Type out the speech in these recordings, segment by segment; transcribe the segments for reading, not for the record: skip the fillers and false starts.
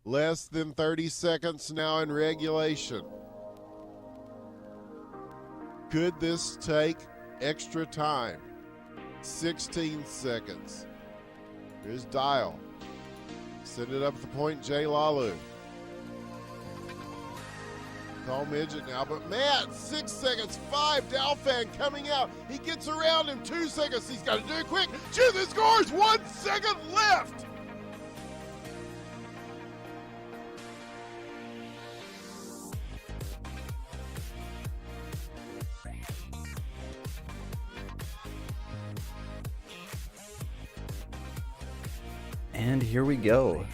Less than 30 seconds now in regulation. Could this take extra time? 16 seconds. Here's Dial. Send it up at the point, J. Lalu. Call midget now, but Matt, 6 seconds, 5, Dalfan coming out. He gets around in 2 seconds. He's got to do it quick. Shoot the scores, 1 second left. And here we go.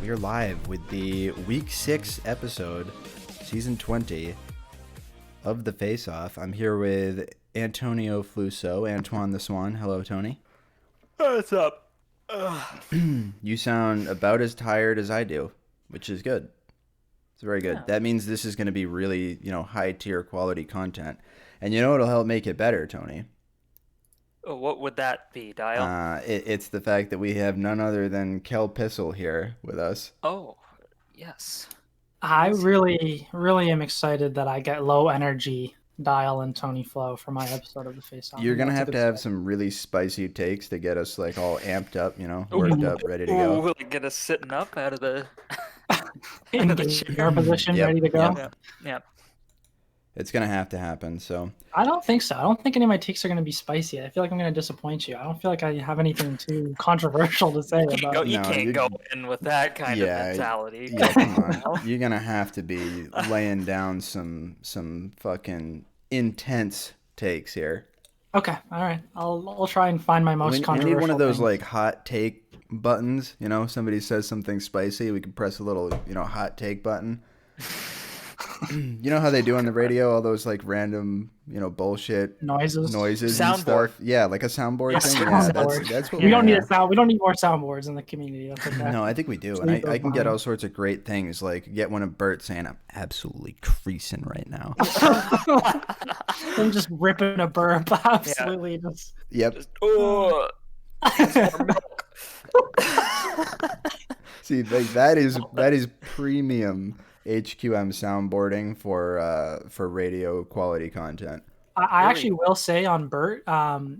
We are live with the Week 6 episode, Season 20 of the Faceoff. I'm here with Antonio Fluso, Antoine the Swan. Hello, Tony. What's up? You sound about as tired as I do, which is good. It's very good. Yeah. That means this is going to be really, high-tier quality content. And you know what'll help make it better, Tony? What would that be, Dial? It's the fact that we have none other than Pessel here with us. Oh, yes. I really am excited that I get low energy Dial and Tony flow for my episode of the Face-Off. You're gonna That's a have good to have start. some really spicy takes to get us like all amped up, worked up, ready to go. Will it get us sitting up out of the in out of the the chair? your position, Yep, ready to go. yep. Yeah. It's gonna have to happen. So I don't think so. I don't think any of my takes are going to be spicy. I feel like I'm going to disappoint you. I don't feel like I have anything too controversial to say You can't, go, about. you No, can't you- go in with that kind Yeah, of mentality. yeah, come on. You're gonna have to be laying down some fucking intense takes here. Okay, all right. I'll try and find my most We controversial. need one of those things. like hot take buttons. Somebody says something spicy, we can press a little hot take button. You know how they do on the radio, all those like random bullshit noises. and Soundboard. stuff. Yeah, like a soundboard Yeah, thing. soundboard. Yeah, that's what We don't need want. a sound. We don't need more soundboards in the community. That's okay. No, I think we do, Just and leave I those can get behind. all sorts of great things. Like get one of Bert saying, "I'm absolutely creasing right now." I'm just ripping a burp. Absolutely. Just Yep. Just, oh, needs more milk. See, like that is premium HQM soundboarding for radio quality content. I Really? actually will say on Bert,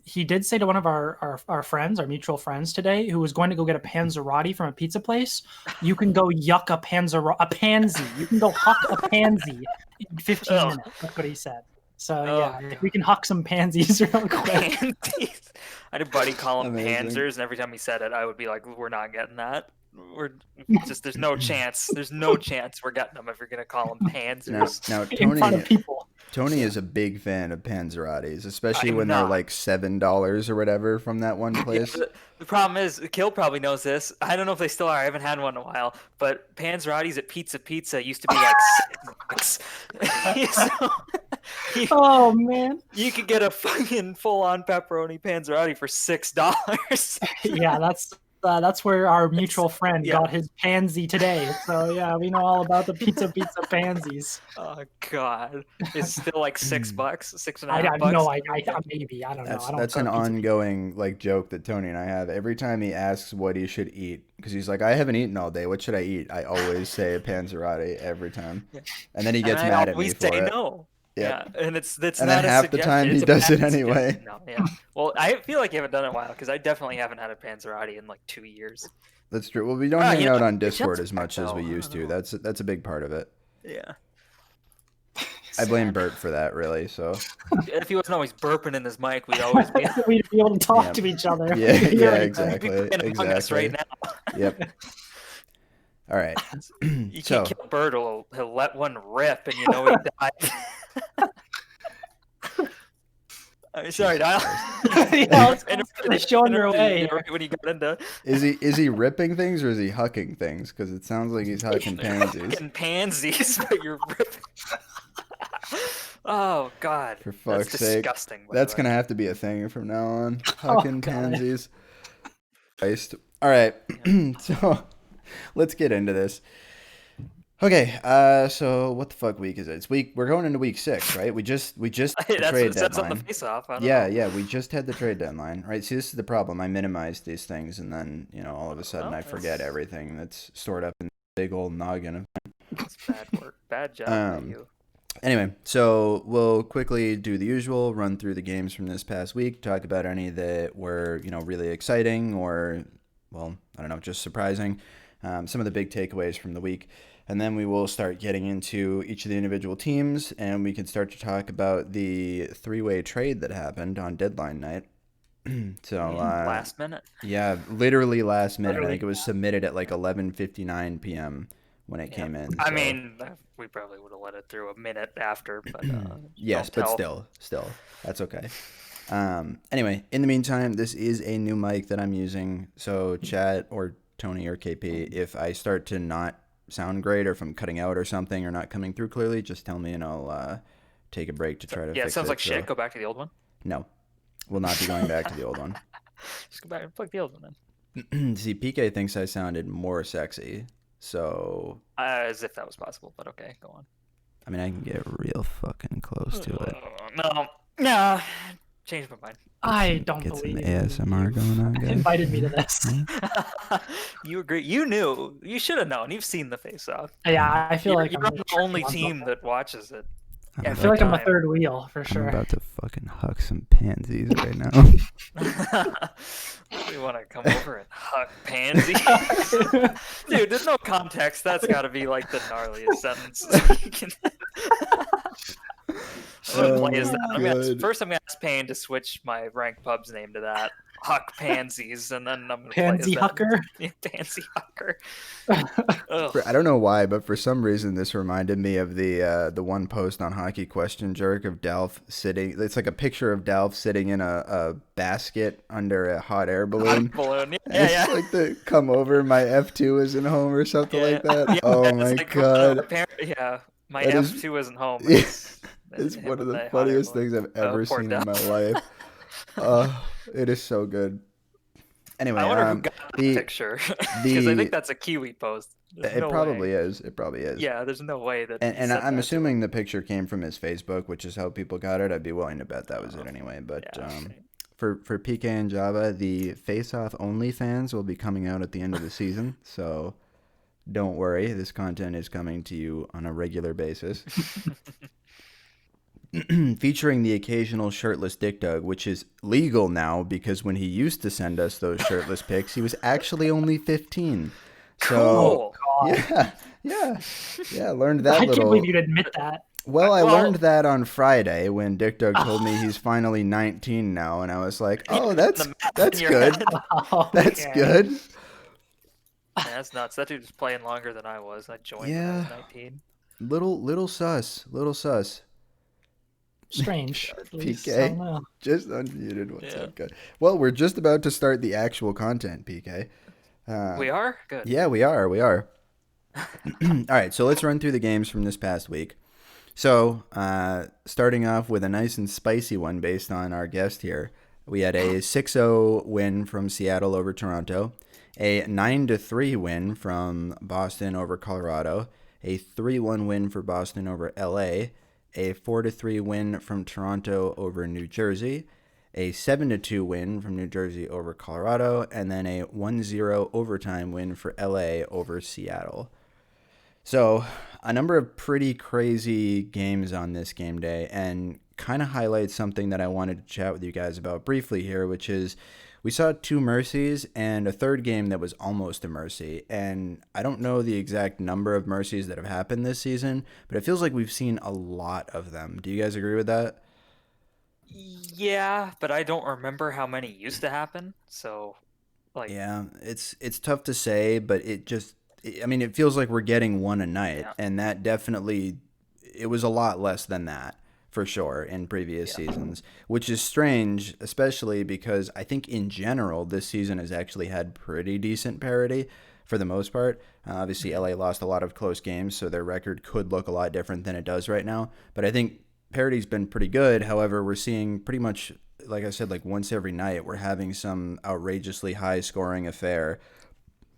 he did say to one of our friends, our mutual friends today, who was going to go get a panzerotti from a pizza place, you can go yuck a pansy. You can go huck a pansy in 15 Oh. minutes. That's what he said. So Oh. yeah, if we can huck some pansies real quick. Pansies. I had a buddy call them Amazing. panzers, and every time he said it, I would be like, "We're not getting that. There's no chance. There's no chance we're getting them if you're gonna call them panzers." Now In front of people. Tony is a big fan of panzerottis, especially I'm when not. they're like $7 or whatever from that one Yeah, place. the problem is, Kill probably knows this. I don't know if they still are. I haven't had one in a while. But panzerottis at Pizza used to be like $6. So, you, Oh man. you could get a fucking full-on pepperoni panzerotti for $6. Yeah, that's where our mutual friend yeah. got his pansy today. So yeah, we know all about the pizza pansies. Oh God, it's still like $6, $6.5 I bucks. know. I maybe I don't know. I don't That's cook an pizza. ongoing like joke that Tony and I have. Every time he asks what he should eat, because he's like, I haven't eaten all day. What should I eat? I always say a panzerotti every time, and then he gets And mad I at me always for say it. no. Yep. Yeah, and it's And not then a half the suggestion, time he it's a does it bad anyway. suggestion. No, yeah. Well, I feel like you haven't done it in a while because I definitely haven't had a panzerotti in like 2 years. That's true. Well, we don't Ah, hang you know, out on it Discord gets as much as we though, I used don't to. know. That's a big part of it. Yeah. I blame Bert for that, really. So If he wasn't always burping in his mic, we'd always be We'd be able to talk Yeah. to each other. Yeah, We'd hear yeah, anything. exactly. among us right now. Yep. All right. You So- can't kill a bird; he'll let one rip, and you know he died. Sorry, Dial. Yeah, let's finish showing your way. Right when you got into Is he ripping things or is he hucking things? Because it sounds like he's hucking pansies. fucking pansies, but you're ripping. Oh God, For that's fuck's sake. disgusting. by That's the way. gonna have to be a thing from now on. Oh, Hucking God. pansies. Christ. All right. So let's get into this. Okay, so what the fuck week is it? We're going into week 6, right? We just the That's trade what it says on the deadline. face-off. I don't Yeah, know. yeah, we just had the trade deadline, right? See, this is the problem. I minimize these things, and then all of a sudden Well, I forget that's- everything that's stored up in big old noggin. It's bad work. Bad job by you. Anyway, so we'll quickly do the usual, run through the games from this past week, talk about any that were, really exciting or, well, I don't know, just surprising. Some of the big takeaways from the week. And then we will start getting into each of the individual teams, and we can start to talk about the three-way trade that happened on deadline night. So last minute. Yeah, literally last minute. Literally. I think it was submitted at like 11:59 p.m. when it came in. I so- mean, we probably would have let it through a minute after, but Yes, don't but tell. still, that's okay. Anyway, in the meantime, this is a new mic that I'm using. So chat or Tony or KP, if I start to not sound great or if I'm cutting out or something or not coming through clearly, just tell me and I'll take a break to try to Yeah, it fix sounds like so- shit. Go back to the old one. No, we'll not be going back to the old one. Just go back and plug the old one in. See, PK thinks I sounded more sexy. So, As if that was possible, but okay, go on. I mean, I can get real fucking close to it. No, change my mind. I don't Get some believe ASMR you going on, guys. invited me to this. You agree? You knew. You should have known. You've seen the Faceoff. Yeah, I feel like You're I'm the only on team something. that watches it. I'm I about feel like to- I'm a third wheel for I'm sure. about to fucking huck some pansies right now. You want to come over and hug pansy? Dude, there's no context. That's got to be like the gnarliest sentence. I'm gonna play as that. First, I'm gonna ask Payne to switch my ranked pub's name to that. Huck pansies, and then I'm gonna Pansy play as that. Hucker. Yeah, Pansy Hucker. Ugh. I don't know why, but for some reason this reminded me of the one post on Hockey Question Jerk of Dalf sitting. It's like a picture of Dalf sitting in a basket under a hot air balloon. Balloon. And Yeah, it's yeah. just like the come over, my F2 isn't home or something Yeah, like that. yeah, Oh it's my like, god. My That is- F2 isn't home. Yeah. It's It's one of him the and funniest hot air things I've balloon. ever Poor seen in my Dalf. life. It is so good. Anyway, I wonder who got the picture because I think that's a Kiwi post. There's it no probably way. is. It probably is. Yeah, there's no way that. And, he and said I'm that to assuming him. the picture came from his Facebook, which is how people got it. I'd be willing to bet that was it anyway. But Yeah, for PK and Java, the Faceoff OnlyFans will be coming out at the end of the season. So don't worry, this content is coming to you on a regular basis. Featuring the occasional shirtless Dick Dug, which is legal now because when he used to send us those shirtless pics, he was actually only 15. So, Cool. yeah, learned that I little. can't believe you'd admit that. Well, I Well- learned that on Friday when Dick Dug told me he's finally 19 now, and I was like, "Oh, that's The math in your good. head. Oh, That's yeah. good." Man, that's nuts. That dude was playing longer than I was. I joined when I was Yeah. 19. Little sus. Strange. At least, PK. I don't know. Just unmuted. What's Yeah. up, guys? Well, we're just about to start the actual content, PK. We are good. Yeah, we are. All right, so let's run through the games from this past week. So, starting off with a nice and spicy one based on our guest here. We had a 6-0 win from Seattle over Toronto, a 9-3 win from Boston over Colorado, a 3-1 win for Boston over LA, a 4-3 win from Toronto over New Jersey, a 7-2 win from New Jersey over Colorado, and then a 1-0 overtime win for LA over Seattle. So, a number of pretty crazy games on this game day, and kind of highlights something that I wanted to chat with you guys about briefly here, which is we saw 2 mercies and a third game that was almost a mercy. And I don't know the exact number of mercies that have happened this season, but it feels like we've seen a lot of them. Do you guys agree with that? Yeah, but I don't remember how many used to happen. So, like, Yeah, it's tough to say, but it feels like we're getting one a night, Yeah. and that definitely, it was a lot less than that for sure in previous seasons, which is strange, especially because I think in general this season has actually had pretty decent parity for the most part. Obviously, LA lost a lot of close games, so their record could look a lot different than it does right now, but I think parity's been pretty good. However, we're seeing pretty much, like I said, like once every night, we're having some outrageously high scoring affair.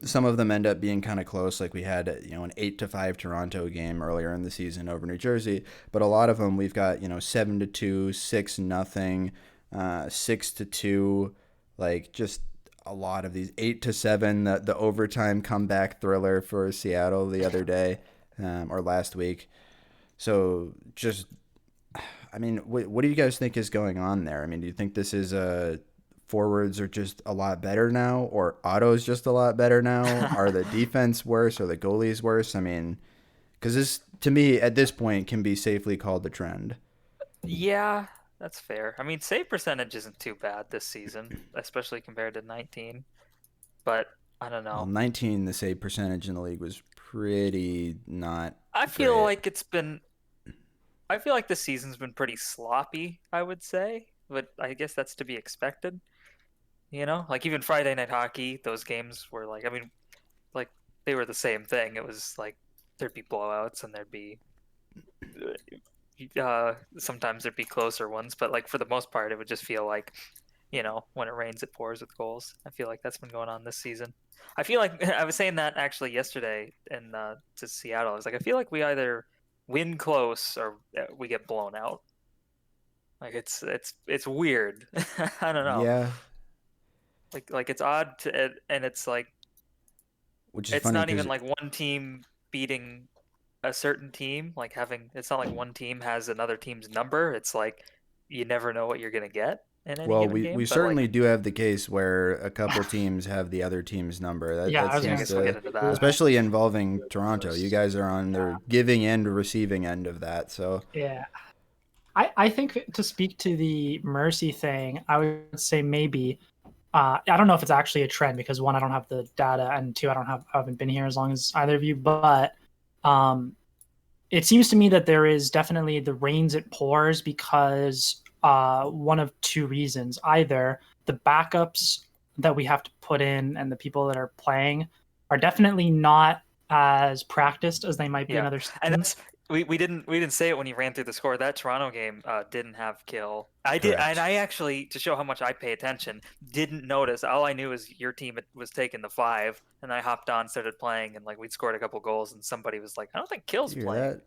Some of them end up being kind of close, like we had, an 8-5 Toronto game earlier in the season over New Jersey. But a lot of them, we've got 7-2, 6-0, 6-2, like just a lot of these 8-7, the overtime comeback thriller for Seattle the other day, or last week. So just, I mean, what do you guys think is going on there? I mean, do you think this is forwards are just a lot better now, or Otto's just a lot better now? Are the defense worse? Or the goalies worse? I mean, because this, to me, at this point, can be safely called the trend. Yeah, that's fair. I mean, save percentage isn't too bad this season, especially compared to 19. But I don't Well, know. 19, the save percentage in the league was pretty not I feel great. like I feel like the season's been pretty sloppy, I would say, but I guess that's to be expected. Like even Friday night hockey, those games were like, I mean, like they were the same thing. It was like there'd be blowouts and there'd be sometimes there'd be closer ones, but like for the most part, it would just feel like, when it rains, it pours with goals. I feel like that's been going on this season. I feel like I was saying that actually yesterday in to Seattle. I was like, I feel like we either win close or we get blown out. Like it's weird. I don't know. Yeah, Like it's odd and it's like which is it's funny not because, even like one team beating a certain team, like it's not like one team has another team's number. It's like you never know what you're gonna get in any well, given we game. But certainly like, do have the case where a couple teams have the other team's number. Yeah, That I was yeah, I gonna seems guess we'll to, get into say that. especially involving Toronto. You guys are on the giving end, receiving end of that. So yeah. I think to speak to the Mercy thing, I would say maybe. I don't know if it's actually a trend because one, I don't have the data, and two, I haven't been here as long as either of you. But it seems to me that there is definitely the rains it pours because one of two reasons: either the backups that we have to put in and the people that are playing are definitely not as practiced as they might be in Yeah, other and seasons. we didn't say it when you ran through the score. That Toronto game didn't have kill. I did, and correct. I actually, to show how much I pay attention, didn't notice. All I knew is your team was taking the 5, and I hopped on, started playing, and like we'd scored a couple goals, and somebody was like, "I don't think Did Kill's you hear playing." that?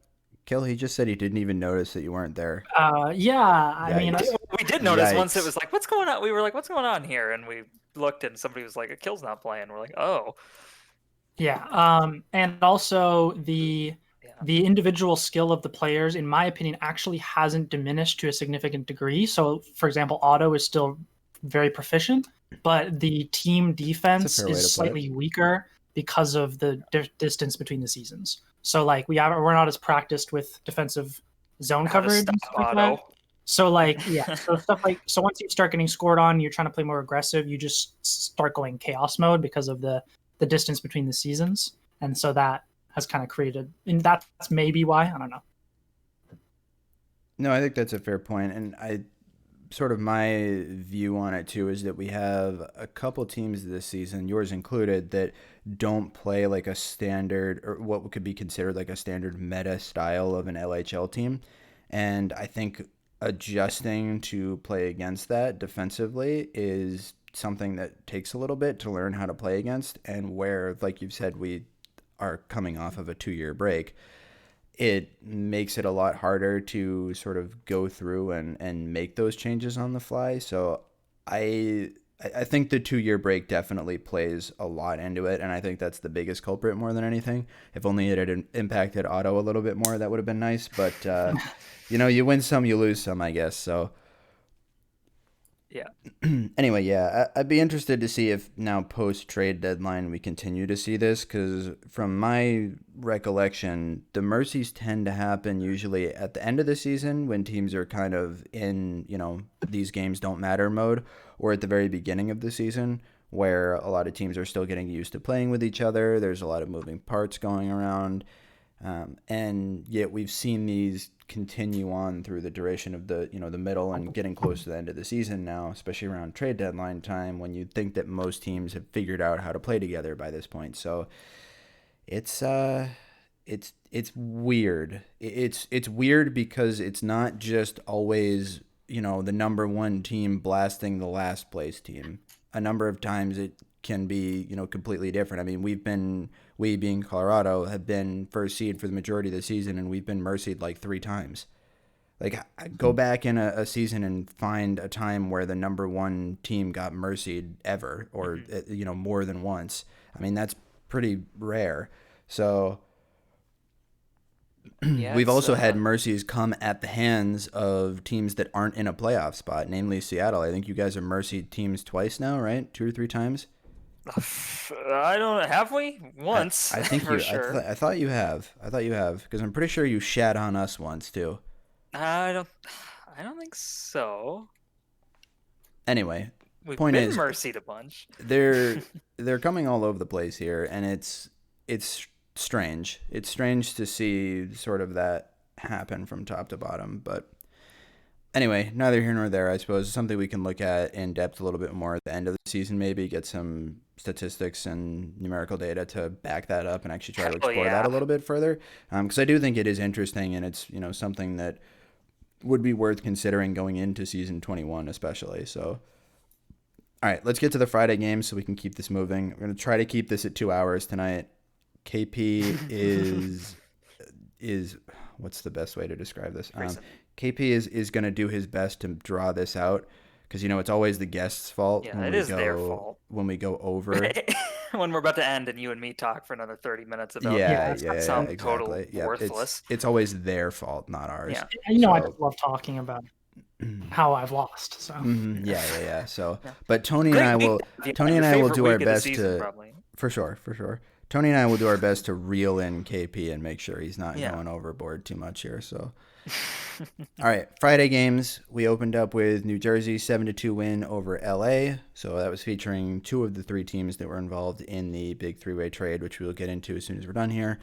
Kill, he just said he didn't even notice that you weren't there. Yeah, I mean, Yikes. We did notice once. It Yikes. was like, "What's going on?" We were like, "What's going on here?" And we looked, and somebody was like, "A Kill's not playing." We're like, "Oh, yeah. And also yeah, the individual skill of the players, in my opinion, actually hasn't diminished to a significant degree. So, for example, Otto is still very proficient, but the team That's a defense fair way to is put it. slightly weaker because of the distance between the seasons. So, like, we're not as practiced with defensive zone how to coverage stop and stuff like that. Otto?" So like yeah, so stuff like so once you start getting scored on, you're trying to play more aggressive. You just start going chaos mode because of the distance between the seasons, and so that has kind of created. And that's maybe why I don't know. No, I think that's a fair point, and I sort of my view on it too is that we have a couple teams this season, yours included, that don't play like a standard or what could be considered like a standard meta style of an LHL team. And I think adjusting to play against that defensively is something that takes a little bit to learn how to play against, and where, like you've said, we are coming off of a 2 year break, it makes it a lot harder to sort of go through and make those changes on the fly. So I I think the 2 year break definitely plays a lot into it, and I think that's the biggest culprit more than anything. If only it had impacted Otto a little bit more, that would have been nice. But you win some, you lose some, I guess. So Yeah. anyway, yeah, I'd be interested to see if now post trade deadline we continue to see this, because from my recollection, the mercies tend to happen usually at the end of the season when teams are kind of in, these games don't matter mode, or at the very beginning of the season where a lot of teams are still getting used to playing with each other. There's a lot of moving parts going around. And yet we've seen these continue on through the duration of the middle and getting close to the end of the season now, especially around trade deadline time, when you'd think that most teams have figured out how to play together by this point. So it's weird. It's weird because it's not just always, the number one team blasting the last place team. A number of times it can be, completely different. I mean, we being Colorado have been first seed for the majority of the season, and we've been mercied like 3 times. Like, go back in a season and find a time where the number one team got mercied ever, or more than once. I mean, that's pretty rare. So Yeah, we've also had mercies come at the hands of teams that aren't in a playoff spot, namely Seattle. I think you guys have mercied teams twice now, right? 2 or 3 times. I don't know. Have we? Once. I think for you. sure. I thought you have. I thought you have, because I'm pretty sure you shat on us once too. I don't think so. Anyway, We've point been is, mercied a bunch. they're coming all over the place here, and it's strange. It's strange to see sort of that happen from top to bottom, but anyway, neither here nor there. I suppose it's something we can look at in depth a little bit more at the end of the season, maybe get some statistics and numerical data to back that up and actually try to explore that a little bit further, because I do think it is interesting, and it's something that would be worth considering going into season 21 especially. So all right, let's get to the Friday game so we can keep this moving. We're going to try to keep this at 2 hours tonight. KP is what's the best way to describe this? KP is going to do his best to draw this out, because it's always the guest's fault. Yeah, it is their fault when we go over. When we're about to end and you and me talk for another 30 minutes about exactly. total worthless. It's always their fault, not ours. Yeah, I just love talking about how I've lost. So yeah. So, but Tony and I will do our best to probably. For sure. Tony and I will do our best to reel in KP and make sure he's not going overboard too much here. So, all right, Friday games. We opened up with New Jersey 7-2 win over LA. So that was featuring 2 of the 3 teams that were involved in the big 3-way trade, which we'll get into as soon as we're done here.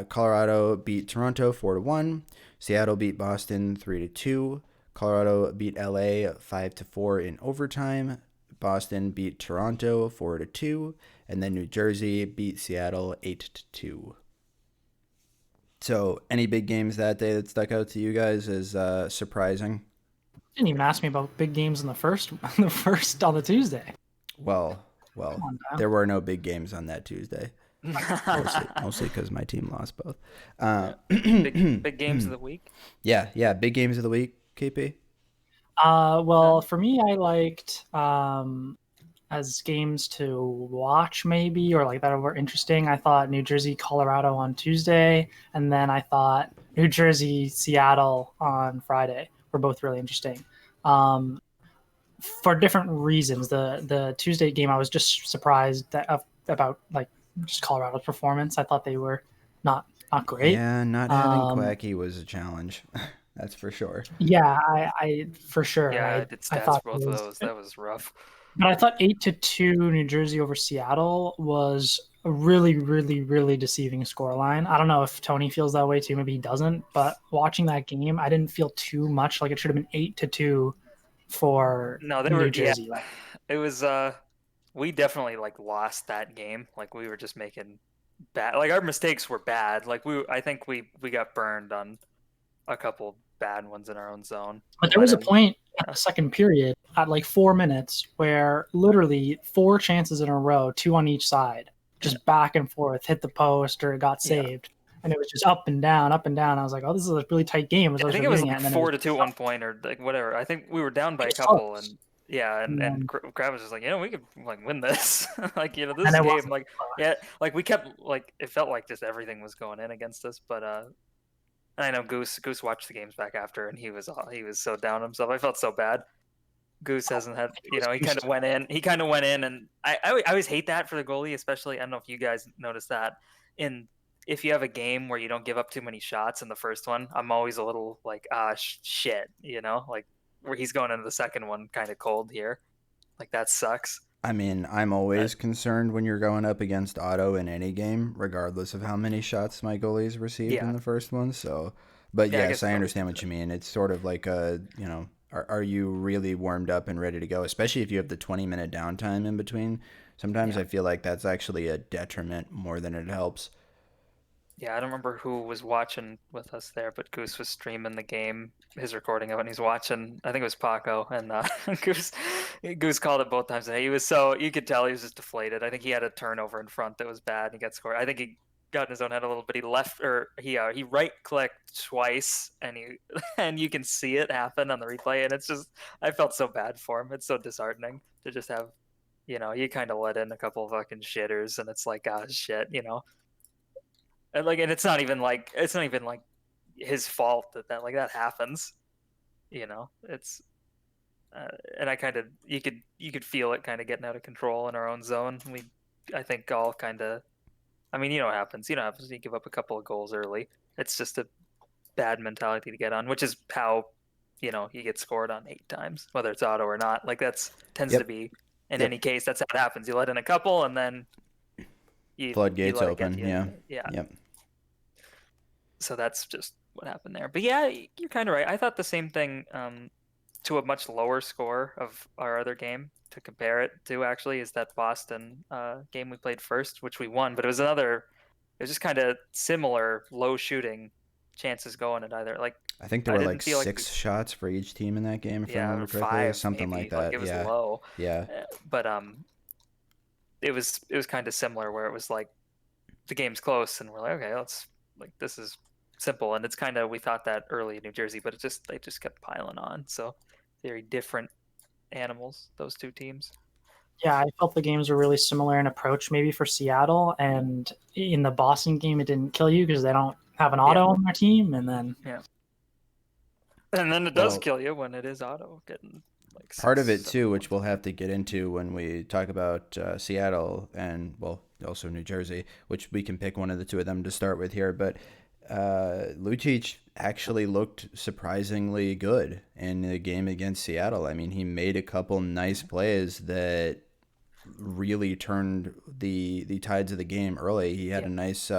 Colorado beat Toronto 4-1. Seattle beat Boston 3-2. Colorado beat LA 5-4 in overtime. Boston beat Toronto 4-2, and then New Jersey beat Seattle 8-2. So, any big games that day that stuck out to you guys as surprising? Didn't even ask me about big games on the Tuesday. Well, there were no big games on that Tuesday. Mostly because my team lost both. Big games of the week. Yeah, big games of the week. KP? Well, for me, I liked as games to watch maybe, or like that were interesting. I thought New Jersey, Colorado on Tuesday, and then I thought New Jersey, Seattle on Friday were both really interesting. For different reasons. The Tuesday game, I was just surprised about like just Colorado's performance. I thought they were not great. Yeah, not having Quacky was a challenge. That's for sure. Yeah, I for sure. Yeah, I did stats for both of those. That was rough. But I thought 8-2 New Jersey over Seattle was a really, really, really deceiving scoreline. I don't know if Tony feels that way too. Maybe he doesn't. But watching that game, I didn't feel too much like it should have been 8-2 for New Jersey. Yeah, it was. We definitely lost that game. We were just making bad. Our mistakes were bad. I think we got burned on a couple bad ones in our own zone. But there was a point at the second period at 4 minutes where literally 4 chances in a row, 2 on each side, just back and forth, hit the post or it got saved. And it was just up and down, up and down. I was like, oh, this is a really tight game. I think it was 4-2 at one point or whatever. I think we were down by a couple close. And Crab was just like, we could win this. This game, we kept it felt like just everything was going in against us, but I know Goose watched the games back after, and he was so down on himself. I felt so bad. Goose hasn't had, he kind of went in. He kind of went in, and I always hate that for the goalie, especially. I don't know if you guys noticed that. If you have a game where you don't give up too many shots in the first one, I'm always a little shit, where he's going into the second one kind of cold here. That sucks. I mean, I'm always concerned when you're going up against Otto in any game, regardless of how many shots my goalies received in the first one. So, but yes, I understand what you mean. It's sort of like are you really warmed up and ready to go? Especially if you have the 20-minute downtime in between. Sometimes I feel like that's actually a detriment more than it helps. Yeah, I don't remember who was watching with us there, but Goose was streaming the game, his recording of it, and he's watching. I think it was Paco, and Goose called it both times. And he was you could tell he was just deflated. I think he had a turnover in front that was bad, and he got scored. I think he got in his own head a little bit. He left, or he right clicked twice, and and you can see it happen on the replay, and it's just, I felt so bad for him. It's so disheartening to just have, you kind of let in a couple of fucking shitters, and it's like, ah, shit, and and it's not even like his fault that happens, It's and I kind of you could feel it kind of getting out of control in our own zone. I think all kind of. I mean, what happens. You give up a couple of goals early. It's just a bad mentality to get on, which is how, you get scored on 8 times, whether it's auto or not. Like that's tends to be in any case. That's how it happens. You let in a couple, and then floodgates you open. Yeah. Yep. So that's just what happened there. But yeah, you're kind of right. I thought the same thing. To a much lower score of our other game to compare it to actually is that Boston game we played first, which we won, but it was just kind of similar low shooting chances going at either. Like I think there were like 6 shots for each team in that game, if I remember correctly, 5, something maybe. like that. Like it was low. Yeah. But it was kind of similar where it was like the game's close and we're like, okay, this is simple, and it's kind of, we thought that early in New Jersey, but they just kept piling on. So very different animals, those two teams. Yeah, I felt the games were really similar in approach, maybe for Seattle, and in the Boston game, it didn't kill you because they don't have an auto on their team, and then it does kill you when it is auto getting like part of it too, which we'll have to get into when we talk about Seattle and also New Jersey, which we can pick one of the two of them to start with here, but. Lucic actually looked surprisingly good in the game against Seattle. I mean, he made a couple nice plays that really turned the tides of the game early. He had a nice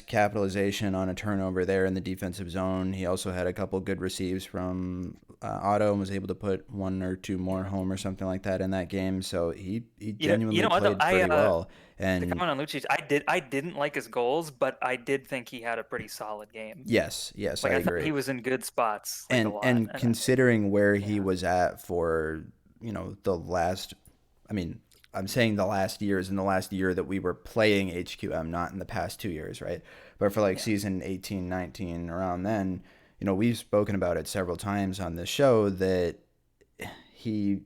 capitalization on a turnover there in the defensive zone. He also had a couple good receives from Otto and was able to put 1 or 2 more home or something like that in that game. So he genuinely played pretty well. And to comment on Lucic, I didn't like his goals, but I did think he had a pretty solid game. Yes, I agree. He was in good spots. And considering where he was at for, the last, I'm saying the last years, in the last year that we were playing HQM, not in the past 2 years, right? But for season 18, 19, around then, we've spoken about it several times on this show that he,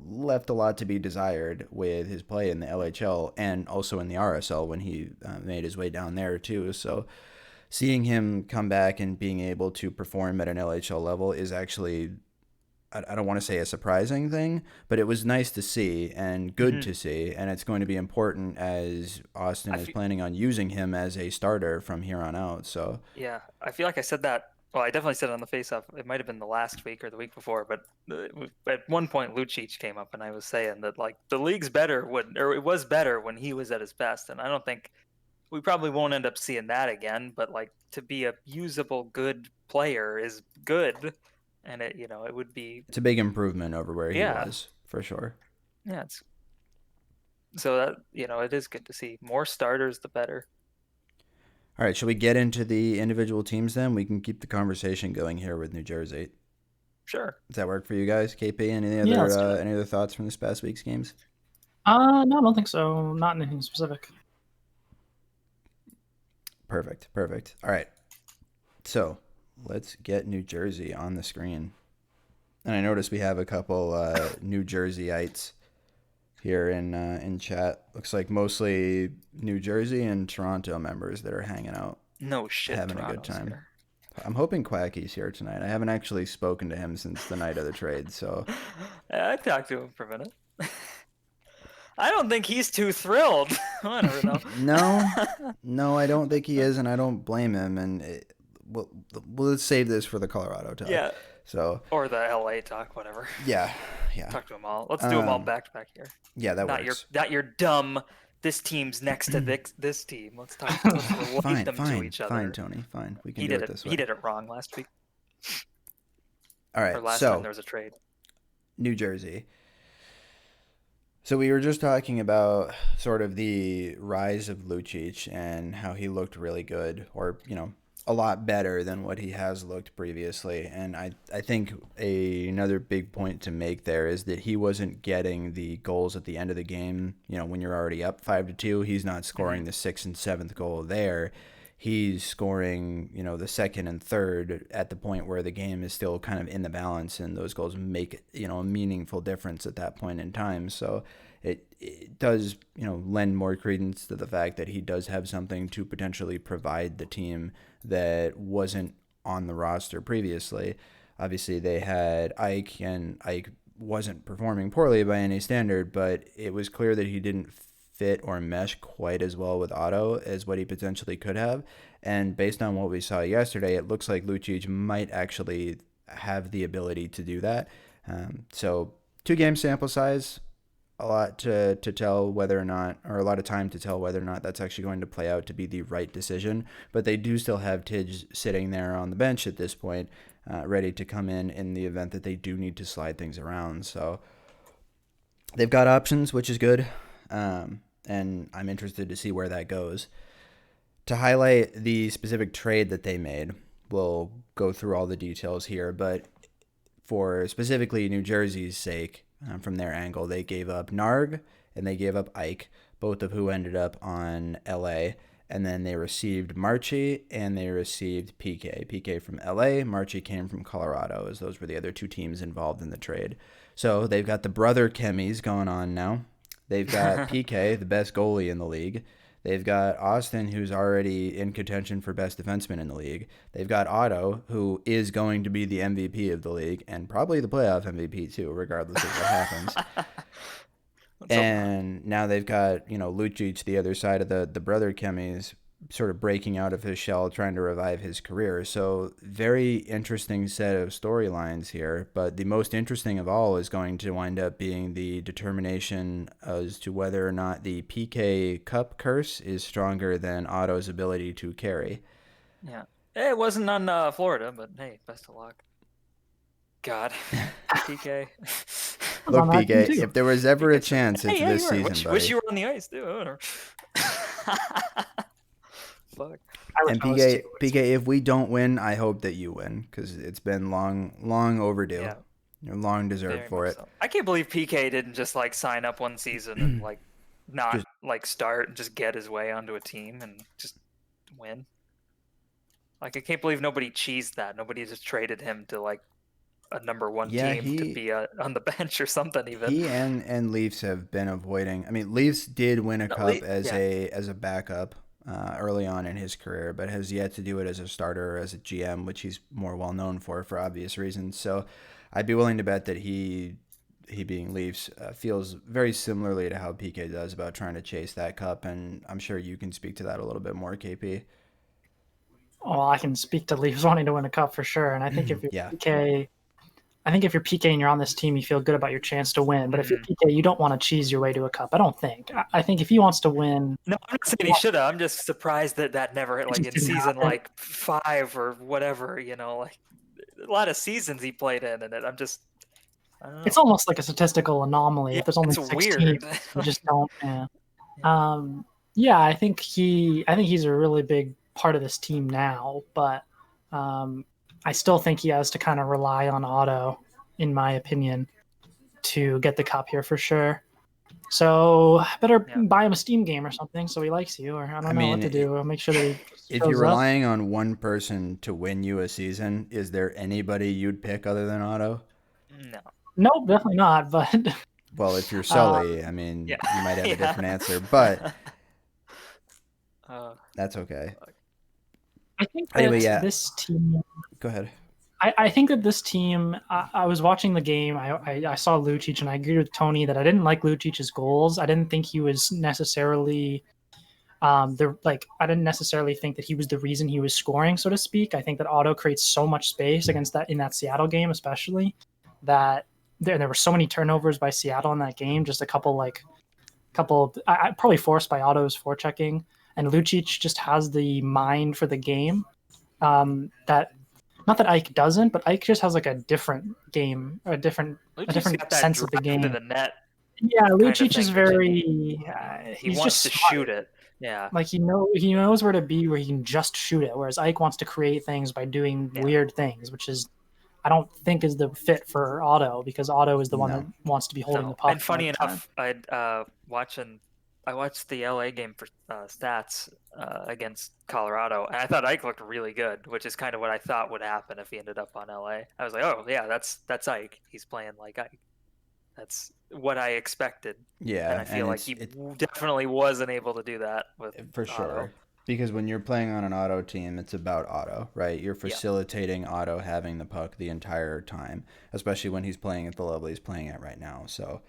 left a lot to be desired with his play in the LHL and also in the RSL when he made his way down there too. So seeing him come back and being able to perform at an LHL level is actually, I don't want to say a surprising thing, but it was nice to see and good to see, and it's going to be important as Austin is planning on using him as a starter from here on out. So yeah, I feel like I said that. Well, I definitely said it on the Faceoff. It might have been the last week or the week before, but at one point Lucic came up, and I was saying that the league's better it was better when he was at his best, and I don't think we probably won't end up seeing that again. But to be a usable good player is good. And it would be. It's a big improvement over where he was, for sure. Yeah, so that it is good to see more starters, the better. All right, shall we get into the individual teams then? We can keep the conversation going here with New Jersey. Sure. Does that work for you guys, KP? Any other thoughts from this past week's games? No, I don't think so. Not anything specific. Perfect. All right, so. Let's get New Jersey on the screen. And I noticed we have a couple New Jerseyites here in chat. Looks like mostly New Jersey and Toronto members that are hanging out. No shit, having Toronto's a good time. Here. I'm hoping Quacky's here tonight. I haven't actually spoken to him since the night of the trade, so. I talked to him for a minute. I don't think he's too thrilled. I don't know. No, I don't think he is, and I don't blame him. And Well, let's save this for the Colorado talk. Yeah. So. Or the LA talk, whatever. Yeah. Talk to them all. Let's do them all back to back here. Yeah, that works. Not your dumb. This team's next to this team. Let's talk. Let's relate them to each other. Fine, Tony. Fine. We can do it this way. He did it wrong last week. All right. Or last time there was a trade. New Jersey. So we were just talking about sort of the rise of Lucic and how he looked really good, or a lot better than what he has looked previously. And I think another big point to make there is that he wasn't getting the goals at the end of the game. When you're already up 5-2, he's not scoring the 6th and 7th goal there. He's scoring, the second and third at the point where the game is still kind of in the balance, and those goals make, a meaningful difference at that point in time. So it does, lend more credence to the fact that he does have something to potentially provide the team that wasn't on the roster previously. Obviously, they had Ike, and Ike wasn't performing poorly by any standard, but it was clear that he didn't fit or mesh quite as well with Otto as what he potentially could have. And based on what we saw yesterday, it looks like Lucic might actually have the ability to do that. So 2-game sample size, a lot to tell whether or not, or a lot of time to tell whether or not that's actually going to play out to be the right decision. But they do still have Tidge sitting there on the bench at this point, ready to come in the event that they do need to slide things around. So they've got options, which is good. And I'm interested to see where that goes. To highlight the specific trade that they made, we'll go through all the details here, but for specifically New Jersey's sake, from their angle, they gave up Narg and they gave up Ike, both of who ended up on LA, and then they received Marchi and they received PK. PK from LA, Marchi came from Colorado, as those were the other two teams involved in the trade. So they've got the brother chemies going on now. They've got PK, the best goalie in the league. They've got Austin, who's already in contention for best defenseman in the league. They've got Otto, who is going to be the MVP of the league and probably the playoff MVP too, regardless of what happens. And now they've got, Lucic, the other side of the brother chemies, sort of breaking out of his shell, trying to revive his career. So very interesting set of storylines here. But the most interesting of all is going to wind up being the determination as to whether or not the PK Cup curse is stronger than Otto's ability to carry. Yeah. It wasn't on Florida, but hey, best of luck. God, PK. Look, PK, if there was ever a chance, it's this season, Wish you were on the ice, too. Fuck. And PK, if we don't win, I hope that you win, because it's been long overdue. Yeah. You're long deserved for it. So. I can't believe PK didn't just sign up one season and not start and just get his way onto a team and just win. I can't believe nobody cheesed that. Nobody just traded him to a number one team to be on the bench or something. Even he and Leafs have been avoiding. I mean, Leafs did win a cup as a backup. Early on in his career, but has yet to do it as a starter or as a GM, which he's more well known for obvious reasons. So I'd be willing to bet that he being Leafs, feels very similarly to how PK does about trying to chase that cup, and I'm sure you can speak to that a little bit more, KP. Well, I can speak to Leafs wanting to win a cup for sure, and I think if you're PK, if you're PK and you're on this team, you feel good about your chance to win. But if you're PK, you don't want to cheese your way to a cup. I don't think. I think if he wants to win... No, I'm not saying he should have. I'm just surprised that never, in season 5 or whatever, a lot of seasons he played in, and I'm just... I don't know. It's almost like a statistical anomaly. If there's only 16, weird. You just don't... Yeah. I think he's a really big part of this team now, but... I still think he has to kind of rely on Otto, in my opinion, to get the cup here for sure. So better buy him a Steam game or something so he likes you, or I don't know what to do. I'll make sure that he if you're relying on one person to win you a season, is there anybody you'd pick other than Otto? No. Nope, definitely not. But well, if you're Sully, you might have a different answer, but that's okay. I think that this team... Go ahead. I think that this team... I was watching the game. I saw Lucic, and I agreed with Tony that I didn't like Lucic's goals. I didn't think he was necessarily... I didn't necessarily think that he was the reason he was scoring, so to speak. I think that Otto creates so much space in that Seattle game, especially, that there were so many turnovers by Seattle in that game. Just a couple probably forced by Otto's forechecking. And Lucic just has the mind for the game that, not that Ike doesn't, but Ike just has a different game, a different sense of the game. To the net Yeah, Lucic is very. he wants to shoot it. Yeah. Like he knows where to be where he can just shoot it. Whereas Ike wants to create things by doing weird things, which is I don't think is the fit for Otto, because Otto is the one that No. wants to be holding the No. puck. And funny enough, I watched the LA game for stats against Colorado, and I thought Ike looked really good, which is kind of what I thought would happen if he ended up on LA. I was like, oh yeah, that's Ike. He's playing like Ike. That's what I expected. Yeah, And I feel like he definitely wasn't able to do that with for Otto. sure. Because when you're playing on an Otto team, it's about Otto, right? You're facilitating Otto having the puck the entire time, especially when he's playing at the level he's playing at right now. So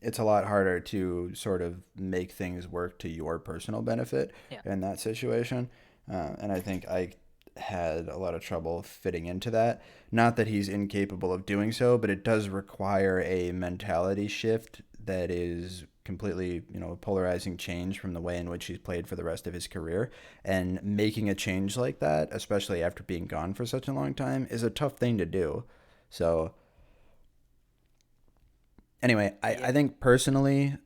it's a lot harder to sort of make things work to your personal benefit in that situation. And I think I had a lot of trouble fitting into that. Not that he's incapable of doing so, but it does require a mentality shift that is completely, a polarizing change from the way in which he's played for the rest of his career. And making a change like that, especially after being gone for such a long time, is a tough thing to do. So anyway, I think personally,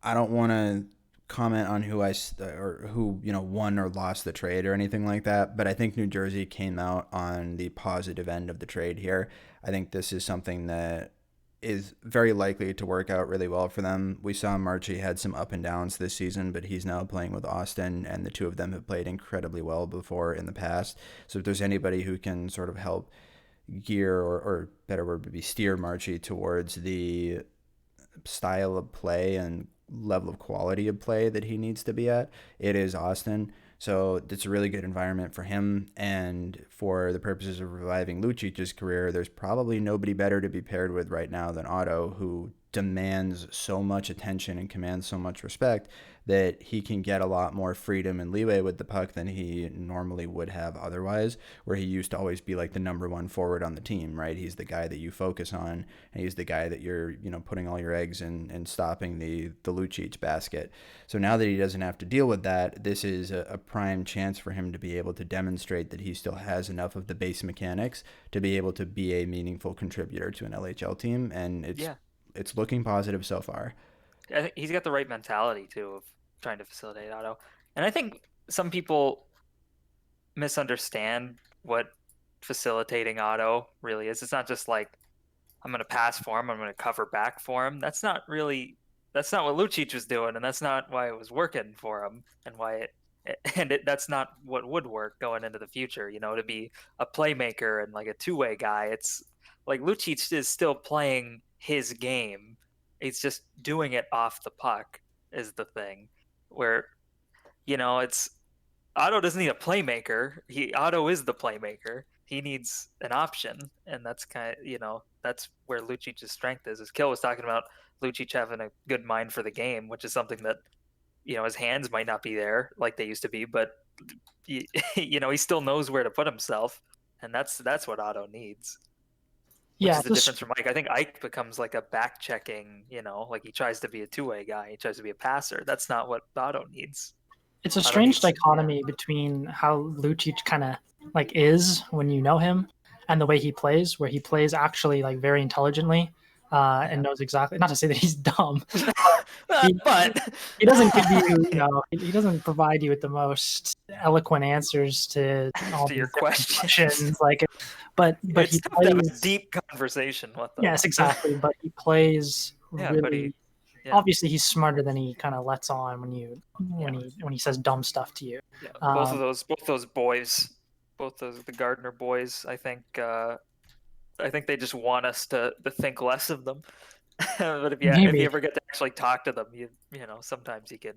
I don't want to comment on who won or lost the trade or anything like that, but I think New Jersey came out on the positive end of the trade here. I think this is something that is very likely to work out really well for them. We saw Marchie had some up and downs this season, but he's now playing with Austin, and the two of them have played incredibly well before in the past. So if there's anybody who can sort of help gear or better word would be steer Marchie towards the style of play and level of quality of play that he needs to be at, it is Austin. So it's a really good environment for him. And for the purposes of reviving Lucic's career, there's probably nobody better to be paired with right now than Otto, who demands so much attention and commands so much respect that he can get a lot more freedom and leeway with the puck than he normally would have otherwise, where he used to always be like the number one forward on the team, right? He's the guy that you focus on, and he's the guy that you're, putting all your eggs in and stopping the Lucic basket. So now that he doesn't have to deal with that, this is a prime chance for him to be able to demonstrate that he still has enough of the base mechanics to be able to be a meaningful contributor to an LHL team, and it's looking positive so far. I think he's got the right mentality too of trying to facilitate Otto, and I think some people misunderstand what facilitating Otto really is. It's not just like I'm going to pass for him, I'm going to cover back for him. That's not what Lucic was doing, and that's not why it was working for him, and that's not what would work going into the future. To be a playmaker and like a two-way guy. It's like Lucic is still playing his game. He's just doing it off the puck is the thing. Where, it's Otto doesn't need a playmaker. Otto is the playmaker. He needs an option, and that's that's where Lucic's strength is. As Kill was talking about, Lucic having a good mind for the game, which is something that his hands might not be there like they used to be, but he still knows where to put himself, and that's what Otto needs. Which is the difference from Ike. I think Ike becomes like a back checking, like he tries to be a two-way guy. He tries to be a passer. That's not what Otto needs. It's a strange dichotomy between how Lucic kind of like is when you know him and the way he plays, where he plays actually like very intelligently and knows exactly, not to say that he's dumb, but he doesn't give you, he doesn't provide you with the most eloquent answers to all to your questions. But it's he tough to have a deep conversation with them. Yes, exactly. But he plays really. Obviously, he's smarter than he kind of lets on when he says dumb stuff to you. Yeah, both those boys, the Gardner boys. I think they just want us to think less of them. But if you ever get to actually talk to them, sometimes you can.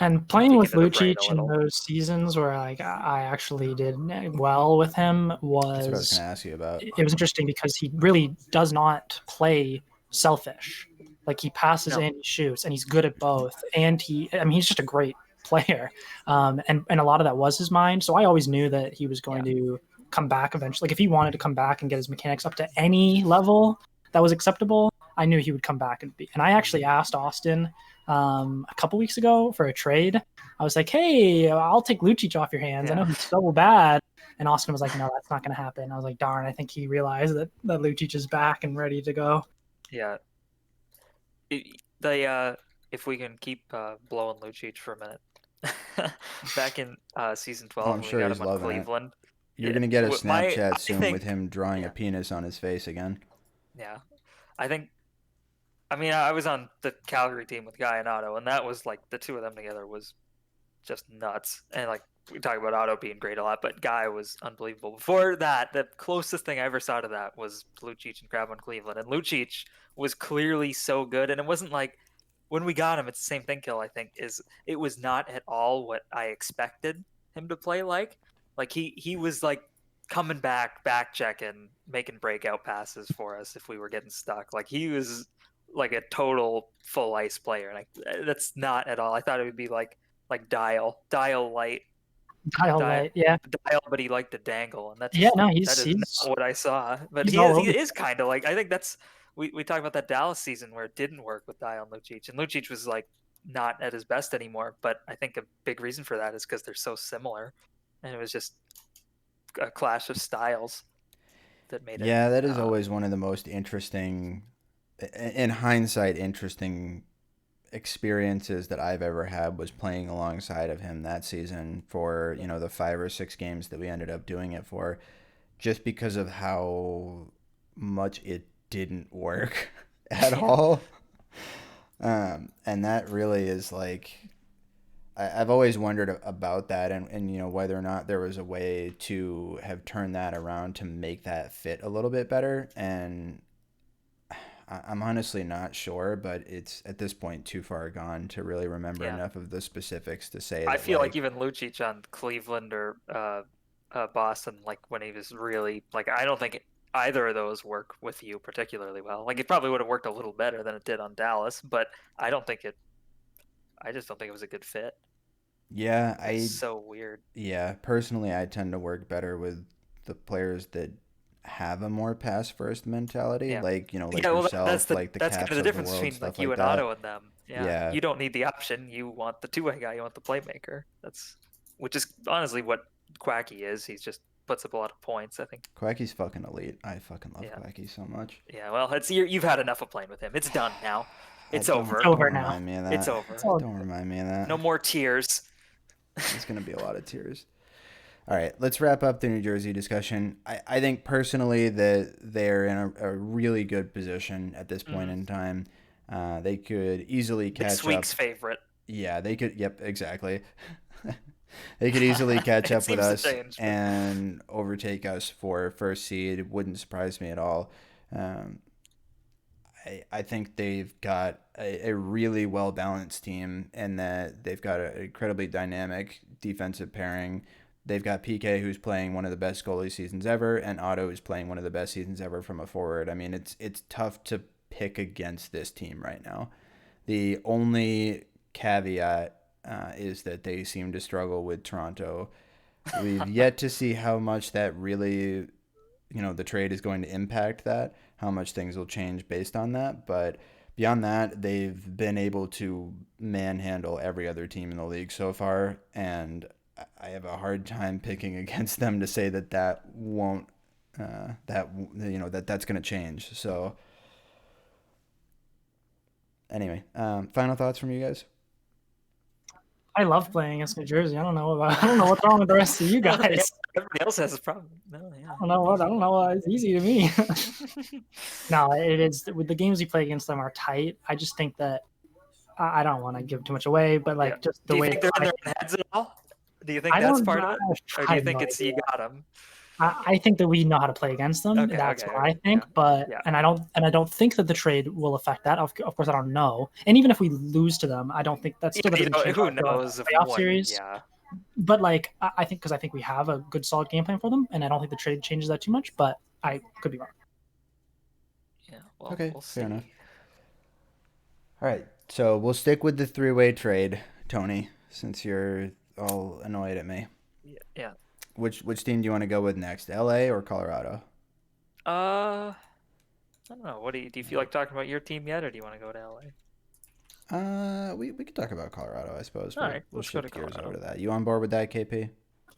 And playing with Lucic in those seasons where I actually did well with him That's what I was going to ask you about. It was interesting because he really does not play selfish. Like he passes and he shoots, and he's good at both. And he's just a great player. And a lot of that was his mind. So I always knew that he was going to come back eventually. Like if he wanted to come back and get his mechanics up to any level that was acceptable, I knew he would come back and I actually asked Austin a couple weeks ago for a trade. I was like, hey, I'll take Lucic off your hands. I know he's so bad. And Austin was like, no, that's not going to happen. I was like, darn, I think he realized that Lucic is back and ready to go. Yeah. if we can keep blowing Lucic for a minute. Back in season 12 Oh, I'm when sure we got he's him on loving it. Cleveland. You're going to get a Snapchat I soon think, with him drawing yeah. a penis on his face again. Yeah. I mean, I was on the Calgary team with Guy and Otto, and that was like the two of them together was just nuts. And like we talk about Otto being great a lot, but Guy was unbelievable. Before that, the closest thing I ever saw to that was Lucic and Crab on Cleveland. And Lucic was clearly so good, and it wasn't like when we got him, it's the same thing, Kill, I think, is it was not at all what I expected him to play like. Like he was like coming back checking, making breakout passes for us if we were getting stuck. Like he was like a total full ice player, and that's not at all. I thought it would be like Dial light, Dial light, yeah. Dial, but he liked to dangle, and that's Yeah, just, no, that is not what I saw. But he is kind of like, I think that's we talked about that Dallas season where it didn't work with Dial and Lucic, and Lucic was like not at his best anymore. But I think a big reason for that is because they're so similar, and it was just a clash of styles that made it. Yeah, that is always one of the most interesting, in hindsight, interesting experiences that I've ever had was playing alongside of him that season for, you know, the 5 or 6 games that we ended up doing it for, just because of how much it didn't work at all. And that really is like, I've always wondered about that and, you know, whether or not there was a way to have turned that around to make that fit a little bit better. And I'm honestly not sure, but it's at this point too far gone to really remember enough of the specifics to say. I feel like even Lucic on Cleveland or Boston, like when he was really like, I don't think either of those work with you particularly well. Like it probably would have worked a little better than it did on Dallas, but I just don't think it was a good fit. Yeah, it's so weird. Yeah, personally, I tend to work better with the players that have a more pass first mentality, like, you know, like yourself, like the that's Caps kind of the difference between like you and Otto and them. Yeah, you don't need the option. You want the two-way guy. You want the playmaker. Which is honestly what Quacky is. He just puts up a lot of points, I think. Quacky's fucking elite. I fucking love Quacky so much. Yeah, well, you've had enough of playing with him. It's done now. It's over. It's over now. Remind me of that. It's over. Don't remind me of that. No more tears. There's gonna be a lot of tears. All right, let's wrap up the New Jersey discussion. I think personally that they're in a really good position at this point in time. They could easily catch up. This week's favorite. Yeah, they could. Yep, exactly. They could easily catch up with us and overtake us for first seed. It wouldn't surprise me at all. I think they've got a really well-balanced team and that they've got an incredibly dynamic defensive pairing. They've got PK, who's playing one of the best goalie seasons ever, and Otto is playing one of the best seasons ever from a forward. I mean, it's tough to pick against this team right now. The only caveat is that they seem to struggle with Toronto. We've yet to see how much that really, you know, the trade is going to impact that, how much things will change based on that. But beyond that, they've been able to manhandle every other team in the league so far, and I have a hard time picking against them to say that won't that's going to change. So anyway, final thoughts from you guys? I love playing against New Jersey. I don't know what's wrong with the rest of you guys. Everybody else has a problem. No, yeah. I don't know. It's easy to me. No, it is. With the games we play against them are tight. I just think that I don't want to give too much away, but like just the way. Do you think they're in their heads at all? Do you think that's part of it? Or do you think it's you got them? I think that we know how to play against them. That's what I think. But and I don't think that the trade will affect that. Of course, I don't know. And even if we lose to them, I don't think that's still doesn't change who knows the playoff series. Yeah. But like I think because I think we have a good solid game plan for them, and I don't think the trade changes that too much. But I could be wrong. Yeah. Well, okay. We'll see. Fair enough. All right. So we'll stick with the 3-way trade, Tony, since you're all annoyed at me. Yeah. Which team do you want to go with next, LA or Colorado? I don't know. What do you feel like talking about your team yet, or do you want to go to LA? We could talk about Colorado, I suppose. All right, we'll shift gears over to that. You on board with that, KP?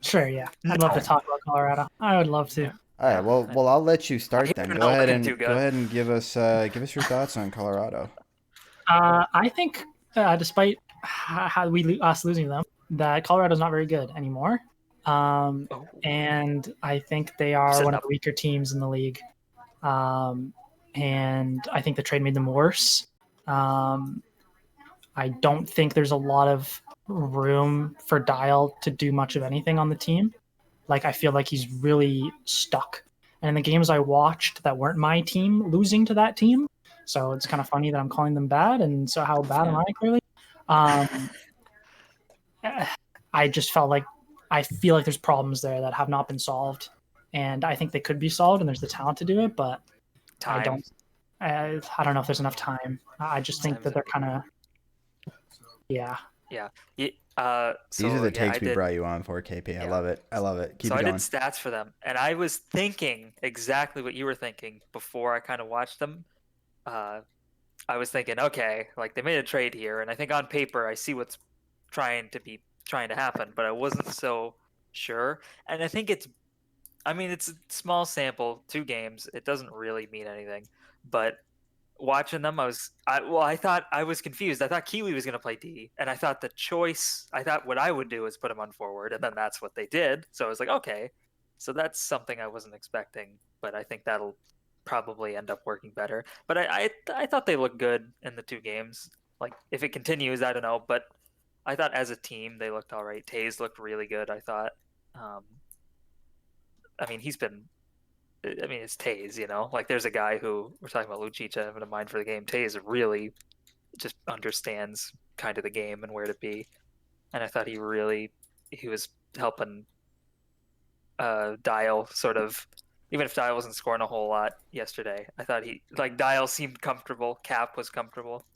Sure, yeah. I'd love to talk about Colorado. I would love to. All right, well, I'll let you start then. Go ahead and give us your thoughts on Colorado. I think despite us losing them, that Colorado's not very good anymore. And I think they are one of the weaker teams in the league. And I think the trade made them worse. I don't think there's a lot of room for Dial to do much of anything on the team. Like, I feel like he's really stuck. And in the games I watched that weren't my team losing to that team, so it's kind of funny that I'm calling them bad. And so how bad am I, clearly? I just felt like I feel like there's problems there that have not been solved. And I think they could be solved, and there's the talent to do it, but I don't know if there's enough time. I just think that they're kind of, yeah. These are the takes we brought you on for, KP. I love it. Keep it going. I did stats for them, and I was thinking exactly what you were thinking before I kind of watched them. I was thinking, okay, like they made a trade here, and I think on paper I see what's trying to happen, but I wasn't so sure. And I think it's a small sample, 2 games. It doesn't really mean anything, but watching them, I thought I was confused. I thought Kiwi was going to play D, and I thought what I would do is put him on forward, and then that's what they did. So I was like, okay, so that's something I wasn't expecting, but I think that'll probably end up working better. But I thought they looked good in the 2 games. Like, if it continues, I don't know, but I thought as a team they looked all right. Taze looked really good, I thought. It's Taze, you know? Like, there's a guy who, we're talking about Lucic having a mind for the game. Taze really just understands kind of the game and where to be. And I thought he was helping Dial sort of, even if Dial wasn't scoring a whole lot yesterday, I thought Dial seemed comfortable. Cap was comfortable.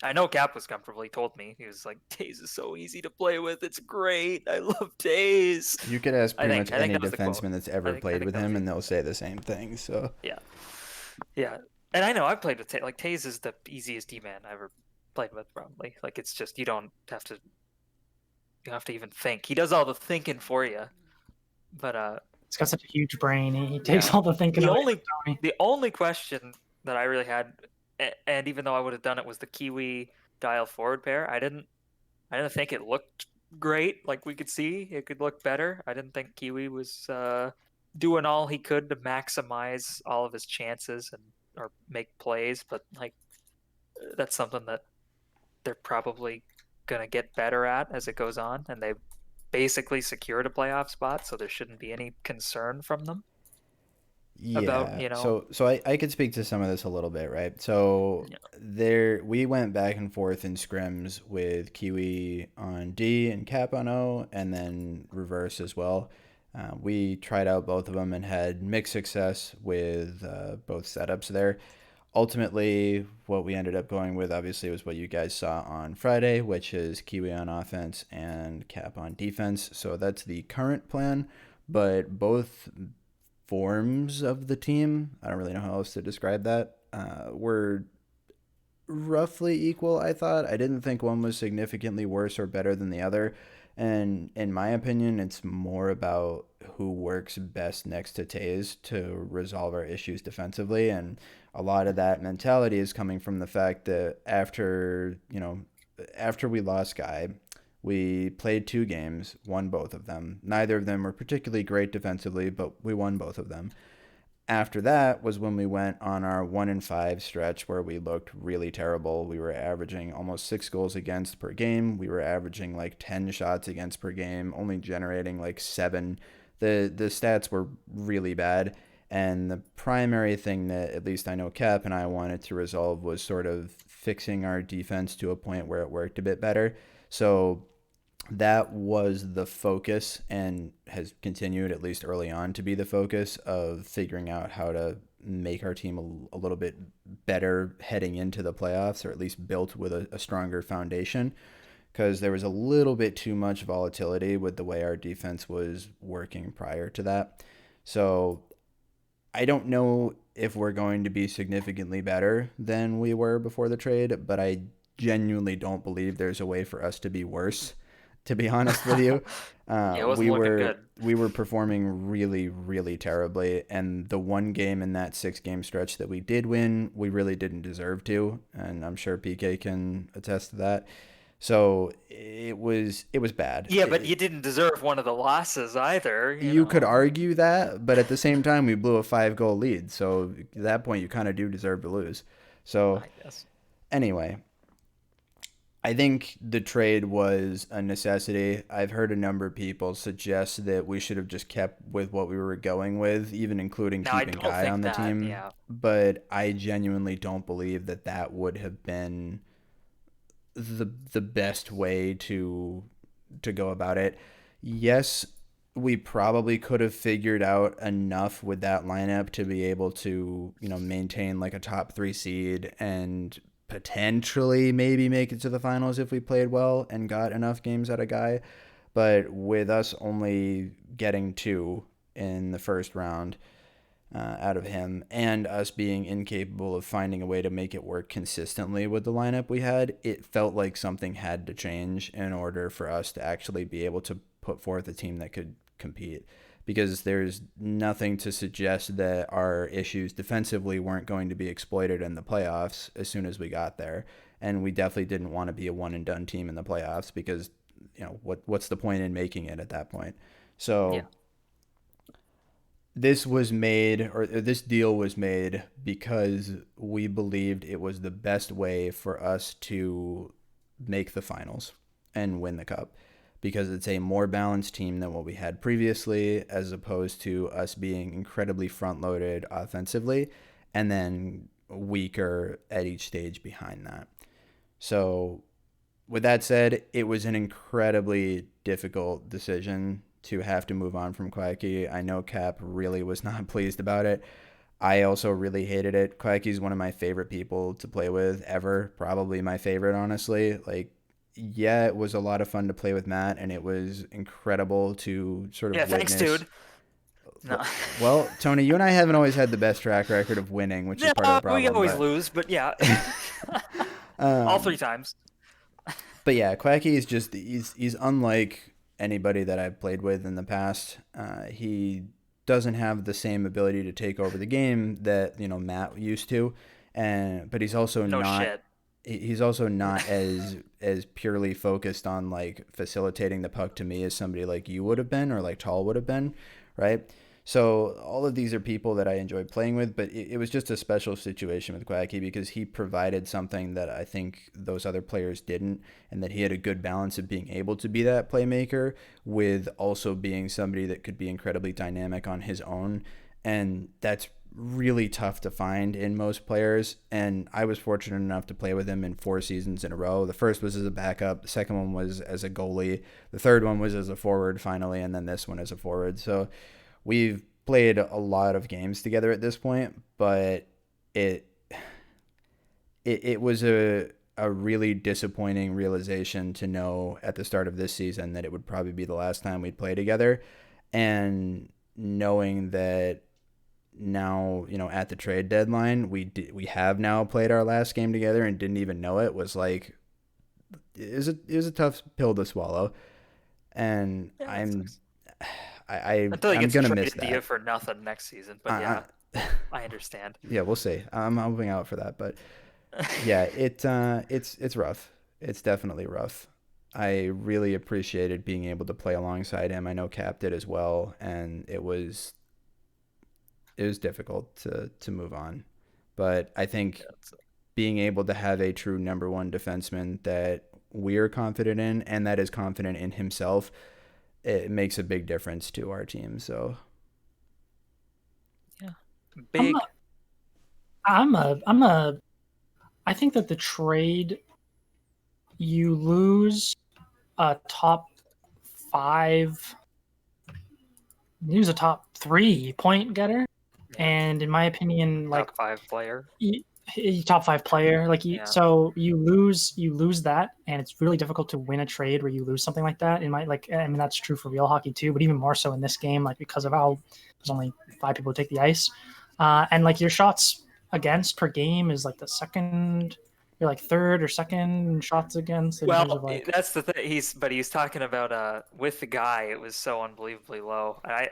I know Cap was comfortable. He told me. He was like, Taze is so easy to play with. It's great. I love Taze. You could ask pretty much any defenseman that's ever played with him, and they'll say the same thing. So yeah. And I know I've played with Taze. Like, Taze is the easiest D-man I ever played with, probably. Like, it's just, you don't have to even think. He does all the thinking for you. But he's got such a huge brain. He takes all the thinking. The only question that I really had, and even though I would have done it, was the Kiwi Dial forward pair. I didn't think it looked great. Like, we could see it could look better. I didn't think Kiwi was doing all he could to maximize all of his chances or make plays. But like, that's something that they're probably gonna get better at as it goes on, and they basically secured a playoff spot, so there shouldn't be any concern from them. Yeah. So I could speak to some of this a little bit, right? So we went back and forth in scrims with Kiwi on D and Cap on O, and then reverse as well. We tried out both of them and had mixed success with both setups there. Ultimately, what we ended up going with, obviously, was what you guys saw on Friday, which is Kiwi on offense and Cap on defense. So that's the current plan, but both forms of the team, I don't really know how else to describe that, were roughly equal, I thought. I didn't think one was significantly worse or better than the other. And in my opinion, it's more about who works best next to Taze to resolve our issues defensively. And a lot of that mentality is coming from the fact that after we lost Guy, we played 2 games, won both of them. Neither of them were particularly great defensively, but we won both of them. After that was when we went on our 1-5 stretch where we looked really terrible. We were averaging almost 6 goals against per game. We were averaging like 10 shots against per game, only generating like 7. The stats were really bad. And the primary thing that at least I know Cap and I wanted to resolve was sort of fixing our defense to a point where it worked a bit better. So that was the focus, and has continued, at least early on, to be the focus of figuring out how to make our team a little bit better heading into the playoffs, or at least built with a stronger foundation, because there was a little bit too much volatility with the way our defense was working prior to that. So I don't know if we're going to be significantly better than we were before the trade, but I genuinely don't believe there's a way for us to be worse. to be honest with you. It wasn't looking good. We were performing really, really terribly, and the one game in that 6-game stretch that we did win, we really didn't deserve to, and I'm sure PK can attest to that. So it was bad. Yeah, but you didn't deserve one of the losses either. You could argue that, but at the same time, we blew a 5-goal lead, so at that point, you kind of do deserve to lose. So I guess. Anyway, I think the trade was a necessity. I've heard a number of people suggest that we should have just kept with what we were going with, even including keeping Guy on the team. Yeah. But I genuinely don't believe that that would have been the best way to go about it. Yes, we probably could have figured out enough with that lineup to be able to, maintain like a top 3 seed and potentially maybe make it to the finals if we played well and got enough games out of Guy. But with us only getting 2 in the first round out of him, and us being incapable of finding a way to make it work consistently with the lineup we had, it felt like something had to change in order for us to actually be able to put forth a team that could compete. Because there's nothing to suggest that our issues defensively weren't going to be exploited in the playoffs as soon as we got there. And we definitely didn't want to be a one-and-done team in the playoffs because, what's the point in making it at that point? So Yeah. This deal was made because we believed it was the best way for us to make the finals and win the cup, because it's a more balanced team than what we had previously, as opposed to us being incredibly front-loaded offensively and then weaker at each stage behind that. So with that said, it was an incredibly difficult decision to have to move on from Quacky. I know Cap really was not pleased about it. I also really hated it. Quacky's one of my favorite people to play with ever. Probably my favorite, honestly. Yeah, it was a lot of fun to play with Matt, and it was incredible to sort of witness. Thanks, dude. No. Well, Tony, you and I haven't always had the best track record of winning, which is part of the problem. We always lose, but yeah. All 3 times. But yeah, Quacky is just, he's unlike anybody that I've played with in the past. He doesn't have the same ability to take over the game that, Matt used to. But he's also he's also not as purely focused on facilitating the puck to me as somebody like you would have been, or like Tall would have been, right? So all of these are people that I enjoy playing with, but it was just a special situation with Quacky because he provided something that I think those other players didn't, and that he had a good balance of being able to be that playmaker with also being somebody that could be incredibly dynamic on his own. And that's really tough to find in most players, and I was fortunate enough to play with him in 4 seasons in a row. The first was as a backup, the second one was as a goalie, the third one was as a forward finally, and then this one as a forward. So we've played a lot of games together at this point, but it was a really disappointing realization to know at the start of this season that it would probably be the last time we'd play together. And knowing that now, at the trade deadline, we have now played our last game together and didn't even know it, was it was a tough pill to swallow. And I'm gonna miss that for nothing next season, but I understand. Yeah, we'll see. I'm hoping out for that, but yeah, it's rough. It's definitely rough. I really appreciated being able to play alongside him. I know Cap did as well, and it was difficult to move on. But I think being able to have a true number 1 defenseman that we're confident in and that is confident in himself, it makes a big difference to our team. So yeah, big. I think that the trade, you lose a top 5, you lose a top 3 point getter, and in my opinion, top 5 player. Top 5 player, so you lose that, and it's really difficult to win a trade where you lose something like that. That's true for real hockey too, but even more so in this game, because of how there's only 5 people who take the ice, and your shots against per game is the second You're like third or second in shots against in terms of Well, like. that's the thing. He's talking about with the guy. It was so unbelievably low. I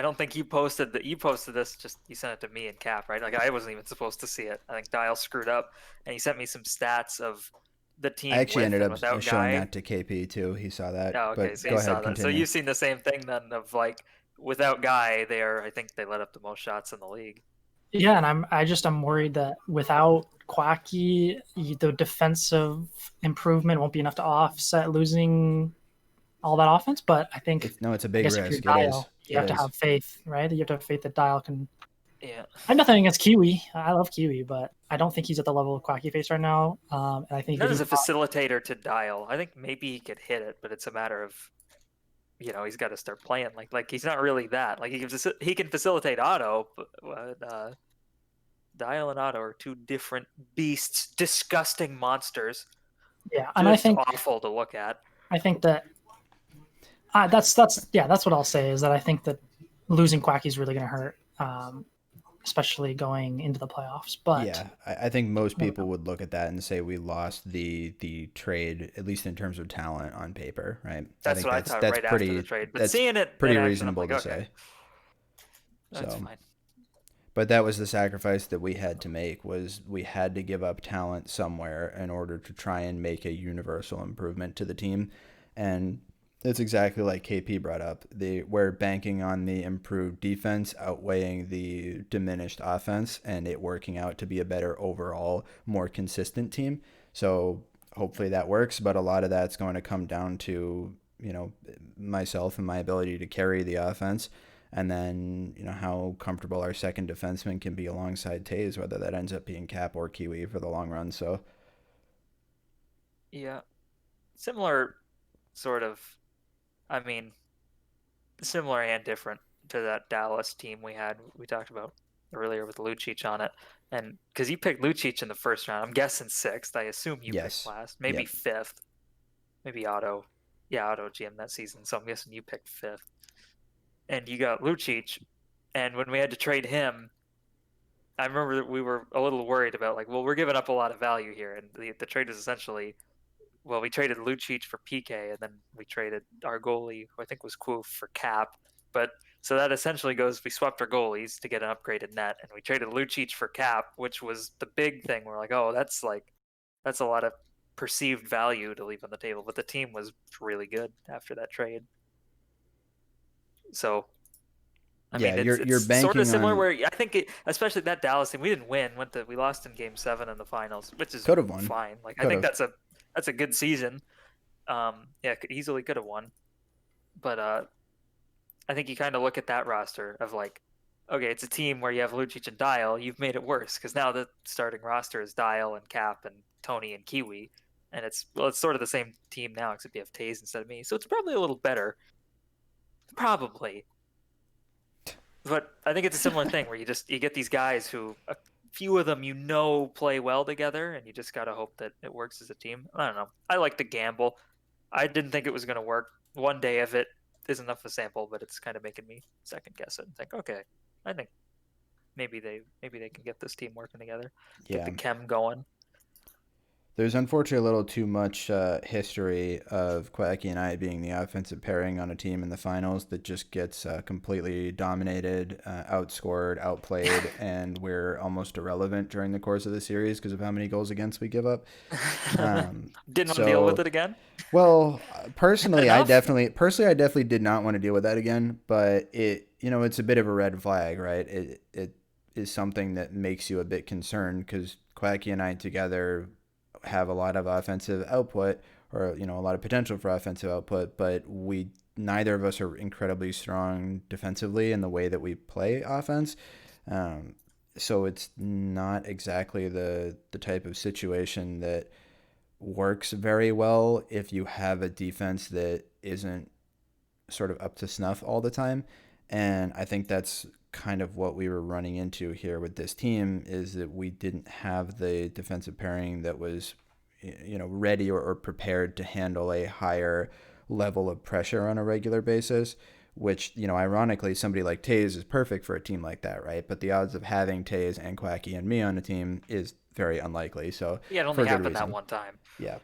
don't think you posted that. You posted this. Just you sent it to me and Cap, right? Like I wasn't even supposed to see it. I think Dial screwed up, and he sent me some stats of the I team actually with ended and up without showing Guy. that to KP too. He saw that. Oh, okay. But So go you ahead, saw that. So continue. you've seen the same thing then of like without Guy, I think they let up the most shots in the league. Yeah, and I'm worried that without Quacky, the defensive improvement won't be enough to offset losing all that offense. But I think It's a I big guess if you're risk. It is. Dial, you have to have faith, right? You have to have faith that Dial can. Yeah. I have nothing against Kiwi. I love Kiwi, but I don't think he's at the level of Quacky Face right now. And I think Not as a facilitator to Dial. I think maybe he could hit it, but it's a matter of he's got to start playing like he's not really that. Like he can facilitate Otto, but Dial and Otto are two different beasts, disgusting monsters. Yeah, and I think awful to look at. I think that that's what I'll say is that I think that losing Quacky is really going to hurt, especially going into the playoffs. But yeah, I think most people would look at that and say we lost the trade, at least in terms of talent on paper, right? That's what I thought right after the trade. But seeing it pretty in action, reasonable I'm like, to okay, say. that's fine. But that was the sacrifice that we had to make, was we had to give up talent somewhere in order to try and make a universal improvement to the team. And it's exactly like KP brought up. We're banking on the improved defense outweighing the diminished offense and it working out to be a better overall, more consistent team. So hopefully that works, but a lot of that's going to come down to, myself and my ability to carry the offense. And then, how comfortable our second defenseman can be alongside Taze, whether that ends up being Cap or Kiwi for the long run. So, yeah, similar sort of, similar and different to that Dallas team we talked about earlier with Lucic on it. And because you picked Lucic in the first round, I'm guessing sixth. I assume you picked last, maybe fifth, maybe Otto. Yeah, Otto GM that season. So I'm guessing you picked fifth. And you got Lucic, and when we had to trade him, I remember that we were a little worried about we're giving up a lot of value here, and the trade is essentially, we traded Lucic for PK, and then we traded our goalie, who I think was Quoof, for Cap. But so that essentially goes, we swapped our goalies to get an upgraded net, and we traded Lucic for Cap, which was the big thing. We're like, oh, that's a lot of perceived value to leave on the table, but the team was really good after that trade. So, you're banking sort of similar on, where I think especially that Dallas team, we didn't win. We lost in Game 7 in the finals, which is could have won. Fine. I think that's a good season. Easily could have won. But I think you kind of look at that roster of okay, it's a team where you have Lucic and Dial. You've made it worse because now the starting roster is Dial and Cap and Tony and Kiwi, and it's sort of the same team now except you have Taze instead of me. So it's probably a little better. Probably. But I think it's a similar thing where you get these guys who a few of them play well together, and you just got to hope that it works as a team. I don't know. I like to gamble. I didn't think it was going to work. One day of it is enough of a sample, but it's kind of making me second guess it and think, okay, I think maybe they can get this team working together, get the chem going. There's unfortunately a little too much history of Quacky and I being the offensive pairing on a team in the finals that just gets completely dominated, outscored, outplayed, and we're almost irrelevant during the course of the series because of how many goals against we give up. Didn't want to deal with it again? Well, personally, I definitely did not want to deal with that again, but it's a bit of a red flag, right? It is something that makes you a bit concerned because Quacky and I together have a lot of offensive output, or a lot of potential for offensive output, but neither of us are incredibly strong defensively in the way that we play offense. So it's not exactly the type of situation that works very well if you have a defense that isn't sort of up to snuff all the time. And I think that's kind of what we were running into here with this team, is that we didn't have the defensive pairing that was ready or prepared to handle a higher level of pressure on a regular basis. which, ironically, somebody like Taze is perfect for a team like that, right? But the odds of having Taze and Quacky and me on a team is very unlikely. So Yeah, it for only a good happened that reason. one time. Yeah.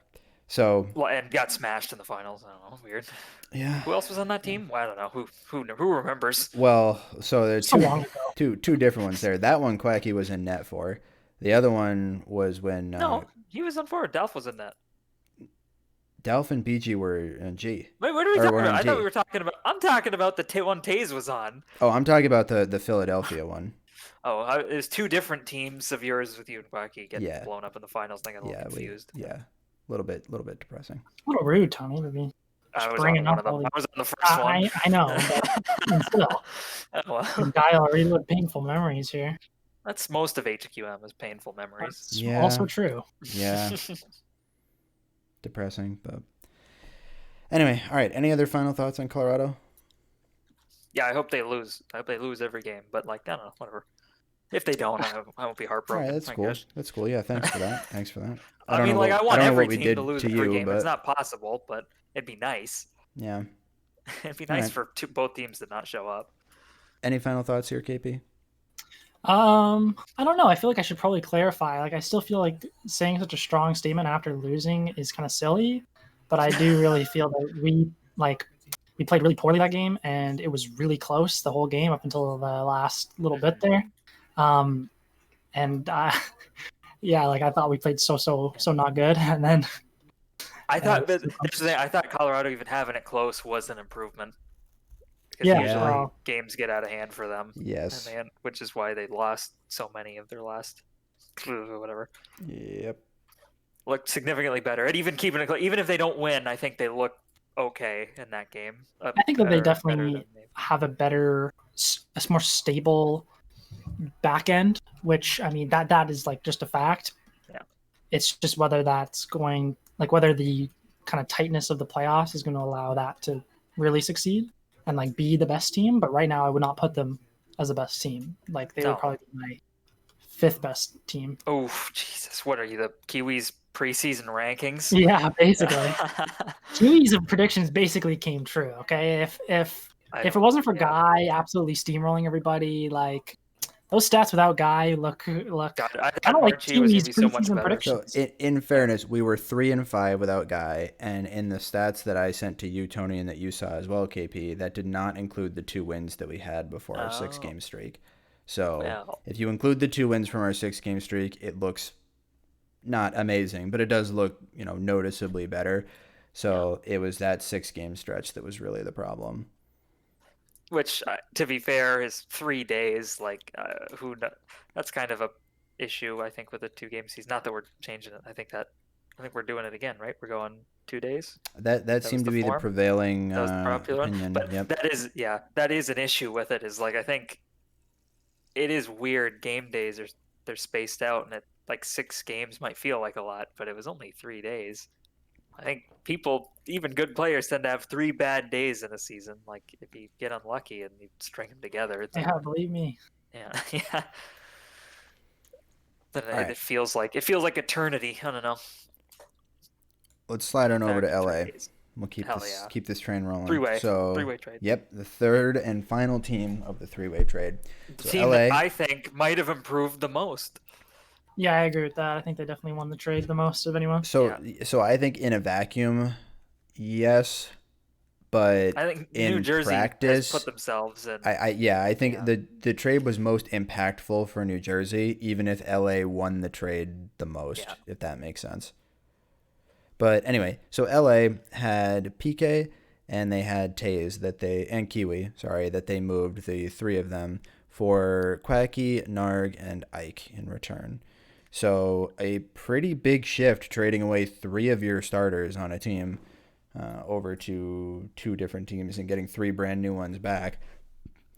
So Well, and got smashed in the finals. I don't know. Weird. yeah. Who else was on that team? Well, I don't know. Who remembers? Well, so there are So long ago. two different ones there. That one Quacky was in net for. The other one was when No, he was on forward. Delph was in that. Delph and BG were in G. Wait, what are we Or talking we're about? on I thought G. we were talking about. I'm talking about the one Taze was on. Oh, I'm talking about the Philadelphia one. Oh, it was two different teams of yours with you and Quacky getting blown up in the finals. I got a little confused. A little bit depressing. A little rude, Tony, to be I was on one of them. I was on the first one. I know, but still. Dial relive painful memories here. That's most of HQM is painful memories. That's also true. Yeah. Depressing, but anyway, all right. Any other final thoughts on Colorado? Yeah, I hope they lose. I hope they lose every game, but I don't know, whatever. If they don't, I won't be heartbroken. All right, that's cool. Guess. That's cool. Yeah, thanks for that. I mean, I want every team to lose every game. But... It's not possible, but it'd be nice. Yeah. It'd be nice for both teams to not show up. Any final thoughts here, KP? I don't know. I feel like I should probably clarify. I still feel like saying such a strong statement after losing is kind of silly, but I do really feel that we played really poorly that game, and it was really close the whole game up until the last little bit there. I thought we played so not good, and then I thought Colorado even having it close was an improvement. Yeah, games get out of hand for them. Yes, which is why they lost so many of their last whatever. Yep, looked significantly better. And even keeping it, even if they don't win, I think they look okay in that game. I think that they definitely have a more stable back end, which I mean that is just a fact. Yeah, it's just whether that's going whether the kind of tightness of the playoffs is going to allow that to really succeed and be the best team. But right now, I would not put them as the best team. They would probably be my fifth best team. Oh Jesus! What are you, the Kiwis preseason rankings? Yeah, basically. Kiwis' predictions basically came true. Okay, if it wasn't for Guy absolutely steamrolling everybody, those stats without Guy look kind of like Kiwis' preseason predictions. So in fairness, we were 3-5 without Guy, and in the stats that I sent to you, Tony, and that you saw as well, KP, that did not include the 2 wins that we had before our 6-game streak. So if you include the 2 wins from our 6-game streak, it looks not amazing, but it does look noticeably better. So it was that 6-game stretch that was really the problem. Which, to be fair, is 3 days. That's kind of a issue, I think, with a 2-game season. Not that we're changing it. I think we're doing it again, right? We're going 2 days. That seemed to be the prevailing opinion. But that is an issue with it. Is I think it is weird. Game days they're spaced out, and 6 games might feel like a lot, but it was only 3 days. I think people, even good players, tend to have 3 bad days in a season. If you get unlucky and you string them together, believe me. Yeah. But it feels like eternity. I don't know. Let's slide on over to LA. We'll keep this train rolling. Three-way trade. Yep, the third and final team of the 3-way trade. The team that I think might have improved the most. Yeah, I agree with that. I think they definitely won the trade the most of anyone. So I think in a vacuum, yes, but I think in New Jersey practice, has put themselves in. I think the trade was most impactful for New Jersey, even if LA won the trade the most, if that makes sense. But anyway, so LA had PK and they had Taze and Kiwi, that they moved, the 3 of them, for Quacky, Narg, and Ike in return. So a pretty big shift, trading away 3 of your starters on a team over to 2 different teams and getting 3 brand new ones back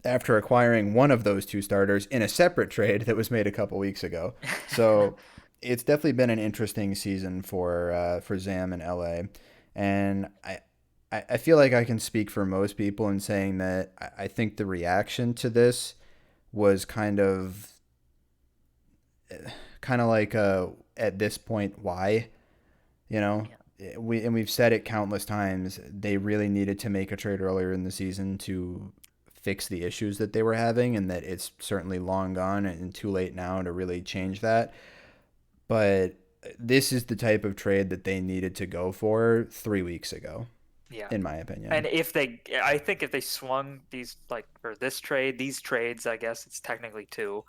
after acquiring one of those 2 starters in a separate trade that was made a couple weeks ago. So it's definitely been an interesting season for Zam and LA. And I feel like I can speak for most people in saying that I think the reaction to this was kind of at this point, why? we've said it countless times, they really needed to make a trade earlier in the season to fix the issues that they were having, and that it's certainly long gone and too late now to really change that. But this is the type of trade that they needed to go for 3 weeks ago, Yeah. in my opinion. And I think if they swung these these trades, I guess it's technically two.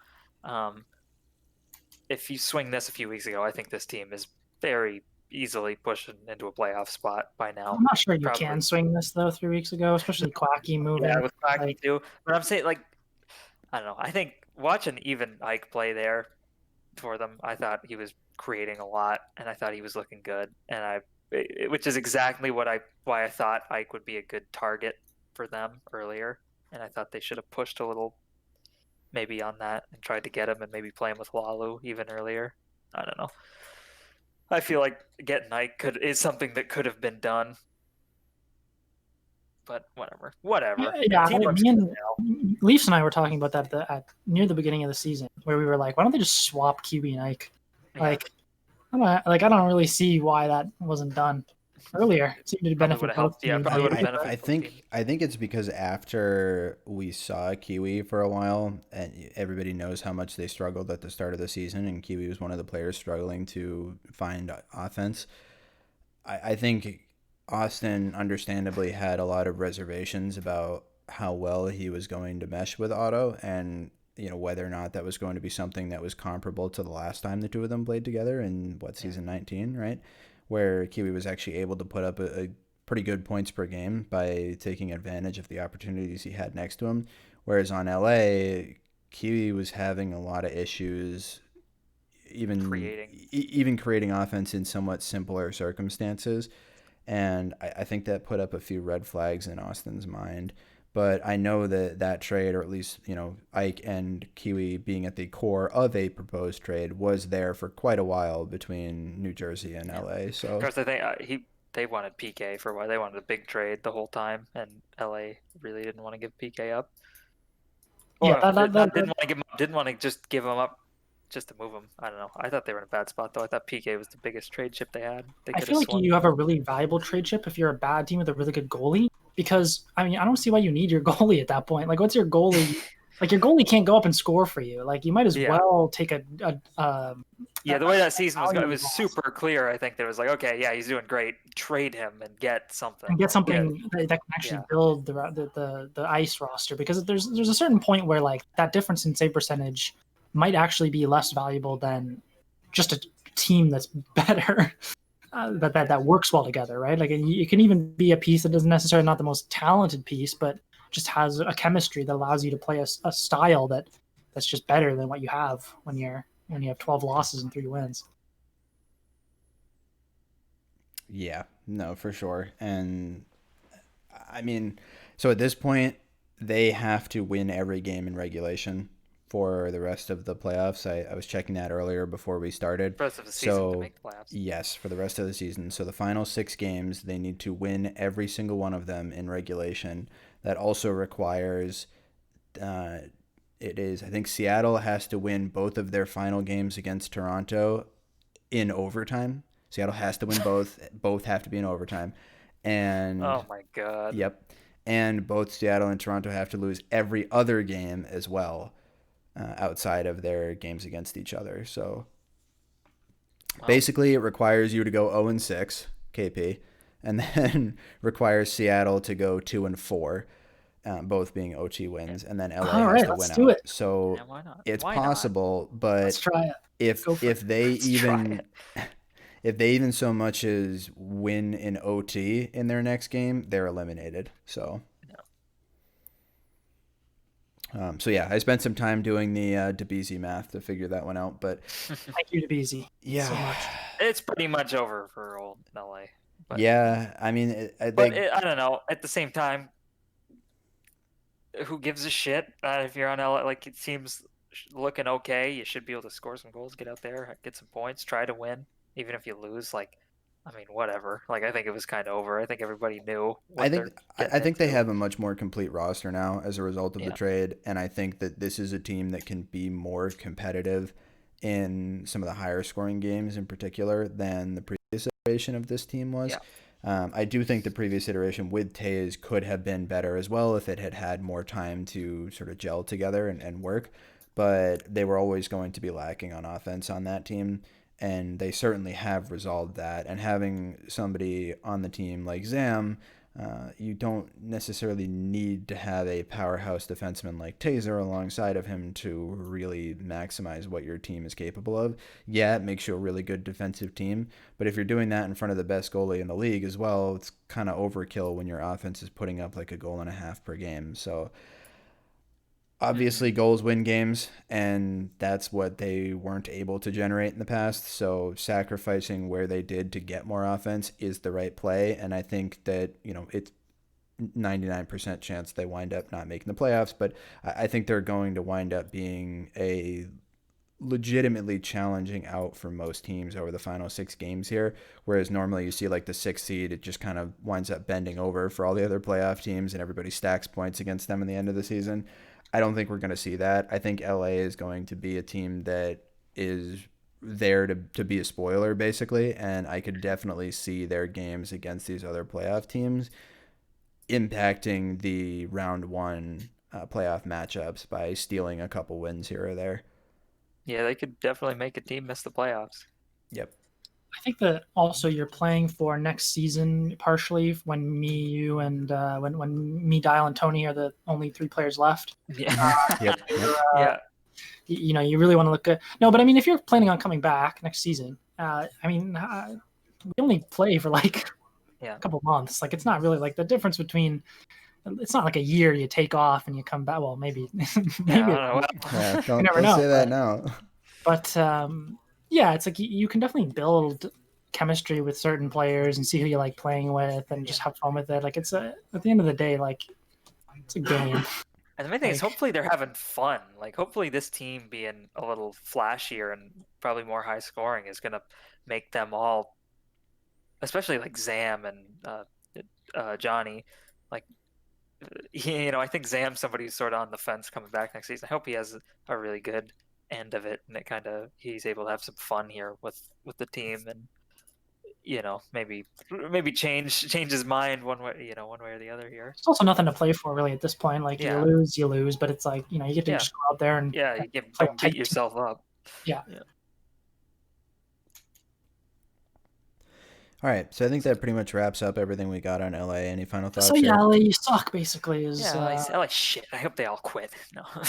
If you swing this a few weeks ago, I think this team is very easily pushing into a playoff spot by now. I'm not sure you Probably. can swing this though 3 weeks ago, especially Quacky moving. Yeah, with Quacky too. But I'm saying, I don't know. I think watching even Ike play there for them, I thought he was creating a lot, and I thought he was looking good, which is exactly why I thought Ike would be a good target for them earlier, and I thought they should have pushed a little maybe on that and tried to get him and maybe play him with Lalu even earlier. I don't know. I feel like getting Ike is something that could have been done, but whatever. Yeah, Leafs and I were talking about that at near the beginning of the season, where we were like, why don't they just swap QB and Ike? Yeah. I don't really see why that wasn't done earlier. It seemed to benefit both teams. I think it's because after we saw Kiwi for a while, and everybody knows how much they struggled at the start of the season, and Kiwi was one of the players struggling to find offense. I think Austin understandably had a lot of reservations about how well he was going to mesh with Otto, and whether or not that was going to be something that was comparable to the last time the two of them played together in season 19, right? Where Kiwi was actually able to put up a pretty good points per game by taking advantage of the opportunities he had next to him. Whereas on LA, Kiwi was having a lot of issues even creating offense in somewhat simpler circumstances. And I think that put up a few red flags in Austin's mind. But I know that trade, or at least, Ike and Kiwi being at the core of a proposed trade, was there for quite a while between New Jersey and LA. So of course, I think they wanted PK for a while. They wanted a big trade the whole time, and LA really didn't want to give PK up. Or didn't want to just give him up just to move him. I don't know. I thought they were in a bad spot, though. I thought PK was the biggest trade chip they had. I feel like you have a really valuable trade chip if you're a bad team with a really good goalie. Because, I don't see why you need your goalie at that point. What's your goalie? Your goalie can't go up and score for you. You might as well take the way that season was going, it was super clear. I think there was okay, yeah, he's doing great. Trade him and get something. And get something that can actually build the ice roster. Because there's a certain point where, that difference in save percentage might actually be less valuable than just a team that's better. That works well together, right? It can even be a piece that doesn't necessarily not the most talented piece, but just has a chemistry that allows you to play a style that's just better than what you have when you have 12 losses and 3 wins. Yeah, no, for sure. And so at this point, they have to win every game in regulation for the rest of the playoffs. I was checking that earlier before we started. For the rest of the season to make the playoffs. Yes, for the rest of the season. So the final 6 games, they need to win every single one of them in regulation. That also requires, I think Seattle has to win both of their final games against Toronto in overtime. Seattle has to win both. Both have to be in overtime. And oh my God. Yep. And both Seattle and Toronto have to lose every other game as well. Outside of their games against each other. So basically it requires you to go 0-6, KP, and then requires Seattle to go 2-4, both being OT wins, and then LA has to win out. So why not? It's possible, but let's try it. if they even so much as win in OT in their next game, they're eliminated. So I spent some time doing the DeBeasy math to figure that one out, but thank you, DeBeasy. Yeah, so much. It's pretty much over for old LA. But, I don't know. At the same time, who gives a shit if you're on LA? It seems looking okay. You should be able to score some goals, get out there, get some points, try to win, even if you lose. Whatever. I think it was kind of over. I think everybody knew. I think they have a much more complete roster now as a result of the trade, and I think that this is a team that can be more competitive in some of the higher scoring games in particular than the previous iteration of this team was. I do think the previous iteration with Taze could have been better as well if it had had more time to sort of gel together and work, but they were always going to be lacking on offense on that team, and they certainly have resolved that. And having somebody on the team like Zam, you don't necessarily need to have a powerhouse defenseman like Taser alongside of him to really maximize what your team is capable of. Yeah, it makes you a really good defensive team, but if you're doing that in front of the best goalie in the league as well, it's kind of overkill when your offense is putting up like a goal and a half per game. So obviously goals win games, and that's what they weren't able to generate in the past. So sacrificing where they did to get more offense is the right play. And I think that, it's 99% chance they wind up not making the playoffs, but I think they're going to wind up being a legitimately challenging out for most teams over the final 6 games here, whereas normally you see like the 6th seed, it just kind of winds up bending over for all the other playoff teams and everybody stacks points against them in the end of the season. I don't think we're going to see that. I think LA is going to be a team that is there to be a spoiler, basically, and I could definitely see their games against these other playoff teams impacting the round 1 playoff matchups by stealing a couple wins here or there. Yeah, they could definitely make a team miss the playoffs. Yep. I think that also you're playing for next season partially when me, you, and when me, Dyal, and Tony are the only 3 players left. Yeah. Yep. Yeah. You really want to look good. No, but I mean, if you're planning on coming back next season, we only play for like a couple months. Like, it's not really like the difference between. It's not like a year you take off and you come back. Well, maybe. Don't say that now. But yeah, it's like you can definitely build chemistry with certain players and see who you like playing with and just have fun with it. Like, at the end of the day, like, it's a game. And the main thing is hopefully they're having fun. Like, hopefully this team being a little flashier and probably more high scoring is going to make them all, especially like Zam and Johnny, like, I think Zam's somebody who's sort of on the fence coming back next season. I hope he has a really good end of it, and he's able to have some fun here with the team, and maybe change his mind one way or the other here. It's also nothing to play for really at this point. Like, you lose, but it's like, you get to just go out there and you don't beat yourself up. Yeah. All right, so I think that pretty much wraps up everything we got on LA. Any final thoughts? So yeah, LA, you suck basically. LA shit. I hope they all quit.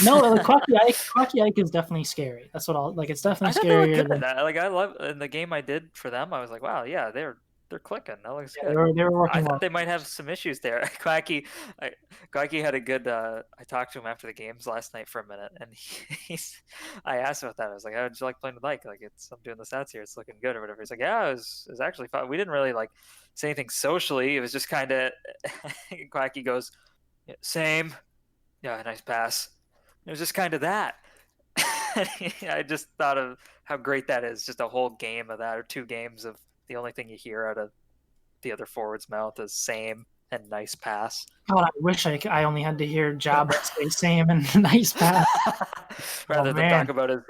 No, like Quacky Ike is definitely scary. That's what it's definitely scarier. I love in the game I did for them. I was like, wow, yeah, they're clicking. That looks good. They were working. I thought they might have some issues there. Quacky had a good. I talked to him after the games last night for a minute, and I asked about that. I was like, "How did you like playing with Ike? Like, I'm doing the stats here. It's looking good or whatever." He's like, "Yeah, it was actually fun. We didn't really like say anything socially. It was just kind of." Quacky goes, yeah, "Same. Yeah, nice pass." It was just kind of that. I just thought of how great that is. Just a whole game of that, or 2 games of. The only thing you hear out of the other forward's mouth is same and nice pass. God, I wish I only had to hear Jabba say same and nice pass. Rather than talk about his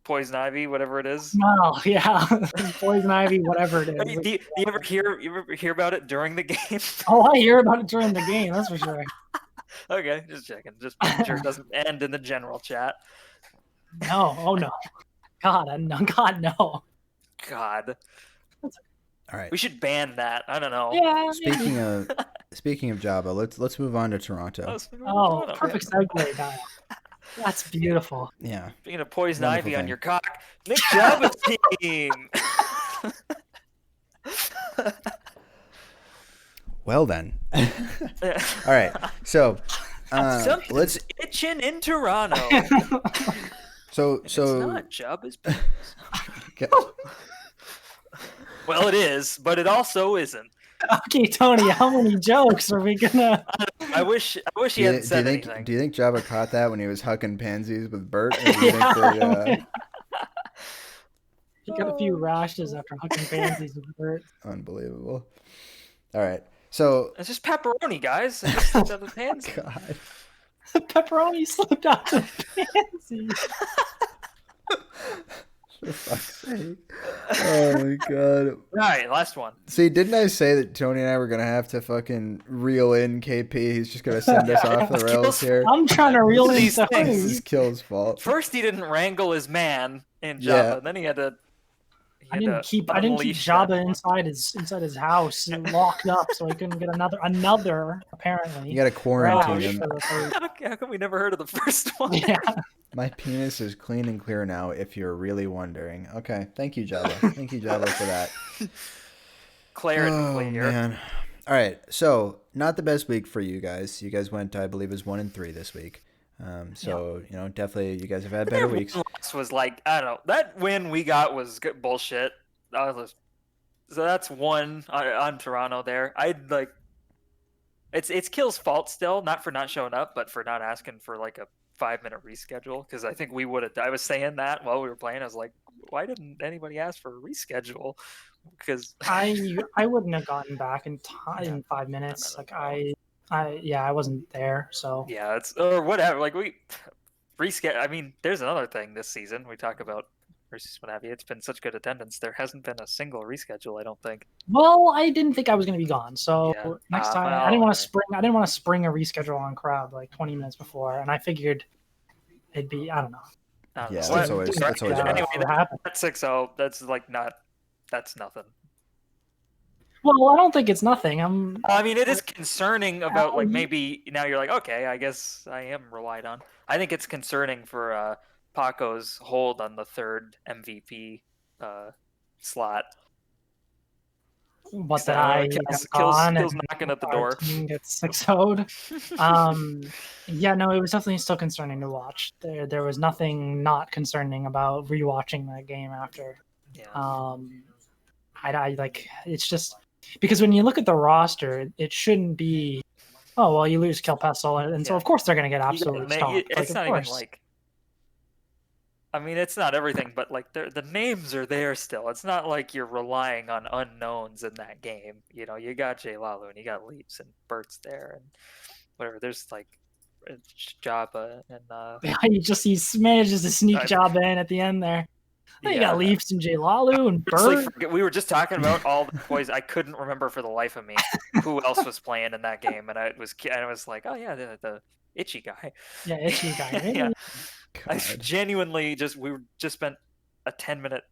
poison ivy, whatever it is. No, yeah. Poison ivy, whatever it is. Do you ever hear about it during the game? Oh, I hear about it during the game, that's for sure. Okay, just checking. Just making sure it doesn't end in the general chat. No, oh no. God, no. God. All right. We should ban that. I don't know. Yeah. Speaking of Java, let's move on to Toronto. Perfect segue, Dial. That's beautiful. Yeah. Speaking of poison ivy on your cock, Nick Java's team. Well then. All right. So let's itching in Toronto. So it's not Java's penis. Okay. Well, it is, but it also isn't. Okay, Tony, how many jokes are we gonna? I wish he hadn't said anything. Do you think Java caught that when he was hucking pansies with Bert? Or do you think he got a few rashes after hucking pansies with Bert. Unbelievable. All right, so it's just pepperoni, guys. It just slipped out of the pansy. God. The pepperoni slipped out of the pansies. For fuck's sake. Oh my god. All right, last one. See, didn't I say that Tony and I were gonna have to fucking reel in KP? He's just gonna send us off the rails here. I'm trying to reel in These the things. This is Kill's fault. First, he didn't wrangle his man in Java. Yeah. And then he had to. I didn't keep Jabba inside his house locked up, so he couldn't get another apparently. You gotta quarantine rash him. for the third. How come we never heard of the first one? Yeah. My penis is clean and clear now, if you're really wondering. Okay, thank you, Java. Thank you, Java, for that. Clarity Oh, clear. man. All right, so not the best week for you guys. You guys went, I believe, as 1-3 this week. You know, definitely you guys have had better weeks. This was like, I don't know. That win we got was good bullshit. So that's one on Toronto there. I'd like. It's Kill's fault still, not for not showing up, but for not asking for like a 5-minute reschedule. Because I think we would have. I was saying that while we were playing. I was like, why didn't anybody ask for a reschedule? Because I wouldn't have gotten back in time in 5 minutes. Like I wasn't there, so yeah, it's or whatever. Like we reschedule. I mean, there's another thing this season we talk about versus what have you. It's been such good attendance. There hasn't been a single reschedule. I don't think. Well, I didn't think I was going to be gone, so Yeah. next time Well, I didn't want to spring a reschedule on crowd like 20 minutes before, and I figured it'd be I don't know. I don't Yeah, know. that's always rough. Anyway, What happened? that's 6-0. That's like not. That's nothing. Well, I don't think it's nothing. I mean, it is concerning about like maybe now you're like, okay, I guess I am relied on. I think it's concerning for Paco's hold on the third MVP slot. But that I Kill's knocking at the door. Gets 6-0'd. Yeah, no, it was definitely still concerning to watch. There was nothing not concerning about rewatching that game after. Yeah. I like it's just because when you look at the roster, it shouldn't be. Oh well, you lose Kill Pessel, and so of course they're going to get absolutely stomped. It's not even like. I mean, it's not everything, but like the names are there still. It's not like you're relying on unknowns in that game. You know, you got Jay Lalu and you got Leaps and Bert's there and whatever. There's like Jabba and he manages to sneak Jabba in at the end there. You got Leaps and Jay Lalu and Bert. We were just talking about all the boys. I couldn't remember for the life of me who else was playing in that game, and I was like, oh yeah, the itchy guy. Yeah, itchy guy. Yeah. I genuinely we spent a 10-minute.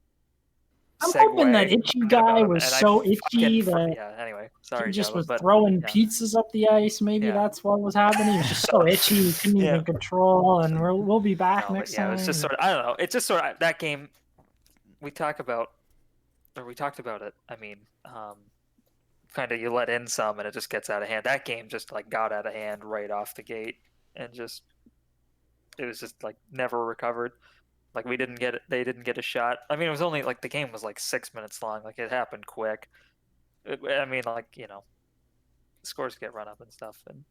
I'm hoping that itchy guy was so itchy that anyway, sorry, he just Jabba, was but, throwing pizzas up the ice. Maybe that's what was happening. He was just so itchy he couldn't even control. And we'll be back next time. It's just sort of I don't know. It's just sort of that game. We talked about it. I mean, kind of you let in some and it just gets out of hand. That game just like got out of hand right off the gate, and it was just like never recovered. Like they didn't get a shot. I mean, it was only like the game was like 6 minutes long. Like it happened quick. I mean, like the scores get run up and stuff, and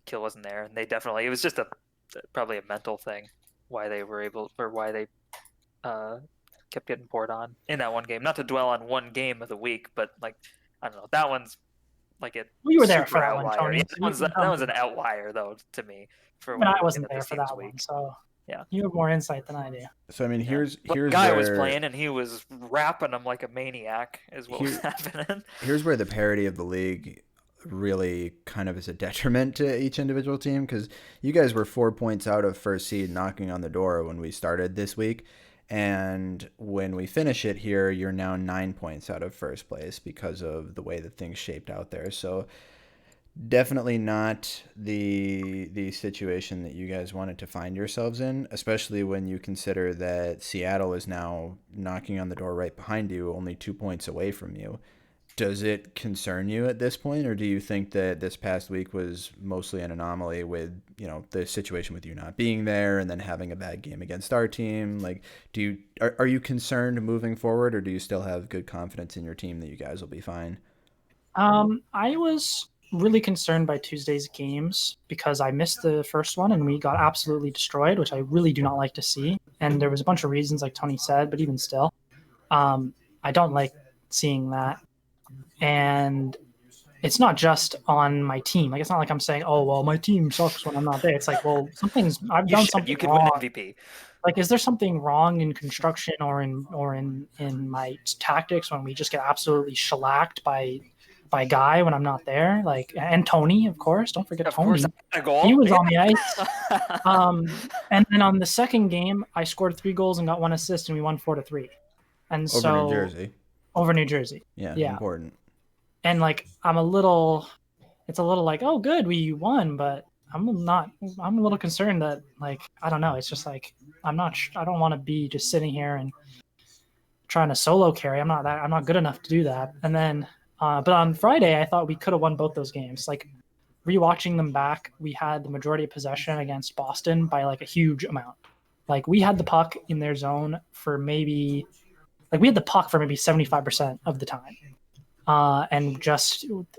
Kill wasn't there, and it was just probably a mental thing why they kept getting poured on in that one game. Not to dwell on one game of the week, but like I don't know, that one's like it. We were there for that one, Tony. Yeah, that was an outlier though to me. I wasn't there for that one, so yeah, you have more insight than I do. So I mean, here's the guy was playing and he was rapping them like a maniac. Is what was happening. Here's where the parity of the league really kind of is a detriment to each individual team, because you guys were 4 points out of first seed, knocking on the door when we started this week. And when we finish it here, you're now 9 points out of first place because of the way that things shaped out there. So definitely not the situation that you guys wanted to find yourselves in, especially when you consider that Seattle is now knocking on the door right behind you, only 2 points away from you. Does it concern you at this point, or do you think that this past week was mostly an anomaly with, the situation with you not being there and then having a bad game against our team? Like, are you concerned moving forward, or do you still have good confidence in your team that you guys will be fine? I was really concerned by Tuesday's games because I missed the first one and we got absolutely destroyed, which I really do not like to see. And there was a bunch of reasons, like Tony said, but even still, I don't like seeing that. And it's not just on my team. Like, it's not like I'm saying, oh, well, my team sucks when I'm not there. It's like, well, I've done something You could wrong. win MVP. Like, is there something wrong in construction or in my tactics when we just get absolutely shellacked by Guy when I'm not there? Like, and Tony, of course. Don't forget Of Tony. course, a goal. He was on the ice. And then on the second game, I scored 3 goals and got 1 assist, and we won 4-3. And Over New Jersey. Over New Jersey. Yeah, yeah. Important. And like, it's a little like, oh, good, we won, but I'm a little concerned that, like, I don't know. It's just like, I don't want to be just sitting here and trying to solo carry. I'm not good enough to do that. And then, but on Friday, I thought we could have won both those games. Like, rewatching them back, we had the majority of possession against Boston by like a huge amount. Like, we had the puck in their zone for maybe 75% of the time. And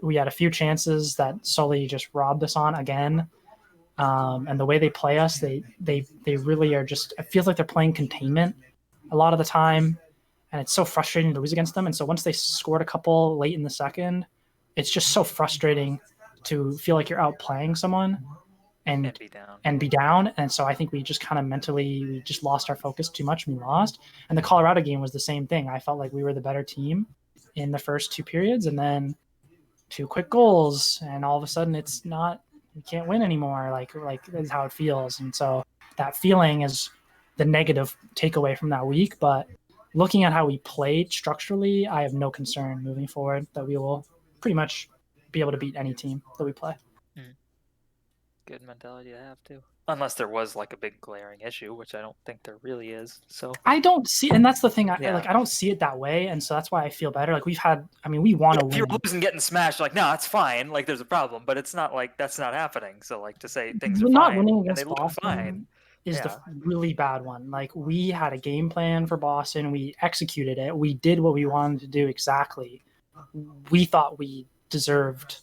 we had a few chances that Sully just robbed us on again. And the way they play us, they really are just, it feels like they're playing containment a lot of the time. And it's so frustrating to lose against them. And so once they scored a couple late in the second, it's just so frustrating to feel like you're outplaying someone and be down. And so I think we just kind of mentally, we just lost our focus too much and we lost. And the Colorado game was the same thing. I felt like we were the better team in the first 2 periods, and then 2 quick goals, and all of a sudden it's not, we can't win anymore. Like that's how it feels. And so that feeling is the negative takeaway from that week. But looking at how we played structurally, I have no concern moving forward that we will pretty much be able to beat any team that we play. Good mentality to have too. Unless there was like a big glaring issue, which I don't think there really is. So I don't see, and that's the thing. I don't see it that way, and so that's why I feel better. Like, we want to win. If you're losing, getting smashed, like, no, it's fine. Like, there's a problem, but it's not like that's not happening. So, like, to say things are not fine, winning and against they look Boston fine is the really bad one. Like, we had a game plan for Boston, we executed it, we did what we wanted to do exactly. We thought we deserved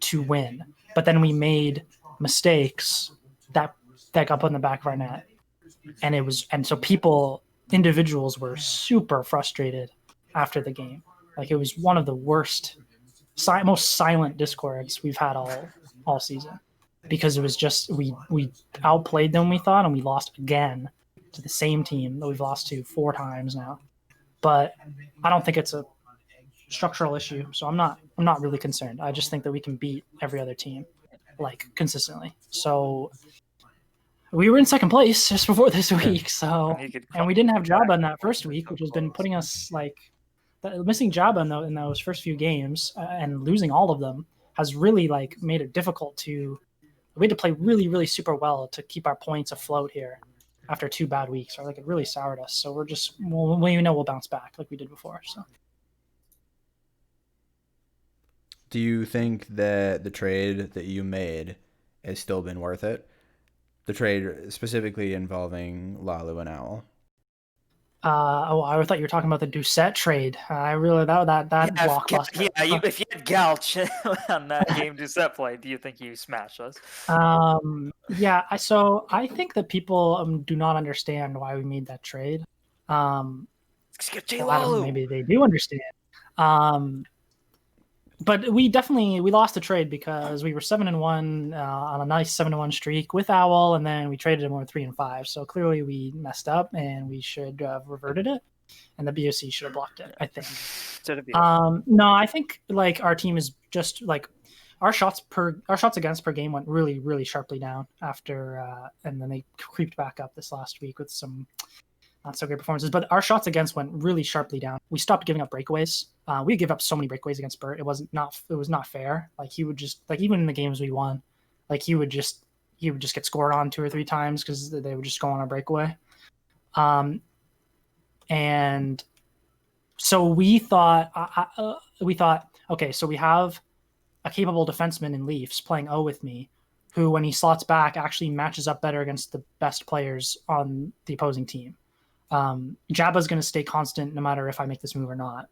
to win, but then we made mistakes that got put in the back of our net, and so individuals were super frustrated after the game. Like, it was one of the worst, most silent discords we've had all season, because it was just we outplayed them, we thought, and we lost again to the same team that we've lost to 4 times now. But I don't think it's a structural issue, so I'm not really concerned. I just think that we can beat every other team, like, consistently. So we were in second place just before this week, so, and we didn't have Jabba in that first week, which has been putting us, like, missing Jabba in those first few games and losing all of them has really, like, made it difficult we had to play really, really super well to keep our points afloat here after 2 bad weeks, or like, it really soured us. So we know we'll bounce back like we did before. So. Do you think that the trade that you made has still been worth it? The trade specifically involving Lalu and Owl. I thought you were talking about the Doucette trade. I really that blockbuster. Yeah, if you had Galch on that game Doucette played, do you think you smashed us? Yeah. So I think that people do not understand why we made that trade. Maybe they do understand. But we lost the trade because we were 7-1 on a nice 7-1 streak with Owl, and then we traded him over 3-5. So clearly we messed up, and we should have reverted it, and the BOC should have blocked it, I think. No, I think, like, our team is just, like, our shots against per game went really, really sharply down after, and then they creeped back up this last week with some not so great performances, but our shots against went really sharply down. We stopped giving up breakaways. We give up so many breakaways against Burt. It was not fair. Like, he would just, like, even in the games we won, like, he would just get scored on 2 or 3 times because they would just go on a breakaway. And so we thought, okay, so we have a capable defenseman in Leafs playing O with me, who, when he slots back, actually matches up better against the best players on the opposing team. Jabba's going to stay constant no matter if I make this move or not.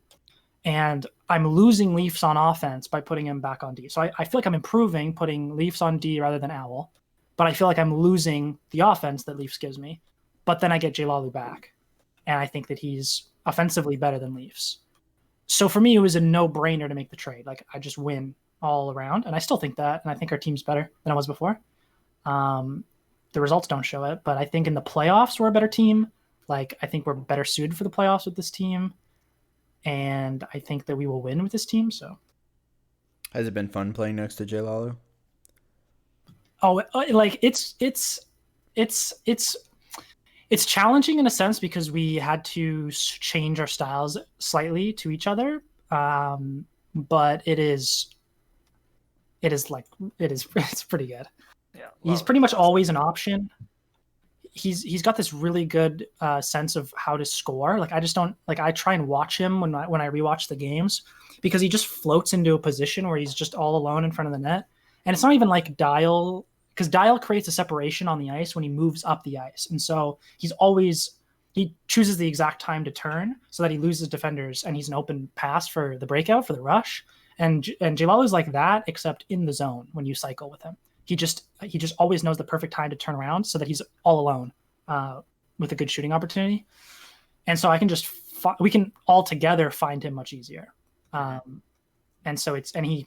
And I'm losing Leafs on offense by putting him back on D. So I feel like I'm improving putting Leafs on D rather than Owl, but I feel like I'm losing the offense that Leafs gives me. But then I get Jay Lalu back, and I think that he's offensively better than Leafs. So for me, it was a no-brainer to make the trade. Like, I just win all around, and I still think that, and I think our team's better than it was before. the results don't show it. But I think in the playoffs we're a better team. Like I think we're better suited for the playoffs with this team, and I think that we will win with this team. So. Has it been fun playing next to Jay Lalo? Oh, like it's challenging in a sense because we had to change our styles slightly to each other. But it's pretty good. Yeah, he's pretty much always an option. He's got this really good sense of how to score. Like I just don't like. I try and watch him when I rewatch the games because he just floats into a position where he's just all alone in front of the net, and it's not even like Dyal, because Dyal creates a separation on the ice when he moves up the ice, and so he chooses the exact time to turn so that he loses defenders, and he's an open pass for the breakout for the rush. And Jalal is like that, except in the zone when you cycle with him. He just always knows the perfect time to turn around so that he's all alone with a good shooting opportunity. And so we can all together find him much easier. And so he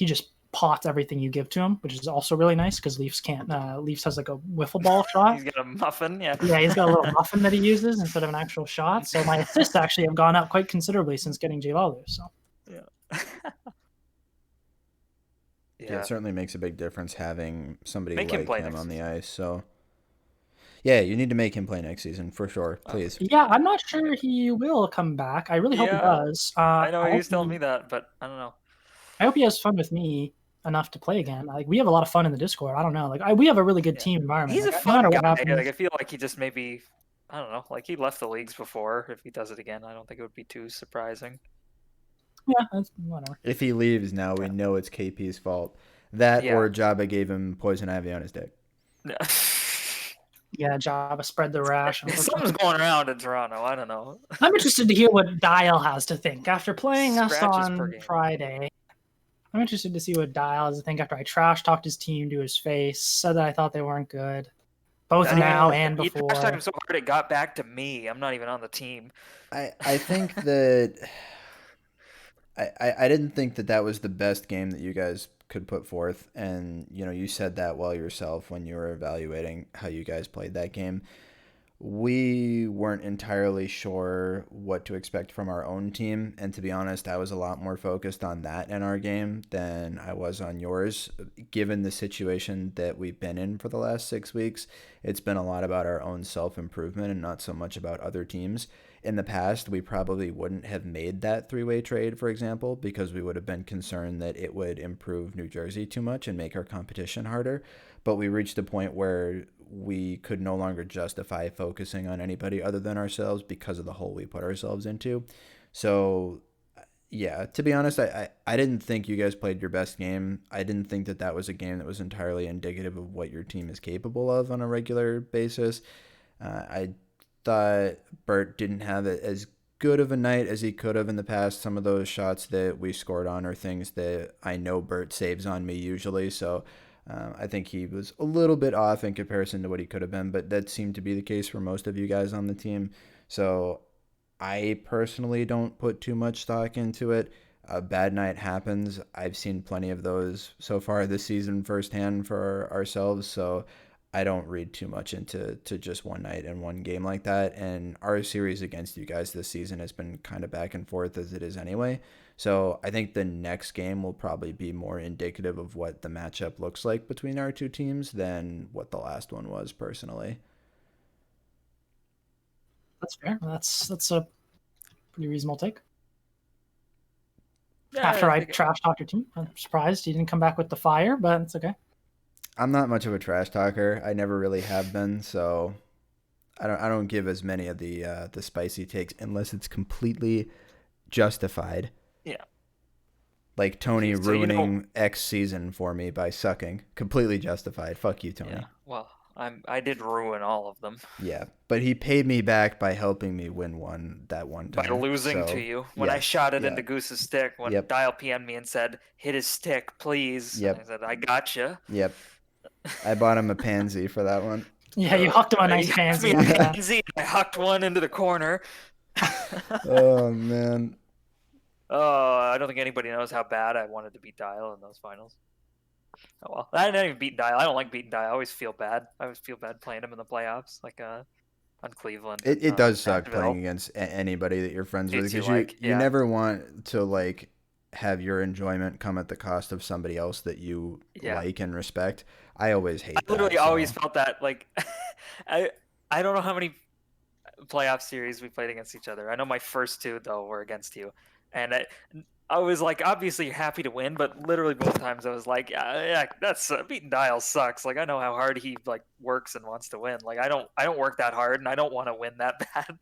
just pots everything you give to him, which is also really nice because Leafs can't. Leafs has like a wiffle ball shot. He's got a muffin, yeah. Yeah, he's got a little muffin that he uses instead of an actual shot. So my assists actually have gone up quite considerably since getting Jalalu. So yeah. Yeah, it certainly makes a big difference having somebody like him on the ice. So, yeah, you need to make him play next season for sure, please. Yeah, I'm not sure he will come back. I really hope he does. I know he's telling me that, but I don't know. I hope he has fun with me enough to play again. Like we have a lot of fun in the Discord. I don't know. Like we have a really good team environment. He's a fun guy. Like I feel like he just maybe, I don't know. Like he left the leagues before. If he does it again, I don't think it would be too surprising. Yeah, that's whatever. If he leaves now, we know it's KP's fault. That or Jabba gave him poison ivy on his dick. Yeah, Jabba spread the rash. Something's going around in Toronto. I don't know. I'm interested to hear what Dyal has to think after playing us on Friday. I'm interested to see what Dyal has to think after I trash talked his team to his face, said that I thought they weren't good, both now and before. You trash talked him so hard it got back to me. I'm not even on the team. I think that I didn't think that was the best game that you guys could put forth, and you said that well yourself when you were evaluating how you guys played that game. We weren't entirely sure what to expect from our own team, and to be honest, I was a lot more focused on that in our game than I was on yours. Given the situation that we've been in for the last 6 weeks, it's been a lot about our own self-improvement and not so much about other teams. In the past, we probably wouldn't have made that three-way trade, for example, because we would have been concerned that it would improve New Jersey too much and make our competition harder. But we reached a point where we could no longer justify focusing on anybody other than ourselves because of the hole we put ourselves into. So, yeah, to be honest, I didn't think you guys played your best game. I didn't think that was a game that was entirely indicative of what your team is capable of on a regular basis. I thought Bert didn't have as good of a night as he could have in the past. Some of those shots that we scored on are things that I know Bert saves on me usually, so I think he was a little bit off in comparison to what he could have been, but that seemed to be the case for most of you guys on the team. So I personally don't put too much stock into it. A bad night happens. I've seen plenty of those so far this season firsthand for ourselves, so I don't read too much into just one night and one game like that. And our series against you guys this season has been kind of back and forth as it is anyway. So I think the next game will probably be more indicative of what the matchup looks like between our two teams than what the last one was, personally. That's fair. That's a pretty reasonable take. Yeah, After I trash talked your team, I'm surprised you didn't come back with the fire, but it's okay. I'm not much of a trash talker. I never really have been, so I don't give as many of the spicy takes unless it's completely justified. Yeah. Like Tony ruining X season for me by sucking. Completely justified. Fuck you, Tony. Yeah. Well, I did ruin all of them. Yeah, but he paid me back by helping me win one time. By losing to you. When I shot it into Goose's stick, when Dial PM'd me and said, hit his stick, please. I said, I gotcha. Yep. I bought him a pansy for that one. Yeah, you hucked him a nice pansy. I hucked one into the corner. Oh, man. Oh, I don't think anybody knows how bad I wanted to beat Dial in those finals. Oh well, I didn't even beat Dial. I don't like beating Dial. I always feel bad. I always feel bad playing him in the playoffs, like on Cleveland. It does suck Nashville. playing against anybody that you're friends with, Dudes you because like, you yeah. never want to like have your enjoyment come at the cost of somebody else that you Yeah. like and respect. I always hate I that. literally so- always felt that. Like, I don't know how many playoff series we played against each other. I know my first 2 though were against you, and I was like, obviously you're happy to win, but literally both times I was like, yeah, that's beating Dial sucks. Like I know how hard he like works and wants to win. Like I don't work that hard, and I don't want to win that bad.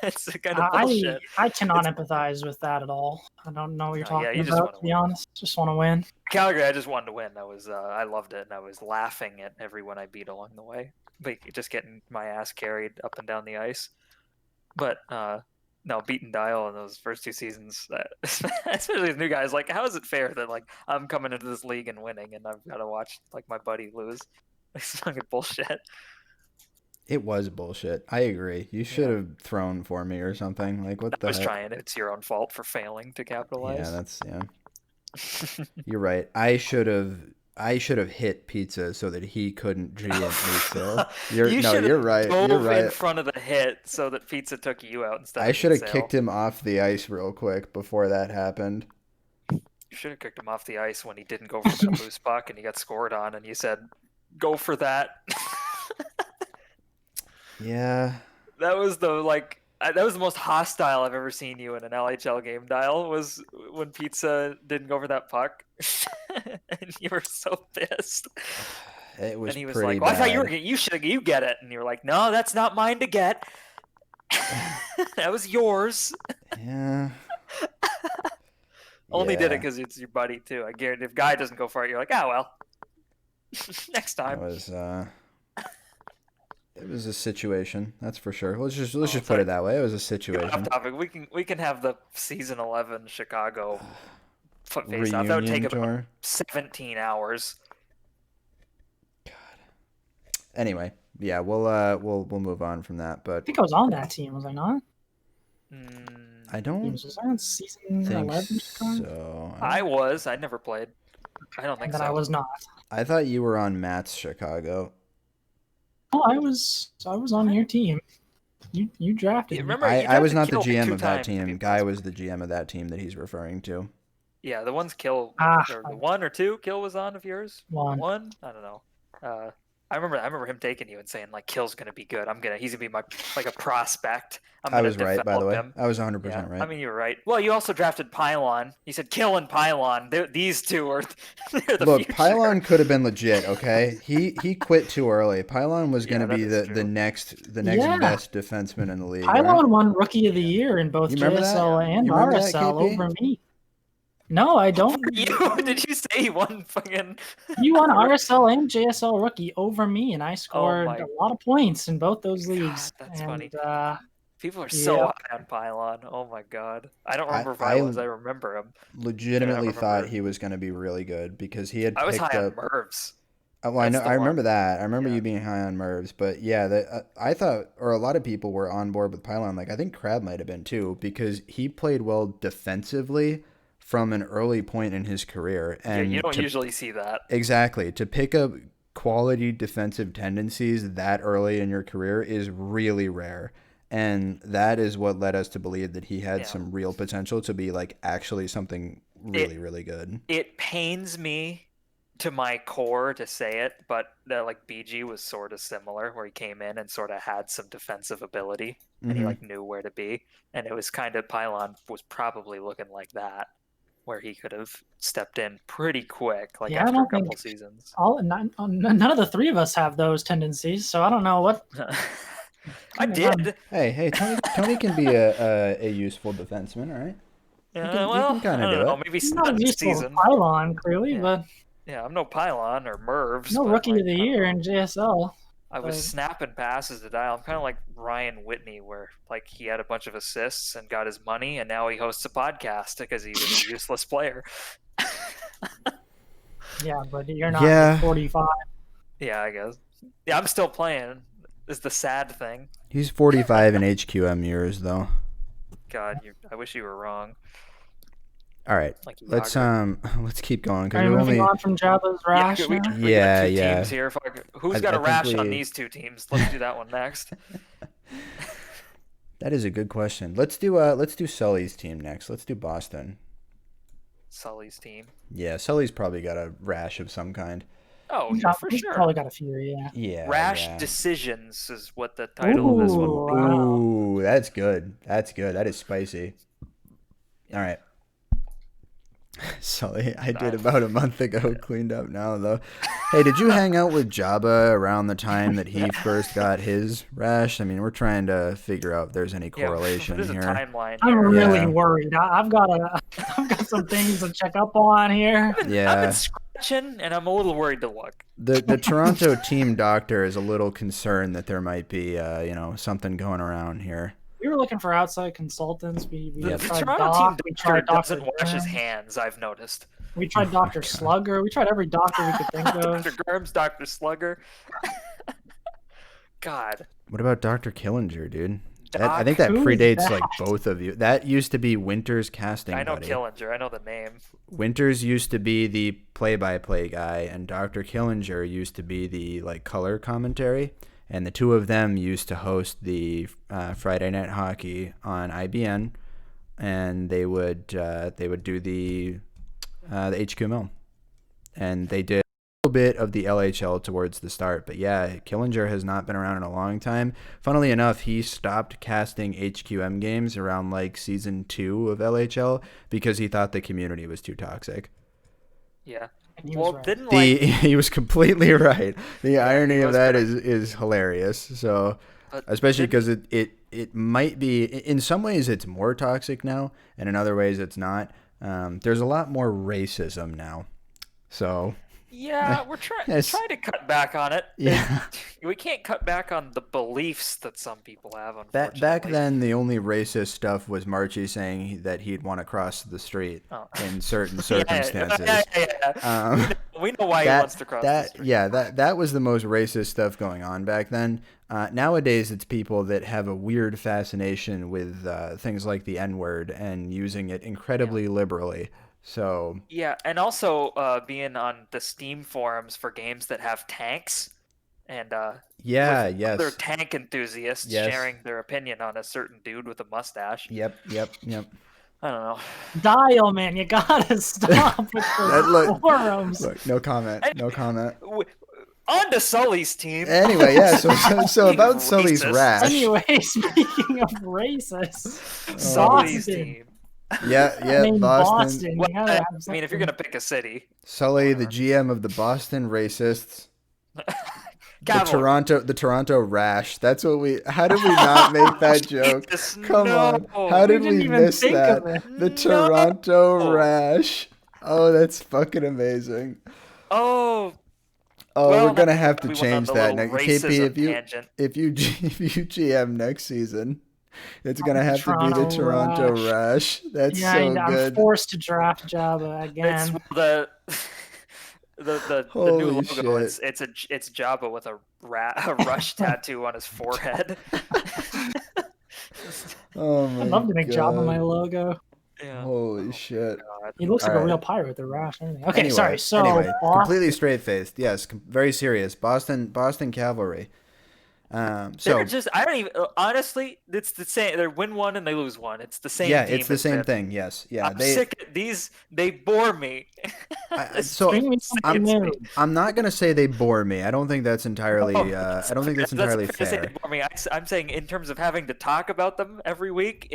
It's kind of bullshit. I cannot empathize with that at all. I don't know what you're talking you just about. wanna To be win. honest, just want to win. Calgary, I just wanted to win. I loved it, and I was laughing at everyone I beat along the way, like just getting my ass carried up and down the ice. But no, beating Dial in those first 2 seasons, especially as new guys, like how is it fair that like I'm coming into this league and winning, and I've got to watch like my buddy lose? It's fucking bullshit. It was bullshit. I agree. You should have thrown for me or something. Like what I the was heck? trying. It's your own fault for failing to capitalize. Yeah. You're right. I should have hit Pizza so that he couldn't GM me still. You're right. Dove You're right. in front of the hit so that Pizza took you out instead. I of should have Sale. kicked him off the ice real quick before that happened. You should have kicked him off the ice when he didn't go for that loose puck and he got scored on, and you said, "Go for that." Yeah. That was that was the most hostile I've ever seen you in an LHL game. Dial was when Pizza didn't go for that puck, and you were so pissed. It was And he was pretty like, "Well, I thought bad. you get it," and you were like, "No, that's not mine to get. That was yours." Yeah. Only did it Yeah. because it's your buddy too. I guarantee if Guy doesn't go for it, you're like, "Oh well, next It time." was it was a situation, that's for sure. Let's just it's put like- it that way. It was a Off situation. topic. We can have the season 11 Chicago face off. That would take Reunion about tour. 17 hours. Anyway, yeah, we'll move on from that. I But think I was on that team, was I not? I don't Was I on season think 11? so. I was. I never played. I don't think And then so. I was not. I thought you were on Matt's Chicago. Oh, I was on your team. You drafted You me. remember? You I was drafted not the Kill GM 2 of that times, team. people. Guy was the GM of that team that he's referring to. Yeah, the one's Kill. Ah. Or the 1 or 2 Kill was on of yours. One. I don't know. I remember him taking you and saying like Kill's gonna be good. He's gonna be my like a prospect. I was right, by the way. Him. I was 100% Yeah, right. I mean, you were right. Well, you also drafted Pylon. You said Kill and Pylon. These two are they're the Look, future. Pylon could have been legit, okay? He quit too early. Pylon was going to Yeah, be that is the true. next Yeah. best defenseman in the league. right? Pylon won Rookie of the Year in both You remember that? JSL and You remember that, RSL KP? over me. No, I don't. Did you say he won fucking? You won RSL and JSL Rookie over me, and I scored my- a lot of points in both those leagues. God, that's and, funny. People are Yeah. so high on Pylon. Oh my god. I don't remember Violins. I remember him. Legitimately Yeah, I thought remember. he was going to be really good because he had I was picked high on up. Mervs. Well, I know. That's the I remember one. that. I remember Yeah. you being high on Mervs, but yeah, I thought, or a lot of people were on board with Pylon. Like I think Crab might have been too, because he played well defensively from an early point in his career. And Yeah, you don't usually see that. exactly, to pick up quality defensive tendencies that early in your career is really rare. And that is what led us to believe that he had Yeah. some real potential to be like actually something really, really good. It pains me to my core to say it, but like BG was sort of similar, where he came in and sort of had some defensive ability, and he Mhm. like knew where to be, and it was kind of Pylon was probably looking like that, where he could have stepped in pretty quick, like Yeah, I after a don't couple think- seasons. none of the three of us have those tendencies, so I don't know what. I did. Hey, Tony can be a useful defenseman, all right? Yeah, can- you well, can kinda I do don't know. it. Maybe He's not not this useful to season. Pylon, clearly, Yeah. but Yeah, I'm no Pylon or Mervs. no but, Rookie like, of the I don't Year know. in JSL. I was But- snapping passes to Dial. I'm kind of like Ryan Whitney, where like he had a bunch of assists and got his money, and now he hosts a podcast because he was a useless player. Yeah, but you're not Yeah. 45. Yeah, I guess. Yeah, I'm still playing. Is the sad thing. He's 45 in HQM years, though. God, I wish you were wrong. All right, Like let's keep going Are because we we're moving only. on from Jabba's rash we, now? we Yeah, got two yeah. teams here. Who's got I a think rash on we- these two teams? Let's do that one next. That is a good question. Let's do Sully's team next. Let's do Boston. Sully's team. Yeah, Sully's probably got a rash of some kind. Oh, yeah, for He's sure. probably got a few, yeah. Yeah. Rash yeah. decisions is what the title of this one will be. Wow. Ooh, that's good. That's good. That is spicy. All right. Sully, I did about a month ago. Cleaned up now, though. Hey, did you hang out with Jabba around the time that he first got his rash? I mean, we're trying to figure out if there's any correlation there's here. a timeline I'm here. really Yeah. worried. I've got some things to check up on here. I've Yeah. been scratching, and I'm a little worried to look. The Toronto team doctor is a little concerned that there might be something going around here. We were looking for outside consultants. We The tried Toronto Doc, team we doctor tried doesn't Dr. wash his Germs, hands, I've noticed. we tried Dr. Slugger. We tried every doctor we could think of. Dr. Germs, Dr. Slugger. God. What about Dr. Killinger, dude? I Doc, think that who is predates that? like both of you. That used to be Winter's casting I know buddy. Killinger. I know the name. Winters used to be the play-by-play guy, and Dr. Killinger used to be the like color commentary. And the two of them used to host the Friday Night Hockey on IBN, and they would do the HQML, and they did a little bit of the LHL towards the start. But yeah, Killinger has not been around in a long time. Funnily enough, he stopped casting HQM games around like season 2 of LHL because he thought the community was too toxic. Yeah. And he was Well, right. didn't He was completely right. The irony he of was that right. is hilarious. So, but especially didn't- because it might be, in some ways it's more toxic now, and in other ways it's not. There's a lot more racism now. So, Yeah, we're trying Yes. to cut back on it. yeah. We can't cut back on the beliefs that some people have, unfortunately. Back then, the only racist stuff was Marchie saying that he'd want to cross the street Oh. in certain Yeah, circumstances. yeah. We know why he wants to cross the street. That was the most racist stuff going on back then. Nowadays, it's people that have a weird fascination with things like the N-word and using it incredibly liberally. So Yeah, and also being on the Steam forums for games that have tanks, and yeah, with yes, other tank enthusiasts Yes. sharing their opinion on a certain dude with a mustache. yep. I don't know. Dial, man, you gotta stop with That the look- forums. Look, no comment. No comment. On to Sully's team. Anyway, yeah. So about Sully's Racist. rash. Anyway, speaking of racist, Sully's Boston. team. Yeah, I mean, Boston. Well, you gotta have I mean, if you're something. gonna pick a city, Sully, the GM of the Boston Racists. Cavalry. The Toronto Rash. That's what we. How did we not make that joke? Jesus, Come on. How did didn't we even miss think that? of it. The No. Toronto Rash. Oh, that's fucking amazing. Oh, Oh, well, we're gonna have to we went on change the that little next. KP, racism tangent. if you GM next season, it's gonna have to be the Toronto Toronto Rash. That's Yeah, so I'm good. forced to draft Jabba It's again. the new Holy logo. shit. It's Jabba with a rush tattoo on his forehead. Oh my I'd love to make God. Jabba my logo. Yeah. Holy shit. God. He looks like Alright. a real pirate with a rash and everything. Okay, Anyway, sorry. So anyway, Boston- completely straight faced. Yes, very serious. Boston Cavalry. So They're just I don't even honestly. It's the same. They win one and they lose one. It's the same. yeah, team it's the as same been. thing. Yes, yeah. I'm sick of these. They bore me. So Bring me something new. I'm not gonna say they bore me. I don't think that's entirely. I don't think that's entirely fair to say fair. they bore me. I'm saying in terms of having to talk about them every week,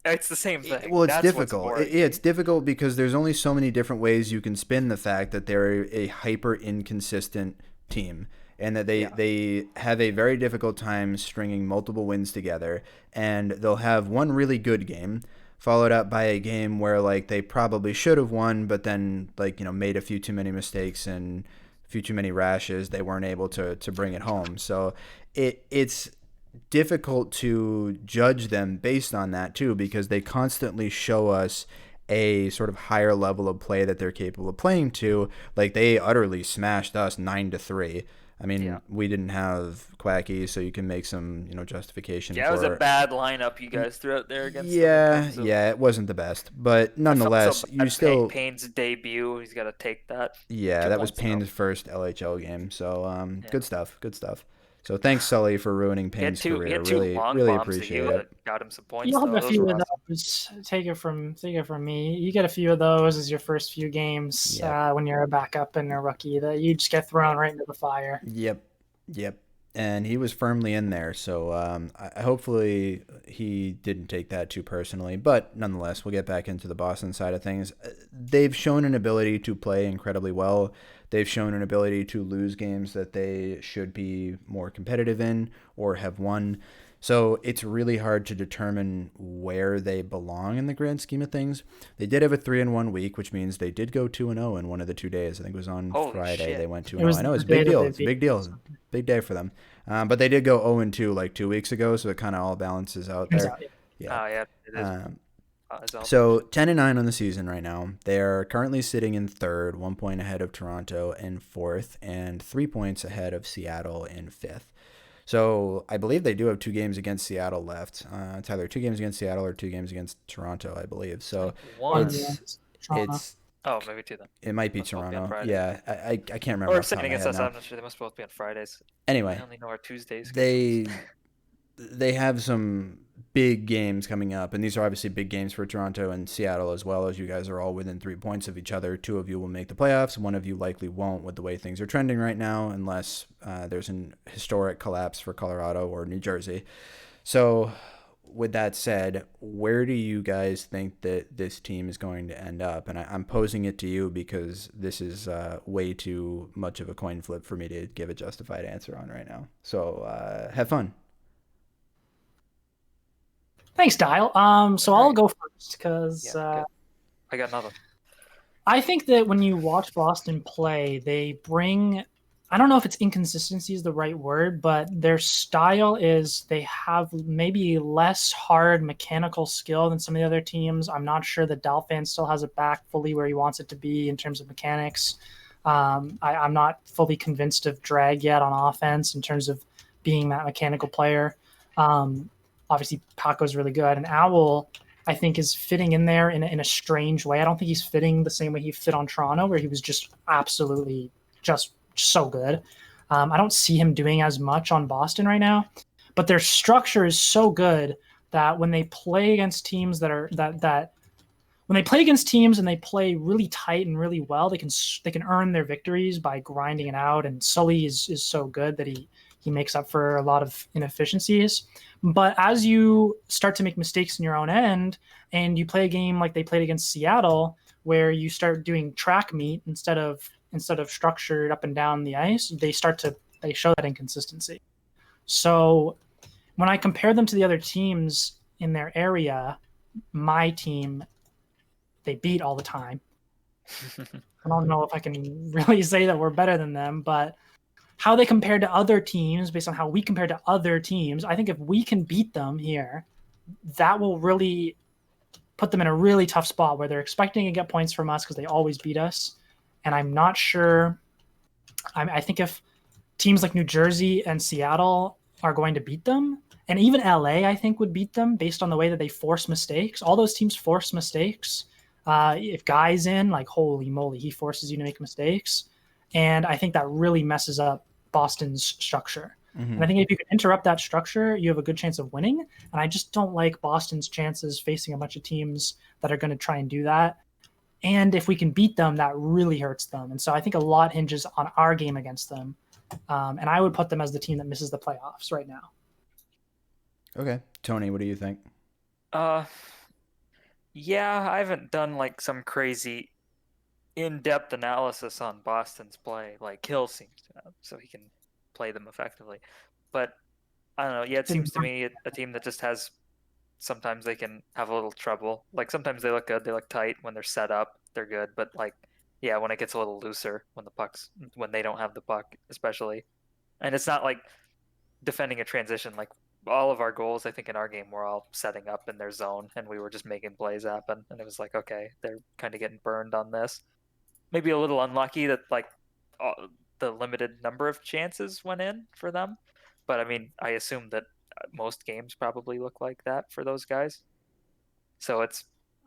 it's the same thing. Well, it's That's what's difficult. boring. It's difficult because there's only so many different ways you can spin the fact that they're a hyper inconsistent team and that they have a very difficult time stringing multiple wins together, and they'll have one really good game followed up by a game where like they probably should have won, but then like made a few too many mistakes and a few too many rashes. They weren't able to bring it home. So it's difficult to judge them based on that too, because they constantly show us a sort of higher level of play that they're capable of playing to. Like they utterly smashed us 9-3 I mean, Yeah. we didn't have Quacky, so you can make some, justification Yeah, for it was a bad lineup you guys threw out there against them. Yeah, it wasn't the best, but I felt nonetheless, so you bad. still, Payne's debut. He's got to take that. yeah, 2 that was points, though. Payne's first LHL game, so Yeah. good stuff, good stuff. So thanks, Sully, for ruining He had Payne's two, career. he had two Really, long really bombs appreciate at you it. that got him some points. You'll have though. a Those few were of awesome. those. Take it from me. You get a few of those as your first few games Yep. when you're a backup and a rookie that you just get thrown right into the fire. Yep. And he was firmly in there, so hopefully he didn't take that too personally. But nonetheless, we'll get back into the Boston side of things. They've shown an ability to play incredibly well. They've shown an ability to lose games that they should be more competitive in or have won. So it's really hard to determine where they belong in the grand scheme of things. They did have a 3-1 week, which means they did go 2-0 in one of the 2 days. I think it was on Holy Friday. shit. They went It was 2-0. I know it's a the day big that deal. they It's a big deal. Big day for them. But they did go 0-2 like 2 weeks ago, so it kind of all balances out there. Yeah. Oh, yeah, it is. So 10-9 on the season right now. They are currently sitting in third, 1 point ahead of Toronto in fourth, and 3 points ahead of Seattle in fifth. So I believe they do have 2 games against Seattle left. It's either 2 games against Seattle or 2 games against Toronto, I believe. So One. it's Oh, maybe 2 then. it might be Must both be on Toronto. Friday. Yeah, I can't remember. Or off the top second of my against head us. now. I'm not sure. They must both be on Fridays. Anyway, I only know our Tuesdays. they have some big games coming up, and these are obviously big games for Toronto and Seattle as well, as you guys are all within 3 points of each other. 2 of you will make the playoffs. 1 of you likely won't with the way things are trending right now, unless there's an historic collapse for Colorado or New Jersey. So with that said, where do you guys think that this team is going to end up? And I'm posing it to you because this is way too much of a coin flip for me to give a justified answer on right now. So have fun. Thanks, Dial. So I'll go first because I got nothing. I think that when you watch Boston play, they bring, I don't know if it's inconsistency is the right word, but their style is they have maybe less hard mechanical skill than some of the other teams. I'm not sure that Dalfan still has it back fully where he wants it to be in terms of mechanics. I'm not fully convinced of Drag yet on offense in terms of being that mechanical player. Obviously, Paco's really good, and Owl, I think, is fitting in there in a strange way. I don't think he's fitting the same way he fit on Toronto, where he was just absolutely just so good. I don't see him doing as much on Boston right now, but their structure is so good that when they play against teams that are when they play against teams and they play really tight and really well, they can earn their victories by grinding it out. And Sully is so good that he makes up for a lot of inefficiencies. But as you start to make mistakes in your own end and you play a game like they played against Seattle, where you start doing track meet instead of structured up and down the ice, they show that inconsistency. So when I compare them to the other teams in their area, my team, they beat all the time. I don't know if I can really say that we're better than them, but how they compare to other teams based on how we compare to other teams, I think if we can beat them here, that will really put them in a really tough spot where they're expecting to get points from us because they always beat us. And I'm not sure. I think if teams like New Jersey and Seattle are going to beat them, and even LA, I think, would beat them based on the way that they force mistakes. All those teams force mistakes. If Guy's in, like, holy moly, he forces you to make mistakes. And I think that really messes up Boston's structure. Mm-hmm. And I think if you can interrupt that structure, you have a good chance of winning. And I just don't like Boston's chances facing a bunch of teams that are going to try and do that. And if we can beat them, that really hurts them. And so I think a lot hinges on our game against them. And I would put them as the team that misses the playoffs right now. Okay. Tony, what do you think? Yeah, I haven't done like some crazy in-depth analysis on Boston's play like Hill seems to have, so he can play them effectively. But I don't know. Yeah, it seems to me a team that just has, sometimes they can have a little trouble. Like sometimes they look good, they look tight when they're set up, they're good. But like, yeah, when it gets a little looser, when they don't have the puck, especially. And it's not like defending a transition. Like all of our goals, I think in our game, were all setting up in their zone, and we were just making plays happen. And it was like, okay, they're kind of getting burned on this. Maybe a little unlucky that like the limited number of chances went in for them. But I mean, I assume that most games probably look like that for those guys. So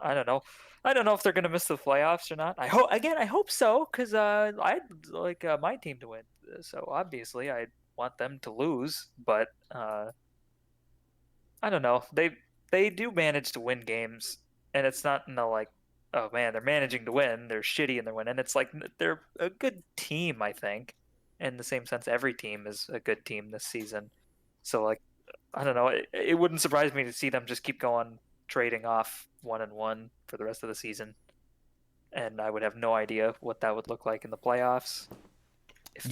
I don't know. I don't know if they're gonna miss the playoffs or not. I hope so, because I'd like my team to win. So obviously, I want them to lose, but I don't know. They do manage to win games, and it's not like, oh man, they're managing to win. They're shitty and they're winning. It's like they're a good team, I think. In the same sense, every team is a good team this season. So like, I don't know. It wouldn't surprise me to see them just keep going, trading off 1-1 for the rest of the season. And I would have no idea what that would look like in the playoffs.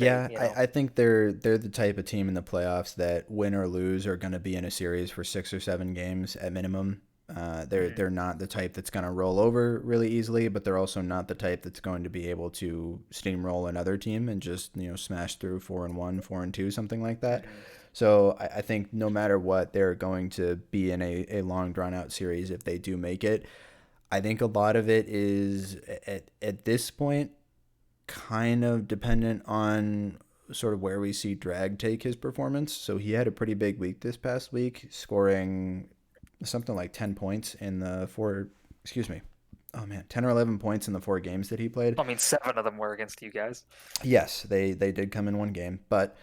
I think they're the type of team in the playoffs that win or lose are going to be in a series for 6 or 7 games at minimum. They're not the type that's going to roll over really easily, but they're also not the type that's going to be able to steamroll another team and just smash through 4-1, 4-2, something like that. So I think no matter what, they're going to be in a long drawn out series if they do make it. I think a lot of it is at this point kind of dependent on sort of where we see Drag take his performance. So he had a pretty big week this past week, scoring something like 10 points in the 10 or 11 points in the 4 games that he played. I mean, 7 of them were against you guys. Yes, they did come in one game, but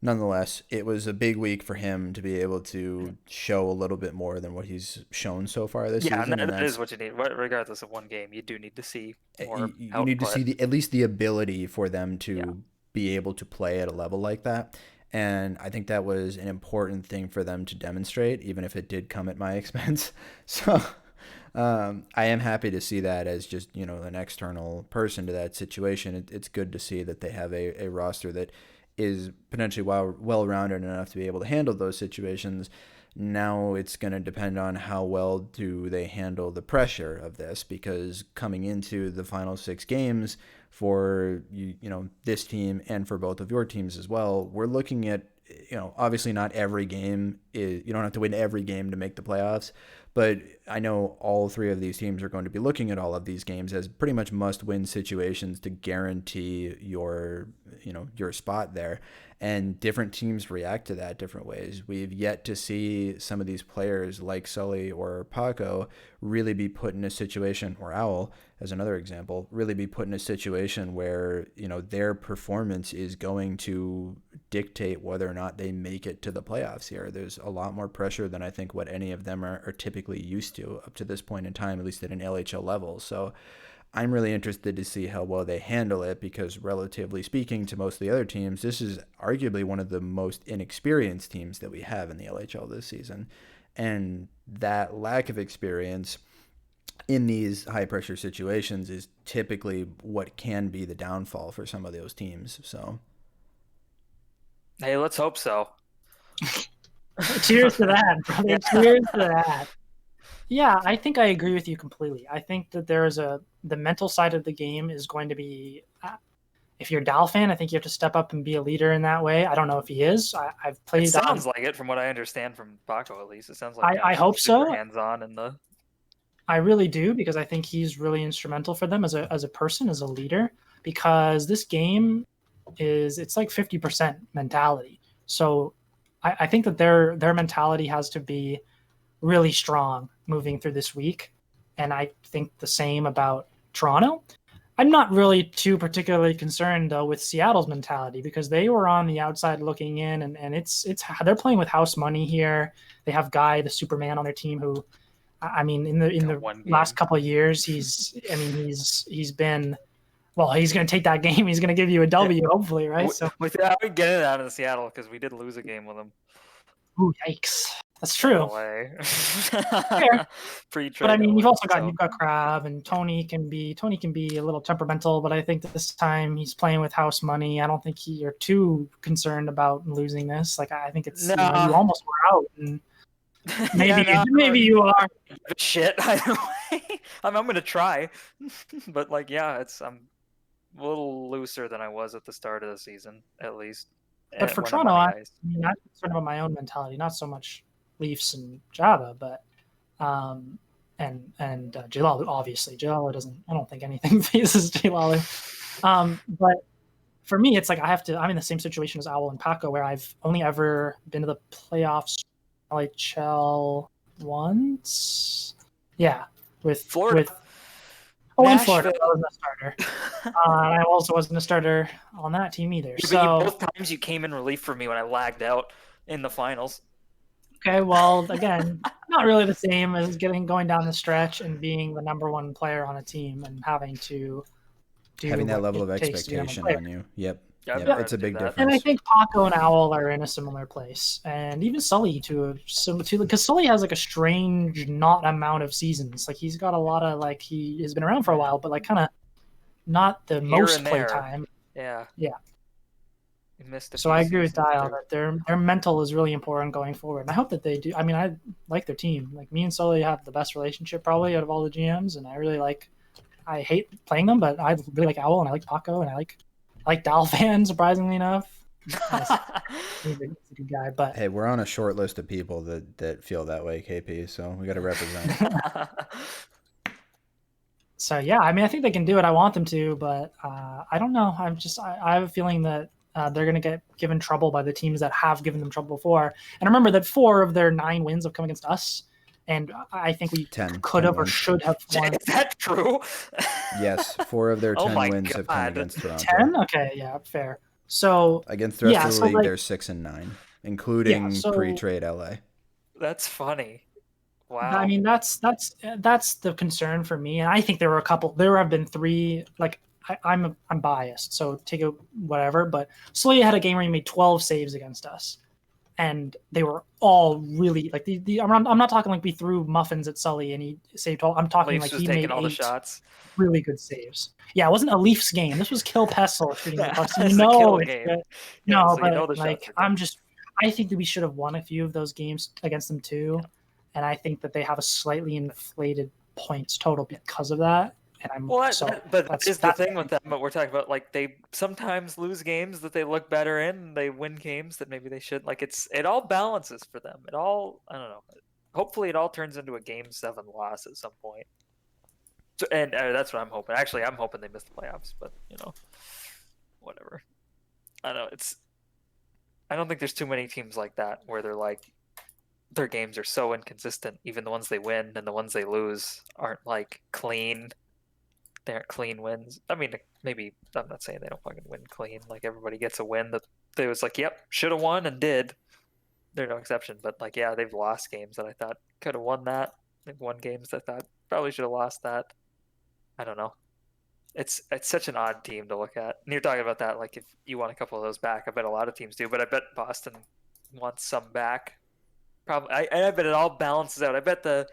nonetheless, it was a big week for him to be able to show a little bit more than what he's shown so far this season. Yeah, that is what you need. Regardless of one game, you do need to see more you need to see at least the ability for them to be able to play at a level like that. And I think that was an important thing for them to demonstrate, even if it did come at my expense. So I am happy to see that as just, an external person to that situation. It's good to see that they have a roster that is potentially well-rounded enough to be able to handle those situations. Now it's going to depend on how well do they handle the pressure of this, because coming into the final 6 games for this team and for both of your teams as well, we're looking at, obviously not every game is, you don't have to win every game to make the playoffs, but I know all 3 of these teams are going to be looking at all of these games as pretty much must-win situations to guarantee your spot there. And different teams react to that different ways. We've yet to see some of these players like Sully or Paco really be put in a situation, or Owl as another example, really be put in a situation where, their performance is going to dictate whether or not they make it to the playoffs here. There's a lot more pressure than I think what any of them are typically used to up to this point in time, at least at an LHL level. So I'm really interested to see how well they handle it, because relatively speaking to most of the other teams, this is arguably one of the most inexperienced teams that we have in the LHL this season. And that lack of experience in these high-pressure situations is typically what can be the downfall for some of those teams. So, hey, let's hope so. Cheers to that, brother. Cheers to that. Yeah, I think I agree with you completely. I think that the mental side of the game is going to be, if you're a Dyal fan, I think you have to step up and be a leader in that way. I don't know if he is. I've played. It sounds like it, from what I understand from Paco, at least. It sounds like I hope so. Hands-on in the. I really do, because I think he's really instrumental for them as a person, as a leader. Because this game it's like 50% mentality. So I think that their mentality has to be really strong moving through this week. And I think the same about Toronto. I'm not really too particularly concerned, though, with Seattle's mentality, because they were on the outside looking in, and it's they're playing with house money here. They have Guy, the Superman, on their team, who, I mean, in the last couple of years, he's been, well, he's going to take that game. He's going to give you a W, hopefully, right? So without getting it out of Seattle, because we did lose a game with him. Ooh, yikes. That's true. No way. But I mean, you've got Crab, and Tony can be a little temperamental, but I think that this time he's playing with house money. I don't think you're too concerned about losing this. Like, I think it's you almost were out, and maybe you are. Shit. I'm gonna try, but I'm a little looser than I was at the start of the seaon, at least. But for Toronto, I'm not concerned about my own mentality, not so much Leafs and Java, but and Jalal, obviously. Jalal doesn't. I don't think anything phases Jalal. But for me, it's like I'm in the same situation as Owl and Paco, where I've only ever been to the playoffs LHL once. Yeah, with Florida. and Florida. I wasn't a starter. I also wasn't a starter on that team either. Yeah, so but both times you came in relief for me when I lagged out in the finals. Okay, well, again, not really the same as going down the stretch and being the number one player on a team and having that level of it takes to be expectation number one on you. Yep. Yeah, I've Yep. never It's a had to do big that. difference. And I think Paco and Owl are in a similar place, and even Sully because Sully has like a strange not amount of seasons. Like he's got a lot of he has been around for a while, but like kind of not the Here most and play there. time. Yeah. Yeah. You missed a So few I agree with seasons Dial there. that their mental is really important going forward. And I hope that they do. I mean, I like their team. Like me and Sully have the best relationship probably out of all the GMs, and I hate playing them, but I really like Owl and I like Paco and I like Dial fan, surprisingly enough. He's a good guy, but Hey, we're on a short list of people that feel that way, KP. So we got to represent. So yeah, I mean, I think they can do it. I want them to, but I don't know. I have a feeling that they're going to get given trouble by the teams that have given them trouble before. And remember that 4 of their 9 wins have come against us, and I think we could have or should have won. Is that true? Yes, 4 of their 10 wins have come against Toronto. 10? Okay, yeah, fair. So against the rest of the league, they're 6-9, including pre-trade LA. That's funny. Wow. I mean, that's the concern for me, and I think there have been 3. Like I'm biased, so take it whatever. But Sully had a game where he made 12 saves against us, and they were all really like I'm not talking like we threw muffins at Sully and he saved 12. I'm talking Leafs like he made all 8 the shots. Really good saves. Yeah, it wasn't a Leafs game. This was Kill Pessel shooting the pucks. It's no, a it's game. good. Yeah, No, so but I think that we should have won a few of those games against them too. And I think that they have a slightly inflated points total because of that. And that's the thing with them. But we're talking about like they sometimes lose games that they look better in. And they win games that maybe they should. Like it all balances for them. I don't know. Hopefully, it all turns into a Game 7 loss at some point. So, and that's what I'm hoping. Actually, I'm hoping they miss the playoffs. But whatever. I don't know. I don't think there's too many teams like that where they're like. Their games are so inconsistent. Even the ones they win and the ones they lose aren't like clean. They aren't clean wins. I mean, maybe I'm not saying they don't fucking win clean. Like everybody gets a win that they was like, yep, should have won and did. They're no exception. But like, yeah, they've lost games that I thought could have won that. They've won games that I thought probably should have lost that. I don't know. It's such an odd team to look at. And you're talking about that. Like if you want a couple of those back, I bet a lot of teams do. But I bet Boston wants some back. Probably, I bet it all balances out. I bet the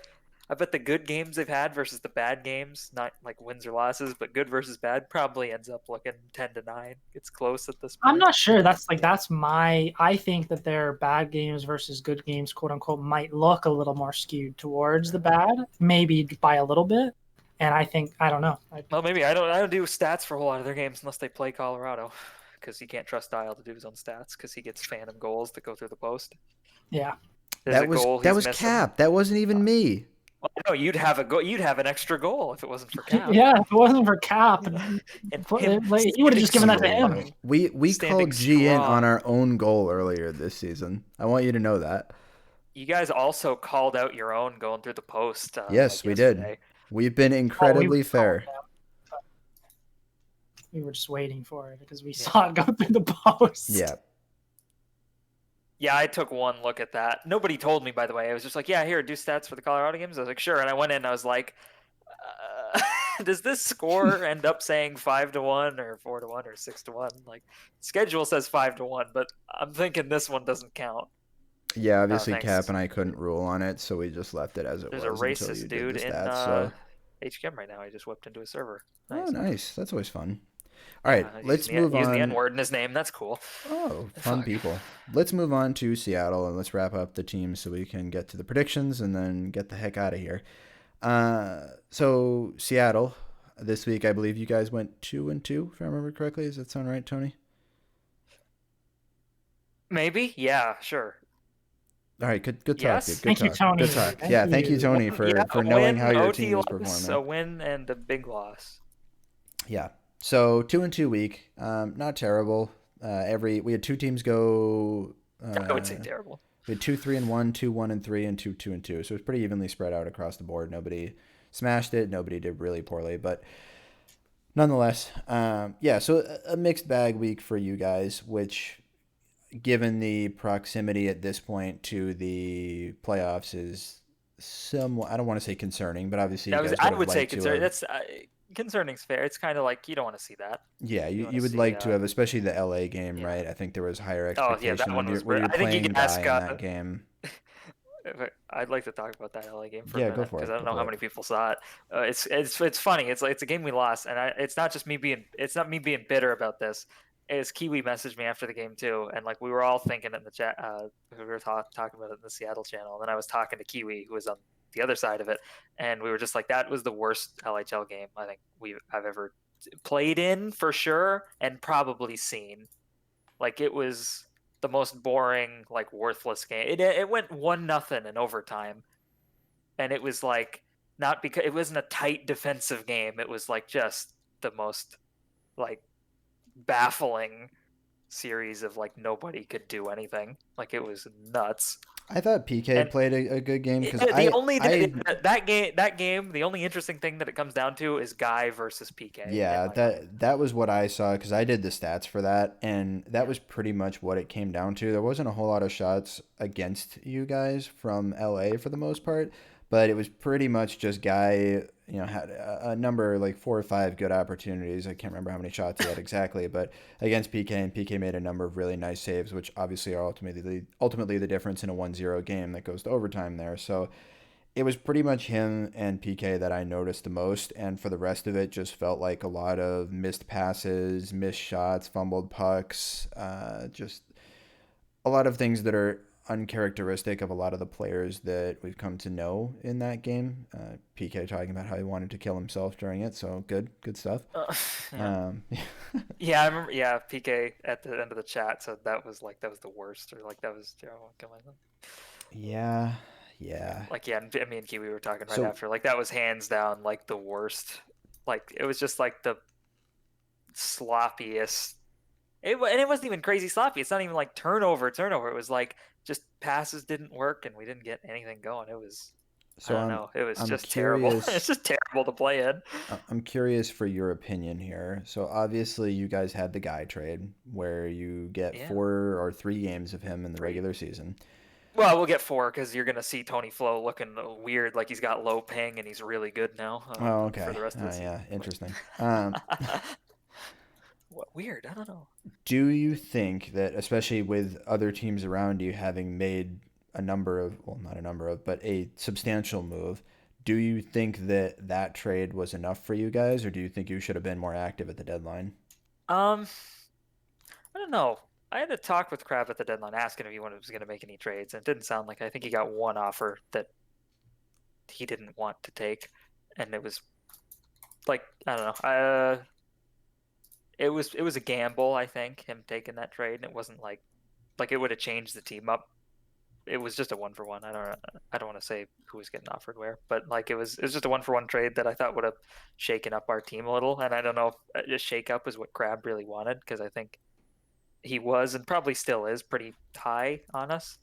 good games they've had versus the bad games, not like wins or losses, but good versus bad, probably ends up looking 10-9. It's close at this point. I'm not sure. I think that their bad games versus good games, quote unquote, might look a little more skewed towards the bad, maybe by a little bit. And I don't know. Well, maybe I don't do stats for a whole lot of their games unless they play Colorado, because you can't trust Dial to do his own stats because he gets phantom goals that go through the post. Yeah. That was Cap. That wasn't even me. Well, no, you'd have an extra goal if it wasn't for Cap. Yeah, if it wasn't for Cap, you would have just given that to him. We called G in on our own goal earlier this season. I want you to know that. You guys also called out your own going through the post. Yes, we did. We've been incredibly fair. We were just waiting for it because we saw it go through the post. Yeah. Yeah, I took one look at that. Nobody told me, by the way. I was just like, yeah, here, do stats for the Colorado games. I was like, sure. And I went in and I was like, does this score end up saying 5-1 or 4-1 or 6-1? Like, schedule says 5-1, but I'm thinking this one doesn't count. Yeah, obviously Cap and I couldn't rule on it, so we just left it as it was. There's a racist dude in HQM right now. I just whipped into a server. Nice. Oh, nice. That's always fun. All right, let's move on. Using the N-word in his name. That's cool. Oh, fun people. Let's move on to Seattle, and let's wrap up the team so we can get to the predictions and then get the heck out of here. So Seattle, this week, I believe you guys went 2-2, if I remember correctly. Does that sound right, Tony? Maybe. Yeah, sure. All right, good talk. Yes. Dude. Thank you, Tony. Good talk. Thank you, Tony, for knowing how your team is performing. A win and a big loss. Yeah. So 2-2 week, not terrible. We had 2 teams go. I would say terrible. We had 2-3-1, 2-1-3, and 2-2-2. So it was pretty evenly spread out across the board. Nobody smashed it. Nobody did really poorly, but nonetheless, yeah. So a mixed bag week for you guys, which, given the proximity at this point to the playoffs, is somewhat. I don't want to say concerning, but obviously you guys I would say liked to concerning. have- That's concerning's fair. It's kind of like you don't want to see that. Yeah, You wanna you would see, like to have, especially the LA game, yeah. right? I think there was higher Oh, yeah, expectation that one was where you're I think you playing can ask, Guy in that game. I'd like to talk about that LA game for Yeah, a go minute for it, because I don't go know for how it. many people saw it. It's funny. It's a game we lost, and it's not just me being bitter about this. Is Kiwi messaged me after the game too, and like we were all thinking in the chat. We were talking about it in the Seattle channel, and then I was talking to Kiwi, who was on the other side of it, and we were just like, that was the worst LHL game I think I've ever played in for sure, and probably seen. Like it was the most boring, like worthless game. It went 1-0 in overtime, and it was like not because it wasn't a tight defensive game. It was like just the most like baffling series of like nobody could do anything. Like it was nuts. I thought PK And played a good game because that game, the only interesting thing that it comes down to is Guy versus PK. yeah, that was what I saw because I did the stats for that, and that was pretty much what it came down to. There wasn't a whole lot of shots against you guys from LA for the most part, but it was pretty much just Guy. Had a number like 4 or 5 good opportunities. I can't remember how many shots he had exactly, but against PK, and PK made a number of really nice saves, which obviously are ultimately the difference in a 1-0 game that goes to overtime there. So it was pretty much him and PK that I noticed the most, and for the rest of it, just felt like a lot of missed passes, missed shots, fumbled pucks, just a lot of things that are uncharacteristic of a lot of the players that we've come to know in that game. PK talking about how he wanted to kill himself during it, so good stuff. Yeah. Yeah, I remember. Yeah, PK at the end of the chat said that was the worst, or like that was terrible. Yeah. Like yeah, me and Kiwi were talking right after. Like that was hands down like the worst. Like it was just like the sloppiest. And it wasn't even crazy sloppy. It's not even like turnover. It was like just passes didn't work and we didn't get anything going. It was. So I don't know. It was just terrible. It's just terrible to play in. I'm curious for your opinion here. So obviously you guys had the Guy trade where you get 4 or 3 games of him in the regular season. Well, we'll get 4 because you're going to see Tony Flo looking weird, like he's got low ping and he's really good now. Oh, okay. For the rest of the season. Yeah, interesting. What weird? I don't know. Do you think that, especially with other teams around you having made a substantial move, do you think that trade was enough for you guys, or do you think you should have been more active at the deadline? I don't know. I had a talk with Crab at the deadline, asking if he was going to make any trades, and it didn't sound like. I think he got one offer that he didn't want to take, and it was like I don't know. It was a gamble, I think, him taking that trade, and it wasn't like it would have changed the team up. It was just a 1-for-1. I don't want to say who was getting offered where, but like it was just a 1-for-1 trade that I thought would have shaken up our team a little, and I don't know if a shake up is what Crab really wanted, because I think he was and probably still is pretty high on us.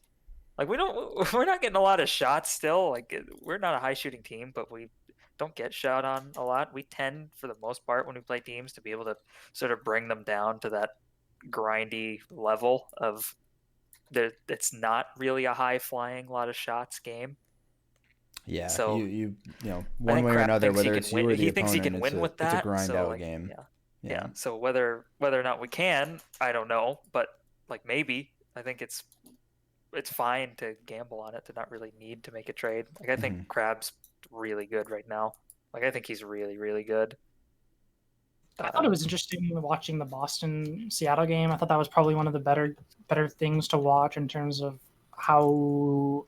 Like we're not getting a lot of shots still. Like we're not a high shooting team, but we don't get shot on a lot. We tend, for the most part, when we play teams, to be able to sort of bring them down to that grindy level of it's not really a high flying, lot of shots game. Yeah. So you know one way or another, whether it's you or the opponent, thinks he can win with that. It's a grind so, out like, game. Yeah. So whether or not we can, I don't know. But like maybe, I think it's fine to gamble on it, to not really need to make a trade. Like I think Crab's really good right now. Like I think he's really, really good. I thought it was interesting watching the Boston-Seattle game. I thought that was probably one of the better things to watch in terms of how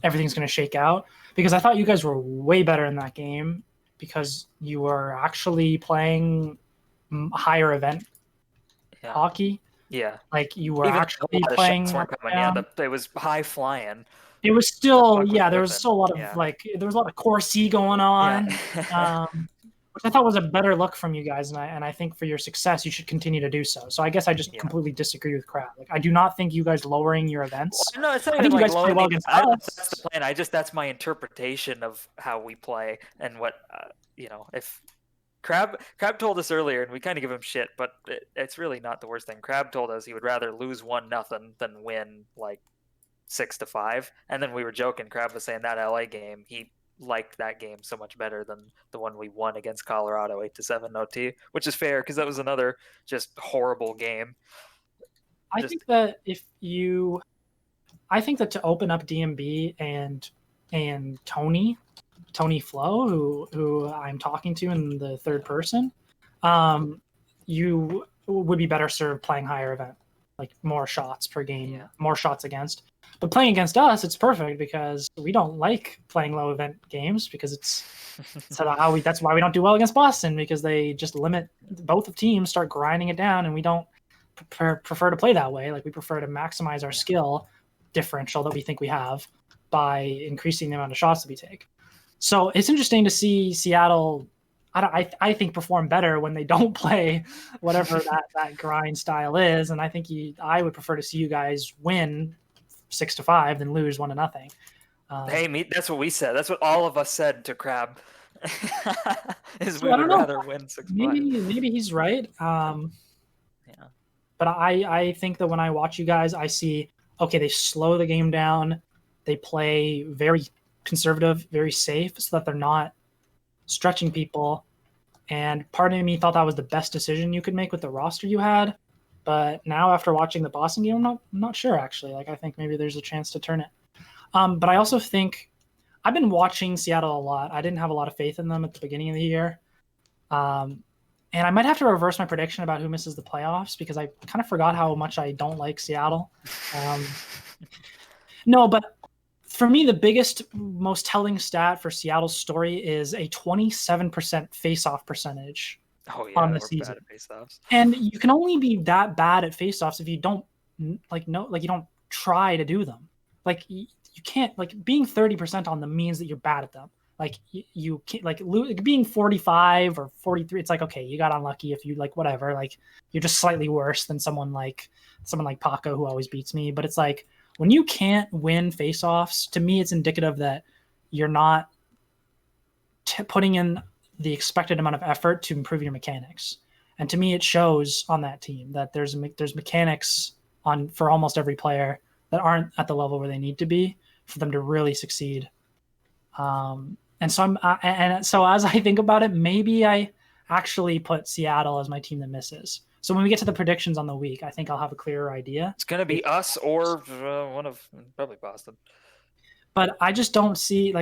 everything's going to shake out. Because I thought you guys were way better in that game because you were actually playing higher event hockey. Yeah. Like you were actually playing. It was high flying. It was still, there was still a lot of there was a lot of Corsi going on, which I thought was a better look from you guys, and I think for your success, you should continue to do so. So I guess I just completely disagree with Crab. Like, I do not think you guys lowering your events. Well, no, it's not I think even you like guys play well against I don't know if us. that's the plan. That's my interpretation of how we play and what if Crab told us earlier, and we kind of give him shit, but it's really not the worst thing. Crab told us he would rather lose 1-0 than win like 6-5, and then we were joking. Crab was saying that LA game, he liked that game so much better than the one we won against Colorado 8-7 OT, which is fair because that was another just horrible game. I think that to open up DMB and Tony Flo, who I'm talking to in the third person, you would be better served playing higher event, like more shots per game, more shots against. But playing against us, it's perfect because we don't like playing low event games because that's why we don't do well against Boston, because they just limit both of teams, start grinding it down, and we don't prefer to play that way. Like, we prefer to maximize our skill differential that we think we have by increasing the amount of shots that we take. So it's interesting to see Seattle, I think, perform better when they don't play whatever that grind style is. And I think I would prefer to see you guys win 6-5 than lose 1-0. Hey, that's what we said. That's what all of us said to Crab. We would rather win 6-5. Maybe he's right. But I think that when I watch you guys, I see, okay, they slow the game down. They play very conservative, very safe, so that they're not stretching people. And part of me thought that was the best decision you could make with the roster you had. But now, after watching the Boston game, I'm not sure, actually. Like, I think maybe there's a chance to turn it. But I also think I've been watching Seattle a lot. I didn't have a lot of faith in them at the beginning of the year. And I might have to reverse my prediction about who misses the playoffs, because I kind of forgot how much I don't like Seattle. No, but for me, the biggest, most telling stat for Seattle's story is a 27% face-off percentage on the season. And you can only be that bad at face-offs if you don't you don't try to do them. Like, you can't, like, being 30% on them means that you're bad at them. Like, you can't, like, being 45 or 43. It's like, okay, you got unlucky if you, like, whatever. Like, you're just slightly worse than someone like Paco, who always beats me. But it's like, when you can't win face-offs, to me, it's indicative that you're not putting in the expected amount of effort to improve your mechanics. And to me, it shows on that team that there's mechanics for almost every player that aren't at the level where they need to be for them to really succeed. And so as I think about it, maybe I actually put Seattle as my team that misses. So when we get to the predictions on the week, I think I'll have a clearer idea. It's going to be us or probably Boston. But I just don't see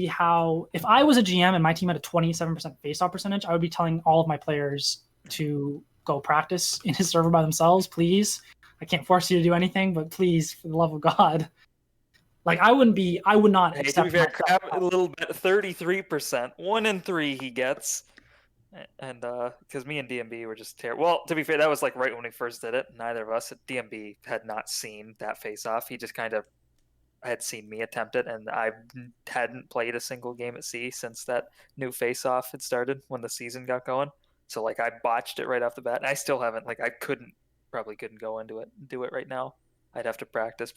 how, if I was a GM and my team had a 27% face-off percentage, I would be telling all of my players to go practice in his server by themselves, please. I can't force you to do anything, but please, for the love of God. Like, I would not accept. To be fair, Crab a little bit, 33%, 1-3 he gets. And because me and DMB were just terrible. Well, to be fair, that was like right when we first did it. Neither of us at DMB had not seen that face-off. He just kind of had seen me attempt it, and I hadn't played a single game at sea since that new face-off had started when the season got going. So, like, I botched it right off the bat, and I still haven't. Like, I probably couldn't go into it and do it right now. I'd have to practice.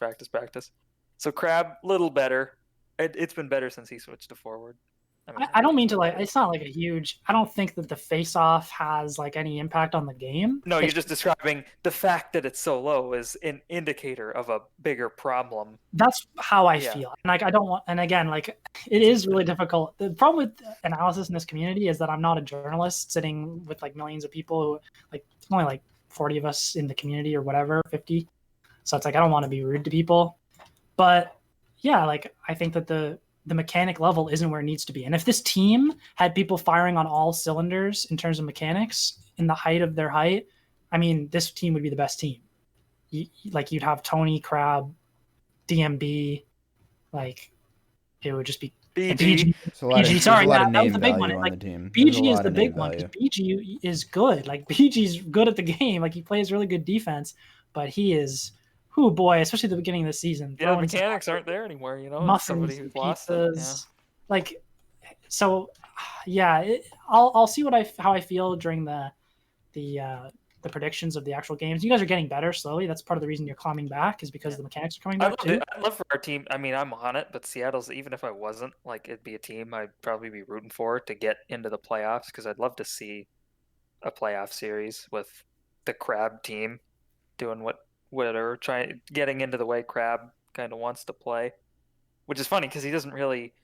So Crab, little better. It's been better since he switched to forward. I don't mean to, like, it's not like a huge, I don't think that the face-off has, like, any impact on the game. No, you're just describing the fact that it's so low is an indicator of a bigger problem. That's how I feel. And, like, I don't want, and again, like, it is really difficult. The problem with analysis in this community is that I'm not a journalist sitting with, like, millions of people who, like, only like 40 of us in the community or whatever, 50. So it's like, I don't want to be rude to people. But yeah, like, I think that the mechanic level isn't where it needs to be. And if this team had people firing on all cylinders in terms of mechanics in the height of their height, I mean, this team would be the best team. You'd have Tony, Crab, DMB, like, it would just be BG. Sorry, that was the big one. Like, BG is the big one. BG is good. Like, BG's good at the game. Like, he plays really good defense, but he is, oh boy, especially at the beginning of the season. Yeah, the mechanics aren't there anymore, you know. Muffins, somebody who's lost it. Yeah. Like, so yeah, I'll see how I feel during the predictions of the actual games. You guys are getting better slowly. That's part of the reason you're climbing back, is because the mechanics are coming back too. I'd love for our team. I mean, I'm on it, but Seattle's, even if I wasn't, like, it'd be a team I'd probably be rooting for to get into the playoffs, because I'd love to see a playoff series with the Crab team doing whatever, getting into the way Crab kind of wants to play, which is funny because he doesn't really.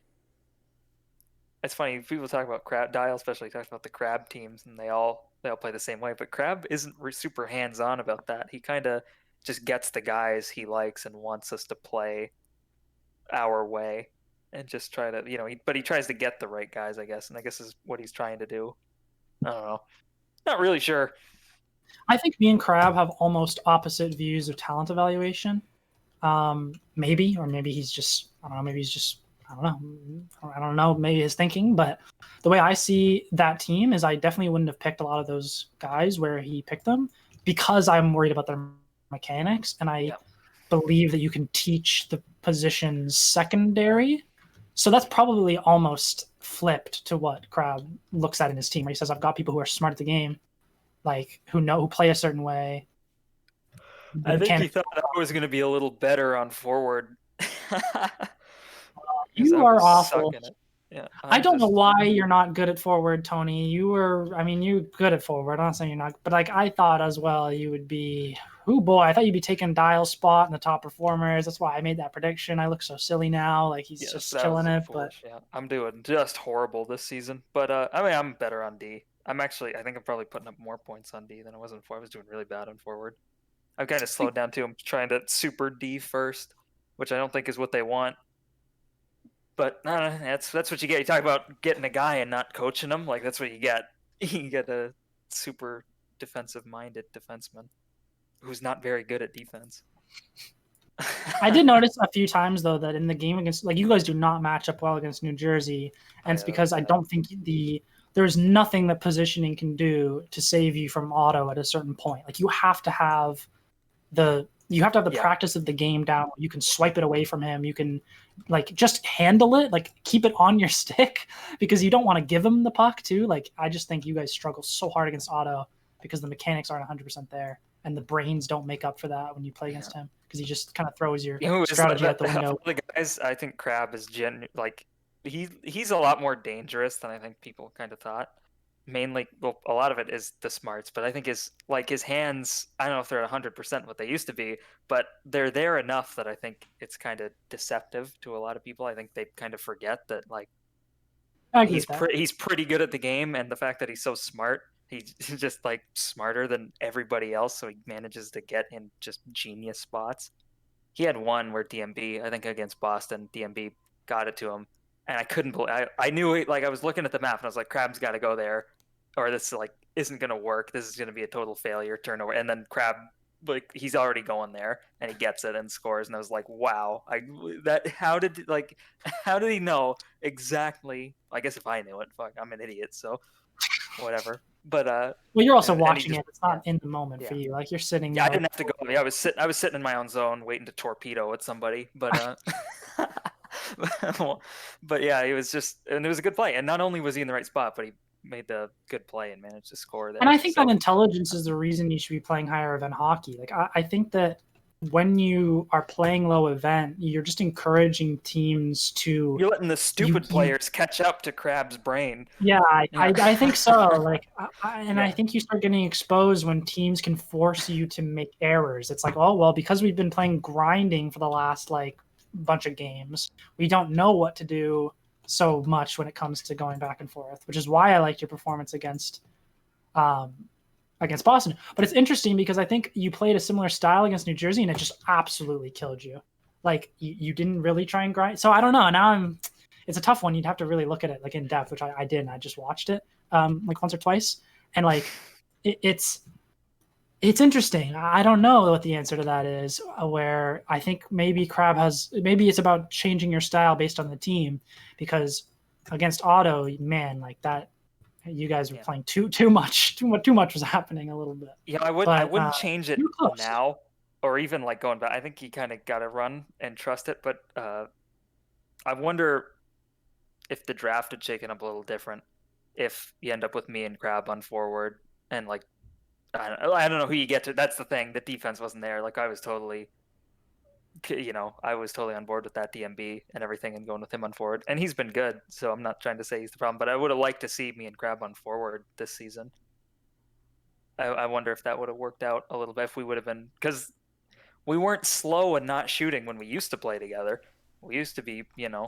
It's funny, people talk about Crab. Dial especially talks about the Crab teams, and they all play the same way. But Crab isn't super hands on about that. He kind of just gets the guys he likes and wants us to play our way, and just try to, but he tries to get the right guys, I guess, and I guess is what he's trying to do. I don't know. Not really sure. I think me and Crab have almost opposite views of talent evaluation. Maybe he's just, I don't know, I don't know, maybe his thinking, but the way I see that team is I definitely wouldn't have picked a lot of those guys where he picked them, because I'm worried about their mechanics, and I believe that you can teach the positions secondary. So that's probably almost flipped to what Crab looks at in his team, where he says, I've got people who are smart at the game, like who play a certain way. I think he thought I was going to be a little better on forward. You are awful. Yeah, I don't know why you're not good at forward, Tony. You're good at forward. I'm not saying you're not, but like, I thought as well you would be. Oh boy, I thought you'd be taking Dial's spot in the top performers. That's why I made that prediction. I look so silly now, like he's just killing it. But yeah, I'm doing just horrible this season. But I mean, I'm better on D. I think I'm probably putting up more points on D than I was before. I was doing really bad on forward. I've kind of slowed down too. I'm trying to super D first, which I don't think is what they want. But that's what you get. You talk about getting a guy and not coaching him. Like, that's what you get. You get a super defensive-minded defenseman who's not very good at defense. I did notice a few times, though, that in the game against, like, you guys do not match up well against New Jersey, and it's because I don't think there's nothing that positioning can do to save you from auto at a certain point. Like, you have to have the practice of the game down. You can swipe it away from him. You can, like, just handle it, like, keep it on your stick, because you don't want to give him the puck too. Like, I just think you guys struggle so hard against auto because the mechanics aren't 100% there, and the brains don't make up for that when you play against him, because he just kind of throws your strategy out the window. The guys, I think Crab is he's a lot more dangerous than I think people kind of thought. Mainly, well, a lot of it is the smarts, but I think his hands, I don't know if they're 100% what they used to be, but they're there enough that I think it's kind of deceptive to a lot of people. I think they kind of forget that, like, he's pretty good at the game, and the fact that he's so smart, he's just, like, smarter than everybody else, so he manages to get in just genius spots. He had one where DMB, I think against Boston, DMB got it to him, and I couldn't believe. I knew it. Like, I was looking at the map and I was like, Crab's got to go there, or this, like, isn't gonna work. This is gonna be a total failure, turnover. And then Crab, like, he's already going there, and he gets it and scores. And I was like, wow, how did he know exactly? I guess if I knew it, fuck, I'm an idiot, so whatever. But well, you're also watching it. It's not in the moment for you. Like, you're sitting there. I didn't have to go. I was sitting in my own zone waiting to torpedo at somebody. But but yeah, it was a good play. And not only was he in the right spot, but he made the good play and managed to score there. And I think that intelligence is the reason you should be playing higher event hockey. Like, I think that when you are playing low event, you're just encouraging teams to. You're letting the stupid players catch up to Crab's brain. Yeah, I think so. Like, I think you start getting exposed when teams can force you to make errors. It's like, oh well, because we've been playing grinding for the last, like, bunch of games, we don't know what to do so much when it comes to going back and forth, which is why I liked your performance against Boston. But it's interesting because I think you played a similar style against New Jersey, and it just absolutely killed you. Like, you didn't really try and grind. So I don't know. Now it's a tough one. You'd have to really look at it, like, in depth, which I didn't. I just watched it like once or twice, and, like, it's interesting. I don't know what the answer to that is, where I think maybe it's about changing your style based on the team, because against auto, man, like that, you guys were playing too much. Too much was happening a little bit. Yeah, I wouldn't change it now, or even, like, going back. I think you kind of got to run and trust it, but I wonder if the draft had shaken up a little different, if you end up with me and Crab on forward, and like I don't know who you get to. That's the thing. The defense wasn't there. Like I was totally on board with that DMB and everything and going with him on forward. And he's been good, so I'm not trying to say he's the problem, but I would have liked to see me and Crab on forward this season. I wonder if that would have worked out a little bit, if we would have been, because we weren't slow and not shooting when we used to play together. We used to be,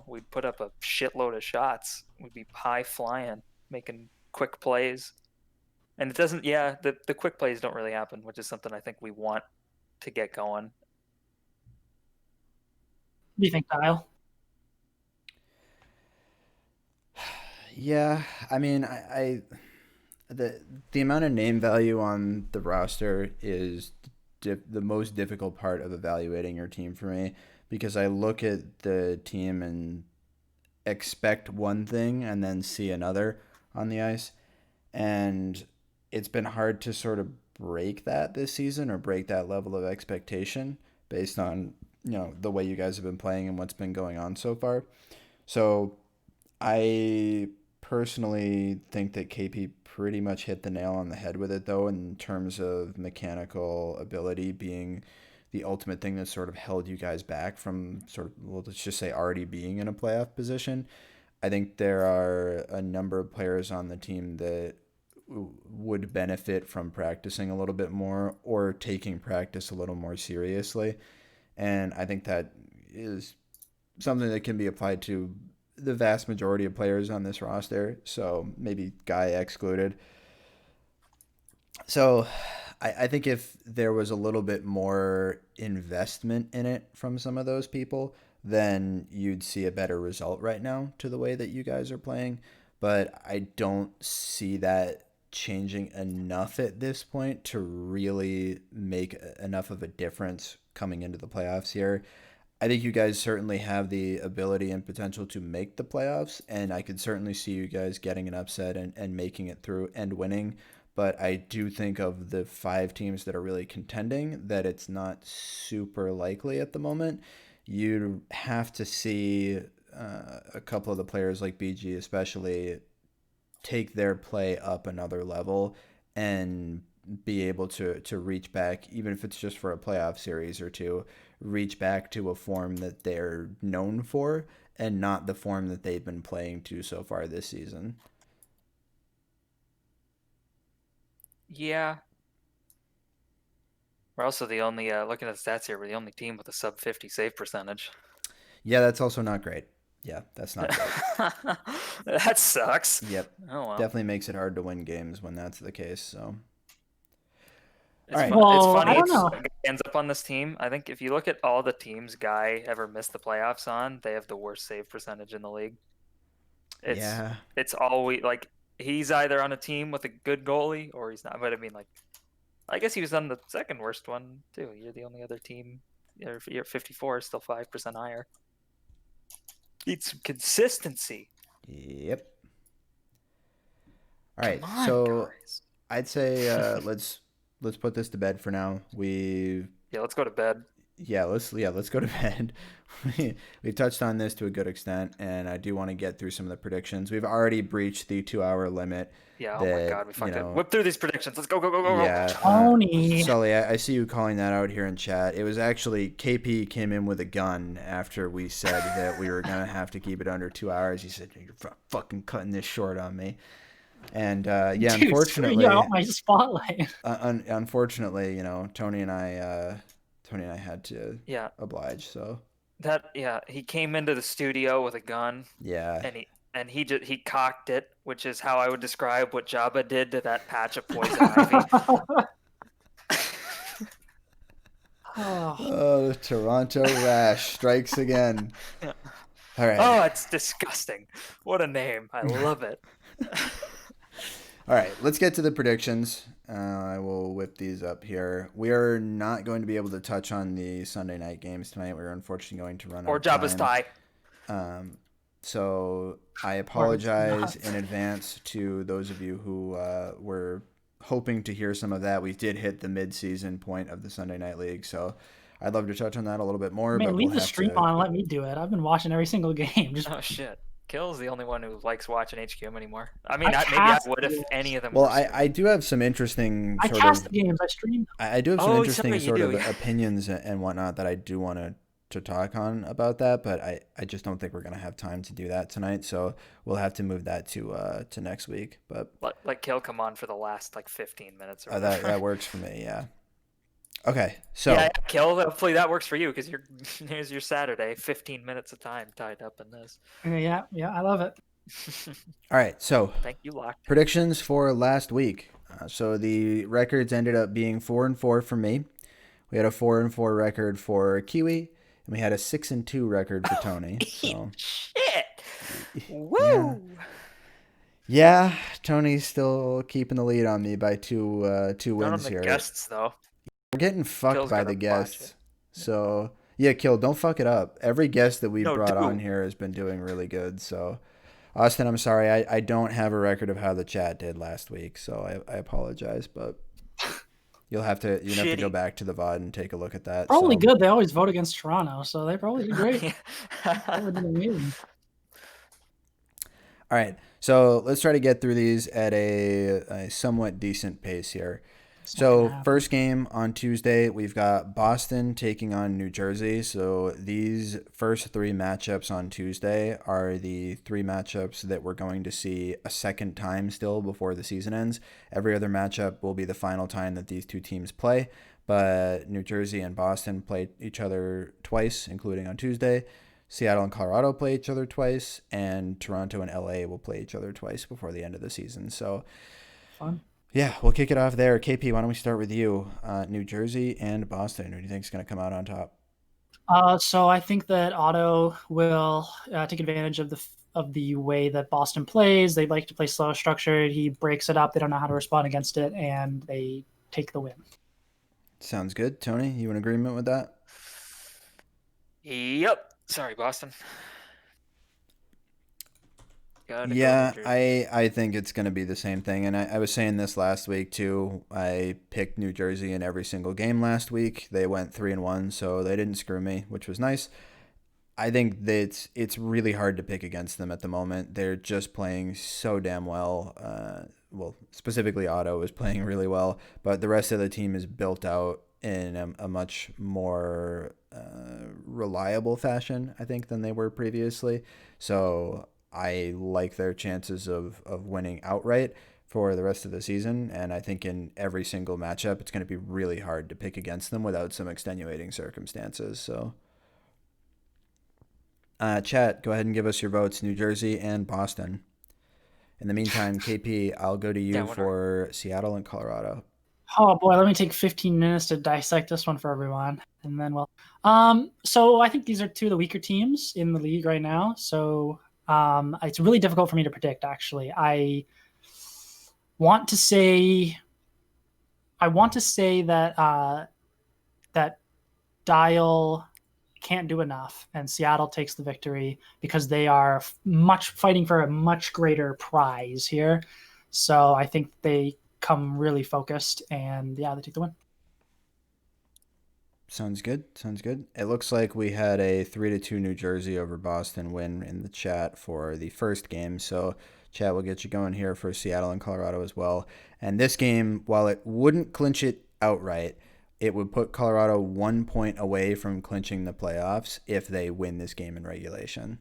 we'd put up a shitload of shots. We'd be high flying, making quick plays. And it doesn't, the quick plays don't really happen, which is something I think we want to get going. What do you think, Dial? Yeah, I mean, the amount of name value on the roster is the most difficult part of evaluating your team for me, because I look at the team and expect one thing and then see another on the ice, and it's been hard to sort of break that this season, or break that level of expectation based on the way you guys have been playing and what's been going on so far. So I personally think that KP pretty much hit the nail on the head with it, though, in terms of mechanical ability being the ultimate thing that sort of held you guys back from sort of, well, let's just say, already being in a playoff position. I think there are a number of players on the team that would benefit from practicing a little bit more, or taking practice a little more seriously. And I think that is something that can be applied to the vast majority of players on this roster, so maybe Guy excluded. So I think if there was a little bit more investment in it from some of those people, then you'd see a better result right now to the way that you guys are playing. But I don't see that changing enough at this point to really make enough of a difference coming into the playoffs here. I think you guys certainly have the ability and potential to make the playoffs, and I could certainly see you guys getting an upset and making it through and winning. But I do think of the 5 teams that are really contending, that it's not super likely at the moment. You have to see a couple of the players like BG especially take their play up another level and be able to reach back, even if it's just for a playoff series or two, reach back to a form that they're known for and not the form that they've been playing to so far this season. Yeah. We're also the only, looking at the stats here, we're the only team with a sub 50 save percentage. Yeah, that's also not great. Yeah, that's not great. That sucks. Yep. Oh, well. Definitely makes it hard to win games when that's the case, so. It's All right. It's funny. I don't know. Guy ends up on this team. I think if you look at all the teams Guy ever missed the playoffs on, they have the worst save percentage in the league. It's always like he's either on a team with a good goalie or he's not. But I mean, like, I guess he was on the second worst one too. You're the only other team. You're 54, still 5% higher. It's consistency. Yep. All right, Come on, so guys. I'd say let's put this to bed for now. Let's go to bed. Let's go to bed. We've touched on this to a good extent, and I do want to get through some of the predictions. We've already breached the 2-hour limit. Yeah, oh my God, we fucked it. Whip through these predictions. Let's go. Yeah, Tony. Sully, I see you calling that out here in chat. It was actually KP came in with a gun after we said that we were going to have to keep it under 2 hours. He said, "You're fucking cutting this short on me." And Dude, unfortunately, you're on my spotlight. Unfortunately, Tony and I had to oblige. So he came into the studio with a gun. Yeah. And he cocked it, which is how I would describe what Jabba did to that patch of poison ivy. Oh, the Toronto Rash strikes again. All right. Oh, it's disgusting. What a name. I love it. All right, let's get to the predictions. I will whip these up here. We are not going to be able to touch on the Sunday night games tonight. We're unfortunately going to run out of time. Or Jabba's tie. So I apologize in advance to those of you who were hoping to hear some of that. We did hit the mid-season point of the Sunday Night League, so I'd love to touch on that a little bit more. Man, but leave the stream on and let me do it. I've been watching every single game. Oh, shit. Kill's the only one who likes watching HQM anymore. I mean, I maybe I cast would if games. any of them. Well, were I do have some interesting I sort cast of the games. I stream. I do have some Oh, interesting sorry, you sort of do. opinions and whatnot that I do want to talk on about that, but I just don't think we're gonna have time to do that tonight, so we'll have to move that to next week. But Let Kill come on for the last like 15 minutes or that whatever. works for me. Yeah. Okay. So Yeah, Kill. Hopefully that works for you because here's your Saturday, 15 minutes of time tied up in this. Yeah, I love it. all right. So Thank you, Locked. predictions for last week. So the records ended up being 4-4 for me. We had a 4-4 record for Kiwi, and we had a 6-2 record for Tony. So Shit. Woo. yeah, Tony's still keeping the lead on me by two Not on wins the here. guests though. We're getting fucked Kill's by gonna the botch guests. it. So yeah, Kill, don't fuck it up. Every guest that we've No, brought do. on here has been doing really good. So Austin, I'm sorry, I don't have a record of how the chat did last week, so I apologize, but you'll have to go back to the VOD and take a look at that. Probably so. good. They always vote against Toronto, so they probably did great. Probably did amazing. All right, so let's try to get through these at a somewhat decent pace here. So first game on Tuesday, we've got Boston taking on New Jersey. So these first three matchups on Tuesday are the three matchups that we're going to see a second time still before the season ends. Every other matchup will be the final time that these two teams play, but New Jersey and Boston play each other twice, including on Tuesday. Seattle and Colorado play each other twice, and Toronto and LA will play each other twice before the end of the season. So fun. Yeah, we'll kick it off there. KP, why don't we start with you? New Jersey and Boston. Who do you think is going to come out on top? So I think that Otto will take advantage of the way that Boston plays. They like to play slow structured. He breaks it up. They don't know how to respond against it, and they take the win. Sounds good. Tony, you in agreement with that? Yep. Sorry, Boston. Yeah, I think it's going to be the same thing. And I was saying this last week, too. I picked New Jersey in every single game last week. They went 3-1, so they didn't screw me, which was nice. I think that it's really hard to pick against them at the moment. They're just playing so damn well. Well, specifically Otto is playing really well, but the rest of the team is built out in a much more reliable fashion, I think, than they were previously. So I like their chances of winning outright for the rest of the season, and I think in every single matchup it's going to be really hard to pick against them without some extenuating circumstances. So chat, go ahead and give us your votes, New Jersey and Boston. In the meantime, KP, I'll go to you for Seattle and Colorado. Oh boy, let me take 15 minutes to dissect this one for everyone, and then we'll. So I think these are two of the weaker teams in the league right now. So it's really difficult for me to predict. Actually, I want to say that that Dyal can't do enough, and Seattle takes the victory because they are fighting for a much greater prize here. So I think they come really focused, and yeah, they take the win. Sounds good. It looks like we had a 3-2 New Jersey over Boston win in the chat for the first game. So chat will get you going here for Seattle and Colorado as well. And this game, while it wouldn't clinch it outright, it would put Colorado 1 point away from clinching the playoffs if they win this game in regulation.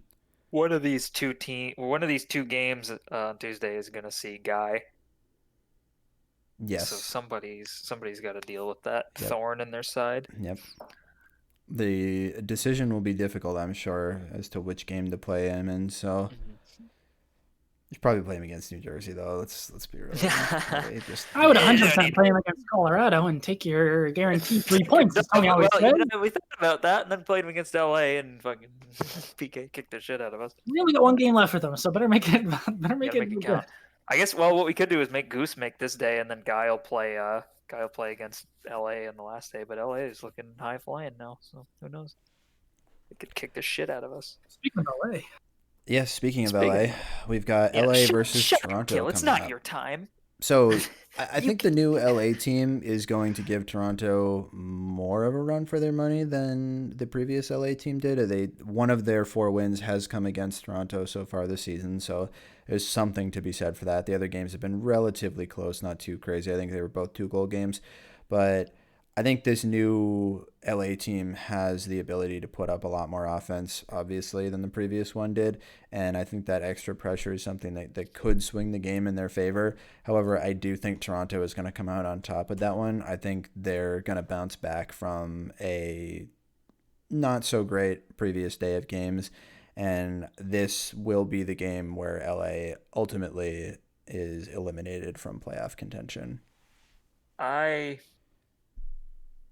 One of these two games Tuesday is going to see Guy. Yes. So somebody's got to deal with that thorn in their side. Yep. The decision will be difficult, I'm sure, as to which game to play him in. So you should probably play him against New Jersey, though. Let's be real. I would 100% play him against Colorado and take your guaranteed 3 points. As Tony always said. We thought about that, and then played him against LA and fucking PK kicked the shit out of us. We only got one game left with them, so better make it count. Good. I guess. Well, what we could do is make Goose make this day, and then Guy will play against LA in the last day. But LA is looking high flying now, so who knows? They could kick the shit out of us. Speaking of LA. Yes, speaking of LA, we've got LA versus Toronto. It's not your time. So I think the new LA team is going to give Toronto more of a run for their money than the previous LA team did. One of their 4 wins has come against Toronto so far this season, so there's something to be said for that. The other games have been relatively close, not too crazy. I think they were both 2-goal games, but I think this new LA team has the ability to put up a lot more offense, obviously, than the previous one did. And I think that extra pressure is something that could swing the game in their favor. However, I do think Toronto is going to come out on top with that one. I think they're going to bounce back from a not so great previous day of games. And this will be the game where LA ultimately is eliminated from playoff contention. I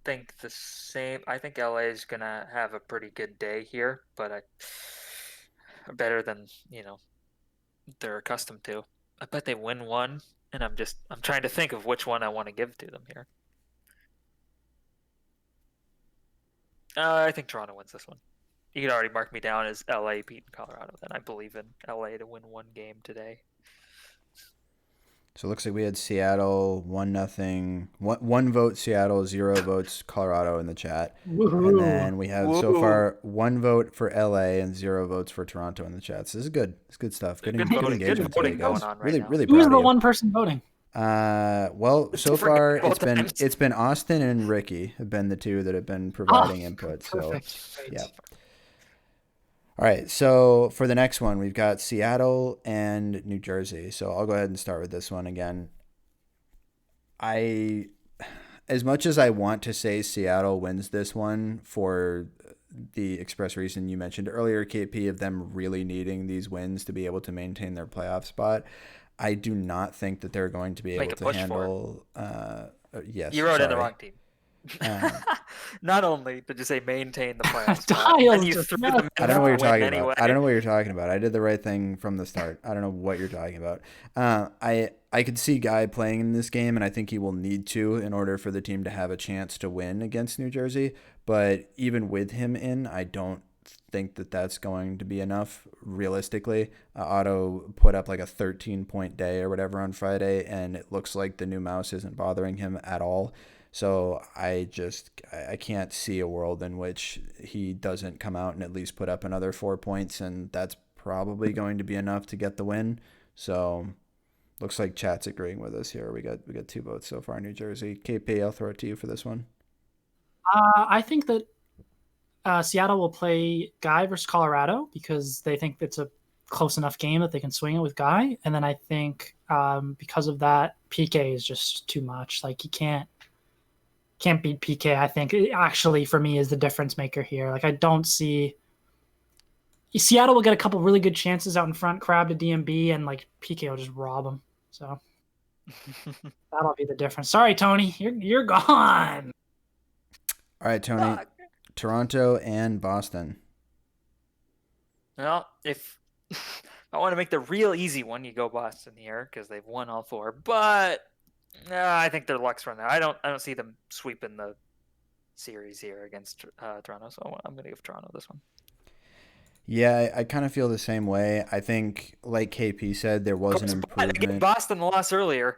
think the same. I think LA is gonna have a pretty good day here, but better than they're accustomed to. I bet they win one, and I'm trying to think of which one I want to give to them here. I think Toronto wins this one. You could already mark me down as LA beating Colorado. Then I believe in LA to win one game today. So it looks like we had Seattle 1-0, one vote Seattle, 0 votes Colorado in the chat. Woohoo. And then we have so Woo. far 1 vote for LA and 0 votes for Toronto in the chat. So this is good. It's good stuff. Good voting engagement today, going guys. on right Really, now. really Who's proud the of you. one person voting? Well, so Different far both times. it's been Austin and Ricky have been the two that have been providing input. Perfect. So Great. yeah. All right, so for the next one, we've got Seattle and New Jersey. So I'll go ahead and start with this one again. As much as I want to say Seattle wins this one for the express reason you mentioned earlier, KP, of them really needing these wins to be able to maintain their playoff spot, I do not think that they're going to be able to handle. Yes, you wrote in the wrong team. Not only did you say maintain the playoff spot, Dials and you just threw messed them in I don't know what you're for a win talking anyway. about. I don't know what you're talking about. I did the right thing from the start. I don't know what you're talking about. I could see Guy playing in this game, and I think he will need to in order for the team to have a chance to win against New Jersey. But even with him in, I don't think that that's going to be enough realistically. Otto put up like a 13-point day or whatever on Friday, and it looks like the new mouse isn't bothering him at all. So I can't see a world in which he doesn't come out and at least put up another 4 points, and that's probably going to be enough to get the win. So looks like chat's agreeing with us here. We got 2 votes so far, New Jersey. KP, I'll throw it to you for this one. I think that Seattle will play Guy versus Colorado because they think it's a close enough game that they can swing it with Guy. And then I think because of that, PK is just too much. Like he can't beat PK. I think it actually for me is the difference maker here. Like I don't see Seattle will get a couple really good chances out in front, Crab to DMB, and like PK will just rob them. So that'll be the difference. Sorry, Tony, you're gone. All right, Tony. Toronto and Boston. Well, if I want to make the real easy one, you go Boston here because they've won all 4. But I think their luck's run out. I don't see them sweeping the series here against Toronto. So I'm going to give Toronto this one. Yeah, I kind of feel the same way. I think, like KP said, there was an improvement. I gave Boston the loss earlier.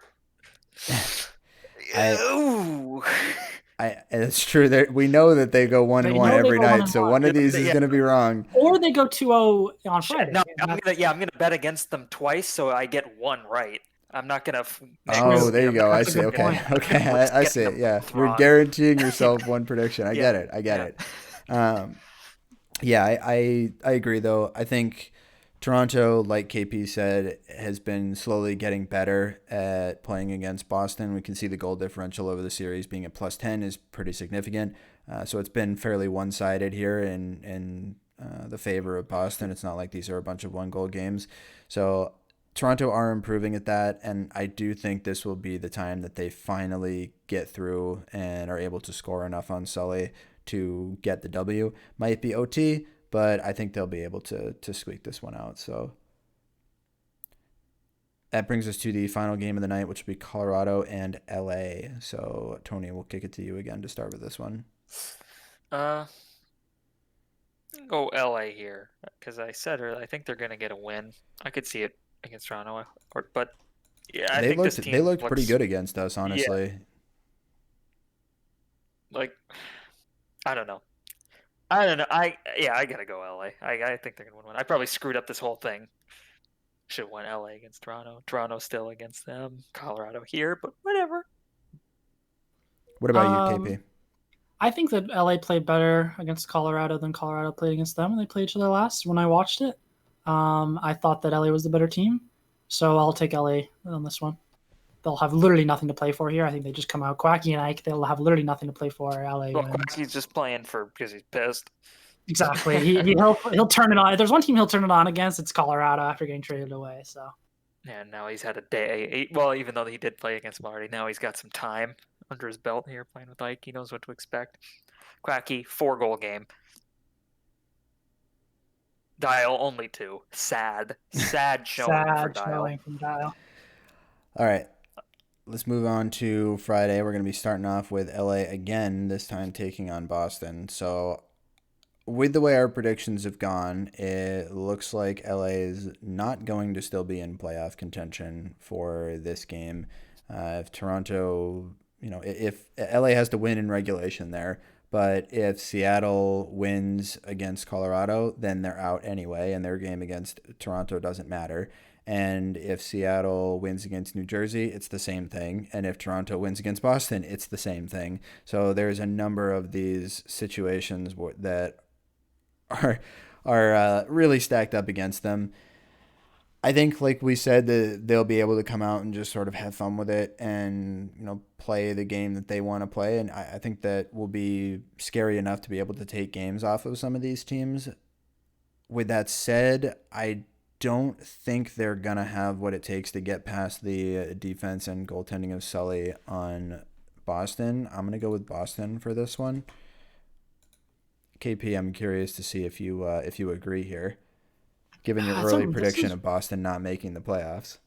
It's true. We know that they go 1-1 every night, so one of these is going to be wrong. Or they go 2-0 on Friday. No, I'm gonna bet against them twice, so I get one right. I'm not gonna. Oh, there you go. I see. Okay, I see it. Yeah, you're guaranteeing yourself one prediction. I get it. Yeah, I agree though. I think Toronto, like KP said, has been slowly getting better at playing against Boston. We can see the goal differential over the series being at +10 is pretty significant. So it's been fairly one-sided here in the favor of Boston. It's not like these are a bunch of one-goal games. So Toronto are improving at that, and I do think this will be the time that they finally get through and are able to score enough on Sully to get the W. Might be OT, but I think they'll be able to squeak this one out. So that brings us to the final game of the night, which will be Colorado and LA. So Tony, we'll kick it to you again to start with this one. Go LA here because I said earlier I think they're gonna get a win. I could see it against Toronto, but Yeah, I think this They team looked pretty looks good against us, yeah, honestly. like I don't know. I don't know. I gotta go LA. I think they're gonna win one. I probably screwed up this whole thing. Should have went LA against Toronto. Toronto still against them. Colorado here, but whatever. What about you, KP? I think that LA played better against Colorado than Colorado played against them when they played each other last. When I watched it, I thought that LA was the better team, so I'll take LA on this one. They'll have literally nothing to play for here. I think they just come out Quacky and Ike. They'll have literally nothing to play for. LA Well, wins. he's just playing because he's pissed. Exactly. He'll turn it on. If there's one team he'll turn it on against, it's Colorado after getting traded away. So Yeah, now he's had a day. Well, even though he did play against him already, now he's got some time under his belt here playing with Ike. He knows what to expect. Quacky, 4-goal game. Dial only 2. Sad showing for sad Dial. showing from Dial. All right. Let's move on to Friday. We're going to be starting off with LA again, this time taking on Boston. So, with the way our predictions have gone, it looks like LA is not going to still be in playoff contention for this game. If Toronto, if LA has to win in regulation there, but if Seattle wins against Colorado, then they're out anyway, and their game against Toronto doesn't matter. And if Seattle wins against New Jersey, it's the same thing. And if Toronto wins against Boston, it's the same thing. So there's a number of these situations that are really stacked up against them. I think, like we said, that they'll be able to come out and just sort of have fun with it and play the game that they want to play. And I think that will be scary enough to be able to take games off of some of these teams. With that said, I don't think they're going to have what it takes to get past the defense and goaltending of Sully on Boston. I'm going to go with Boston for this one. KP, I'm curious to see if you agree here, given your early prediction of Boston not making the playoffs.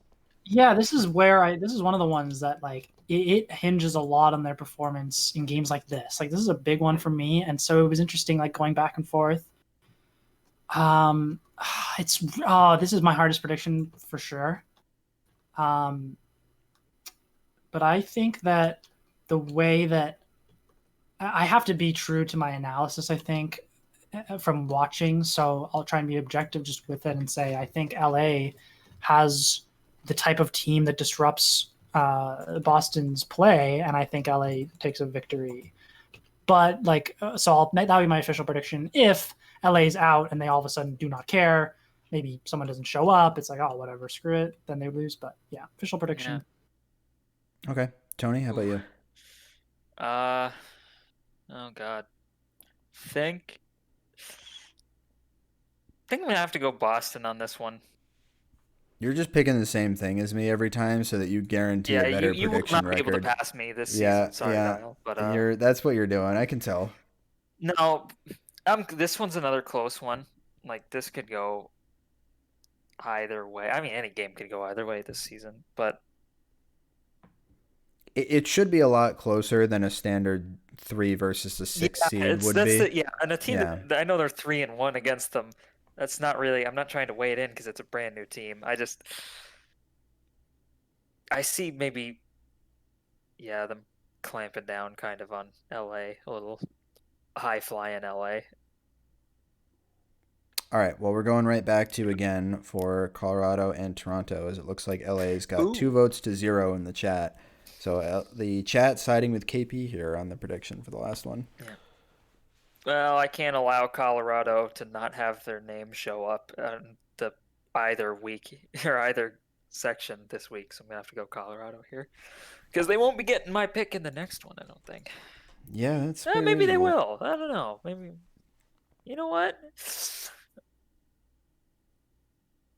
Yeah, this is one of the ones that it hinges a lot on their performance in games like this. Like, this is a big one for me, and so it was interesting, going back and forth. This is my hardest prediction for sure. But I think that the way that I have to be true to my analysis, I think, from watching. So I'll try and be objective just with it and say, I think LA has the type of team that disrupts Boston's play. And I think LA takes a victory, but that'll be my official prediction. If LA's out and they all of a sudden do not care, maybe someone doesn't show up, it's like, oh, whatever, screw it, then they lose. But yeah, official prediction. Yeah. Okay. Tony, how about you? Oh God. Think I'm gonna have to go Boston on this one. You're just picking the same thing as me every time so that you guarantee a better prediction record. You will not be able to pass me this season. Sorry, Dial, but that's what you're doing. I can tell. No, this one's another close one. This could go either way. I mean, any game could go either way this season, but it should be a lot closer than a standard 3 versus a 6 seed would be. And a team that I know they're 3-1 against them. That's not really. I'm not trying to weigh it in because it's a brand new team. I see maybe, them clamping down kind of on LA, a little high fly in LA. All right, well, we're going right back to again for Colorado and Toronto, as it looks like LA's got 2 votes to 0 in the chat. So the chat siding with KP here on the prediction for the last one. Yeah. Well, I can't allow Colorado to not have their name show up on either week or either section this week, so I'm gonna have to go Colorado here because they won't be getting my pick in the next one. I don't think. Yeah, that's maybe they will. I don't know. Maybe. You know what?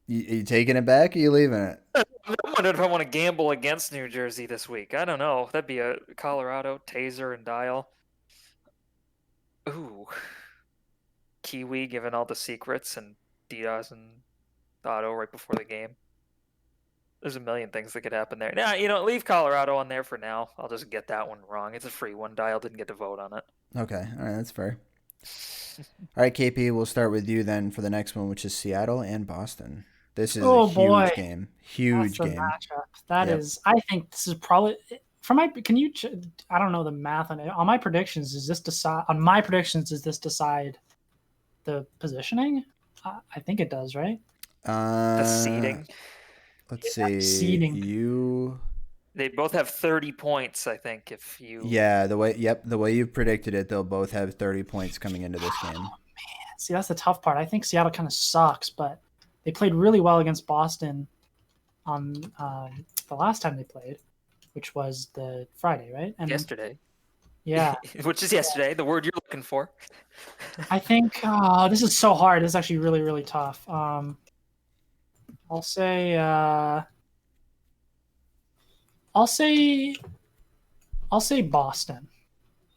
You taking it back or you leaving it? I'm wondering if I want to gamble against New Jersey this week. I don't know. That'd be a Colorado, Taser, and Dial. Ooh. Kiwi giving all the secrets and Diaz and Otto right before the game. There's a million things that could happen there. Now, leave Colorado on there for now. I'll just get that one wrong. It's a free one. Dial didn't get to vote on it. Okay. All right. That's fair. All right, KP, we'll start with you then for the next one, which is Seattle and Boston. This is Oh a huge boy, game. that's Huge the game. matchup. That Yep. is. I think this is probably for my. Can you? I don't know the math on it. On my predictions, does this decide? On my predictions, does this decide the positioning? I think it does, right? The seeding. Let's Yeah, see. seeding. You. They both have 30 points, I think, if you... Yeah, the way you predicted it, they'll both have 30 points coming into this game. See, that's the tough part. I think Seattle kind of sucks, but they played really well against Boston on the last time they played, which was the Friday, right? And Yesterday. yeah, Which is yesterday, the word you're looking for. I think this is so hard. This is actually really, really tough. I'll say Boston.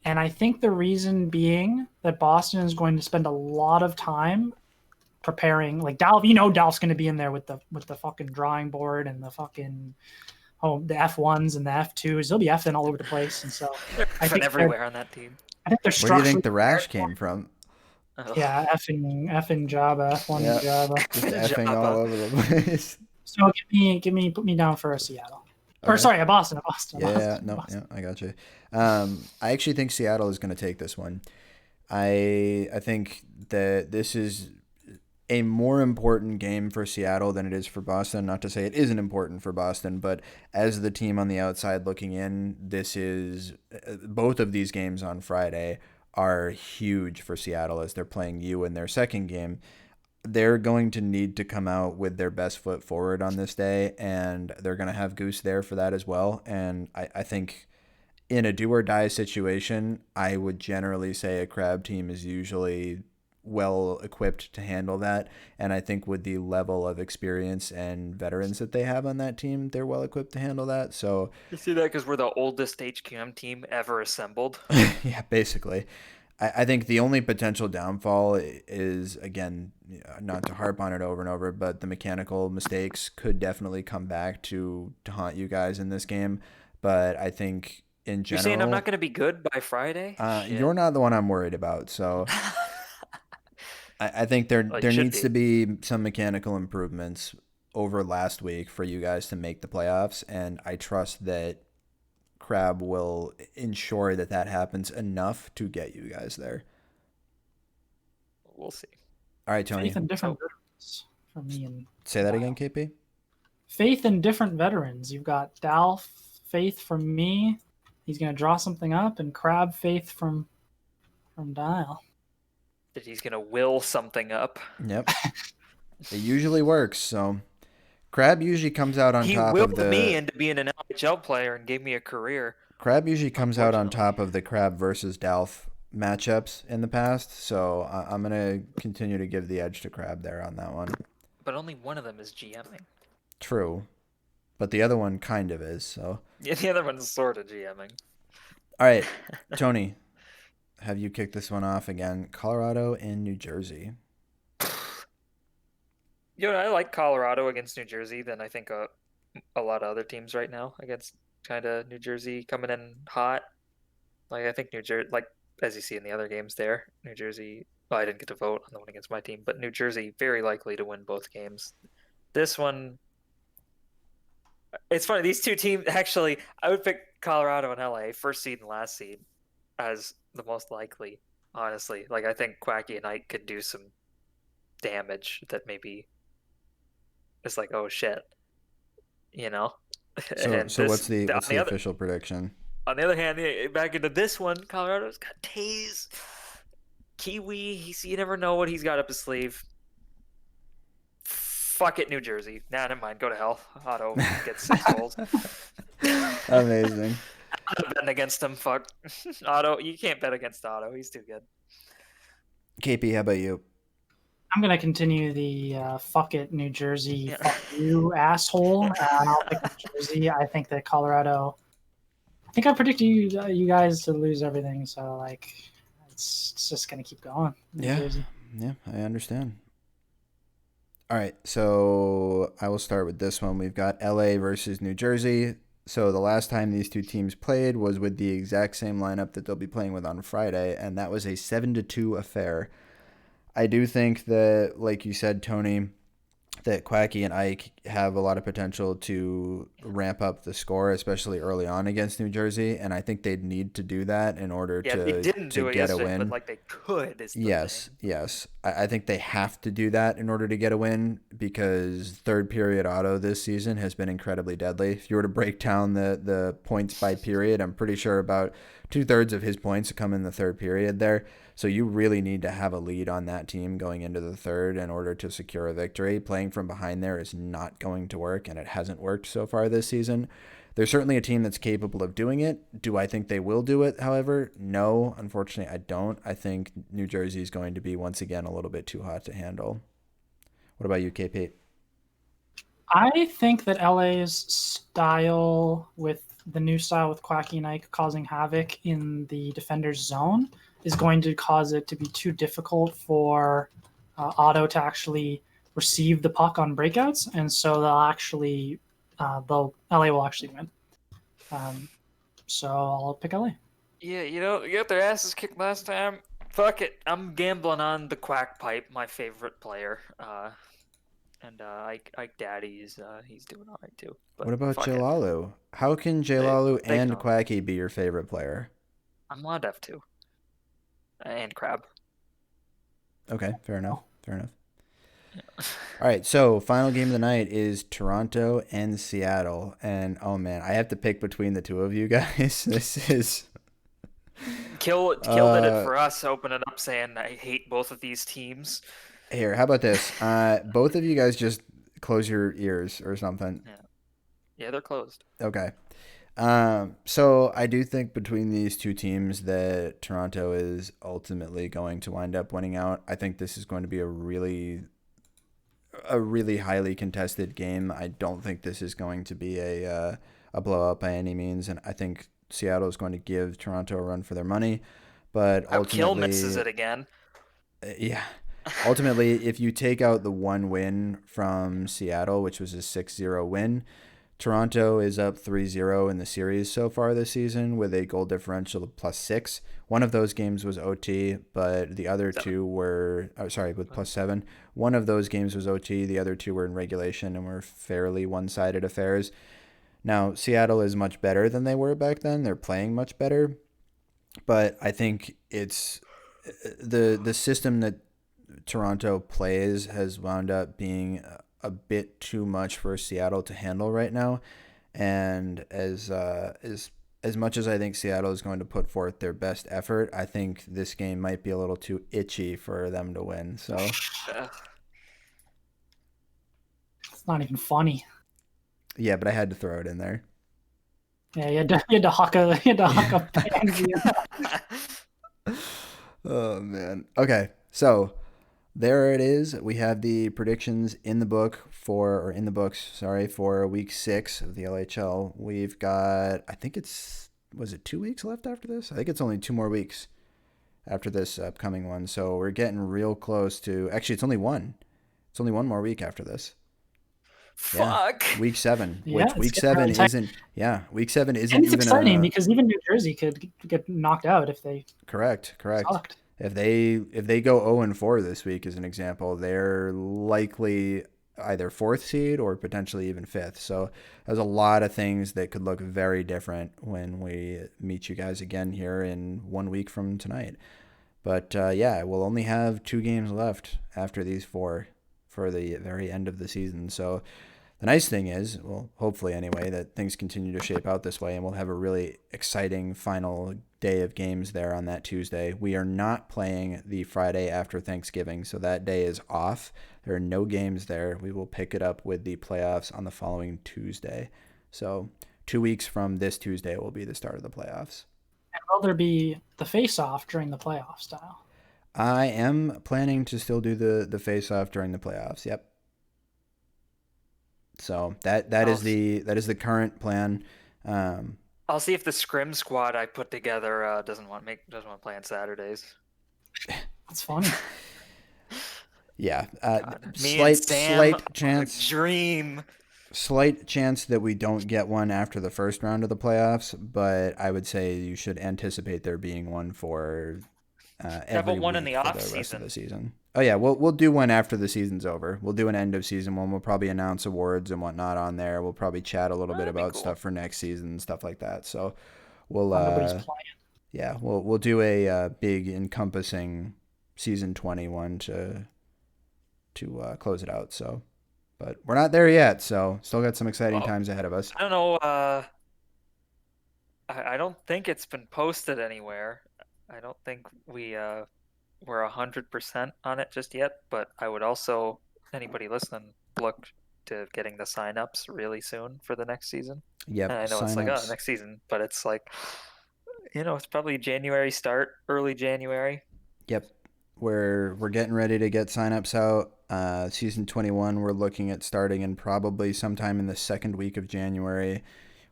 And I think the reason being that Boston is going to spend a lot of time preparing, like Dalf's going to be in there with the fucking drawing board and the fucking the F1s and the F2s. They'll be effing all over the place, and so I think everywhere on that team. I think they're Where do you think structurally the rash came from? Oh. yeah, effing Java, F1 Yeah. Java. Just effing Java. all over the place. So put me down for a Seattle. Or Okay. sorry, a Boston. Yeah, yeah, I got you. I actually think Seattle is going to take this one. I think that this is a more important game for Seattle than it is for Boston. Not to say it isn't important for Boston, but as the team on the outside looking in, this is both of these games on Friday are huge for Seattle as they're playing you in their second game. They're going to need to come out with their best foot forward on this day, and they're going to have Goose there for that as well. And I think in a do or die situation, I would generally say a Crab team is usually well equipped to handle that. And I think with the level of experience and veterans that they have on that team, they're well equipped to handle that. So You see that because we're the oldest HQM team ever assembled. yeah, basically. I think the only potential downfall is, again, not to harp on it over and over, but the mechanical mistakes could definitely come back to haunt you guys in this game. But I think in general... You're saying I'm not going to be good by Friday? You're not the one I'm worried about, so... I think there needs to be some mechanical improvements over last week for you guys to make the playoffs, and I trust that Crab will ensure that happens enough to get you guys there. We'll see. All right, Tony. Faith in different veterans for me. And say that again, KP. Faith in different veterans. You've got Dal Faith from me. He's going to draw something up, and Crab Faith from Dial. That he's going to will something up. Yep. It usually works, so... Crab usually comes out on top of the... He willed me into being an LHL player and gave me a career. Crab usually comes out on top of the Crab versus Dalf matchups in the past, so I'm going to continue to give the edge to Crab there on that one. But only one of them is GMing. True. But the other one kind of is, so... Yeah, the other one's sort of GMing. All right, Tony, have you kicked this one off again? Colorado and New Jersey. You know, I like Colorado against New Jersey than I think a lot of other teams right now against kind of New Jersey coming in hot. Like, I think New Jersey, like, as you see in the other games there, New Jersey, well, I didn't get to vote on the one against my team, but New Jersey very likely to win both games. This one, it's funny, these two teams, actually, I would pick Colorado and LA, first seed and last seed, as the most likely, honestly. Like, I think Quacky and Ike could do some damage that maybe... It's like, oh shit, you know. So what's the official prediction? On the other hand, back into this one, Colorado's got Taze, Kiwi. You never know what he's got up his sleeve. Fuck it, New Jersey. Nah, never mind. Go to hell. Otto gets 6 goals. Amazing. I'm not betting against him. Fuck Otto. You can't bet against Otto. He's too good. KP, how about you? I'm going to continue the fuck it, New Jersey, fuck you, asshole. And I'll pick New Jersey. I think that Colorado... I think I predict you guys to lose everything, so, like, it's just going to keep going. New Jersey. Yeah, I understand. All right, so I will start with this one. We've got LA versus New Jersey. So the last time these two teams played was with the exact same lineup that they'll be playing with on Friday, and that was a 7-2 affair. I do think that, like you said, Tony, that Quacky and Ike have a lot of potential to ramp up the score, especially early on against New Jersey, and I think they'd need to do that in order Yeah, they didn't to do it get a yesterday, win. but like they could is the Yes, thing. yes. I think they have to do that in order to get a win because third period Otto this season has been incredibly deadly. If you were to break down the points by period, I'm pretty sure about 2/3 of his points come in the third period there. So you really need to have a lead on that team going into the third in order to secure a victory. Playing from behind there is not going to work, and it hasn't worked so far this season. They're certainly a team that's capable of doing it. Do I think they will do it, however? No, unfortunately, I don't. I think New Jersey is going to be, once again, a little bit too hot to handle. What about you, KP? I think that LA's style with the new style with Quacky and Ike causing havoc in the defender's zone is going to cause it to be too difficult for Otto to actually receive the puck on breakouts, and so LA will actually win. So I'll pick LA. Yeah, you got their asses kicked last time. Fuck it, I'm gambling on the Quack Pipe, my favorite player. And Ike Daddy he's doing all right too. But What about fuck it. Jalalu? How can Jalalu They and don't. Quacky be your favorite player? I'm allowed to have two. And Crab. Okay, fair enough. Fair enough. All right, so final game of the night is Toronto and Seattle. And, oh, man, I have to pick between the two of you guys. This is... Kill did it for us, opening up saying I hate both of these teams. Here, how about this? Both of you guys just close your ears or something. Yeah, they're closed. Okay. So I do think between these two teams that Toronto is ultimately going to wind up winning out. I think this is going to be a really highly contested game. I don't think this is going to be a blowout by any means, and I think Seattle is going to give Toronto a run for their money. But ultimately, Kill misses it again. Yeah. Ultimately, if you take out the one win from Seattle, which was a 6-0 win, Toronto is up 3-0 in the series so far this season with a goal differential of +6. One of those games was OT, but the other two were, with +7. One of those games was OT. The other two were in regulation and were fairly one-sided affairs. Now, Seattle is much better than they were back then. They're playing much better, but I think it's the system that Toronto plays has wound up being a bit too much for Seattle to handle right now. And as much as I think Seattle is going to put forth their best effort, I think this game might be a little too itchy for them to win. So It's not even funny. yeah, but I had to throw it in there. Yeah, you had to huck a pansy. Oh man. Okay, so there it is. We have the predictions in the books for week 6 of the LHL. We've got, I think was it 2 weeks left after this? I think it's only 2 more weeks after this upcoming one. So we're getting real close to, actually it's only one. It's only one more week after this. Fuck. Yeah. Week 7, Yeah, which week 7 isn't. Yeah, week 7 isn't and it's even exciting because even New Jersey could get knocked out if they correct. sucked. If they go 0-4 this week, as an example, they're likely either 4th seed or potentially even 5th. So there's a lot of things that could look very different when we meet you guys again here in 1 week from tonight. But yeah, we'll only have 2 games left after these 4 for the very end of the season. So the nice thing is, well, hopefully anyway, that things continue to shape out this way and we'll have a really exciting final day of games there on that Tuesday. We are not playing the Friday after Thanksgiving, so that day is off. There are no games there. We will pick it up with the playoffs on the following Tuesday. So 2 weeks from this Tuesday will be the start of the playoffs. And will there be the face-off during the playoff style? I am planning to still do the face-off during the playoffs. Yep. So that is the current plan. I'll see if the scrim squad I put together doesn't want to play on Saturdays. That's funny. Yeah. Slight chance. Dream. Slight chance that we don't get one after the first round of the playoffs, but I would say you should anticipate there being one for every one week in the for off the rest of season? the season. Oh yeah, we'll do one after the season's over. We'll do an end of season one. We'll probably announce awards and whatnot on there. We'll probably chat a little bit That'd be about cool. stuff for next season, stuff like that. So we'll Nobody's playing. yeah, we'll do a big encompassing season 21 to close it out. So, but we're not there yet. So still got some exciting Well, times ahead of us. I don't know. I don't think it's been posted anywhere. I don't think we're 100% on it just yet. But I would also, anybody listening, look to getting the signups really soon for the next season. Yep, And I know it's like, oh, signups. next season, but it's like, it's probably January start, early January. Yep. We're getting ready to get signups out. Season 21, we're looking at starting in probably sometime in the second week of January.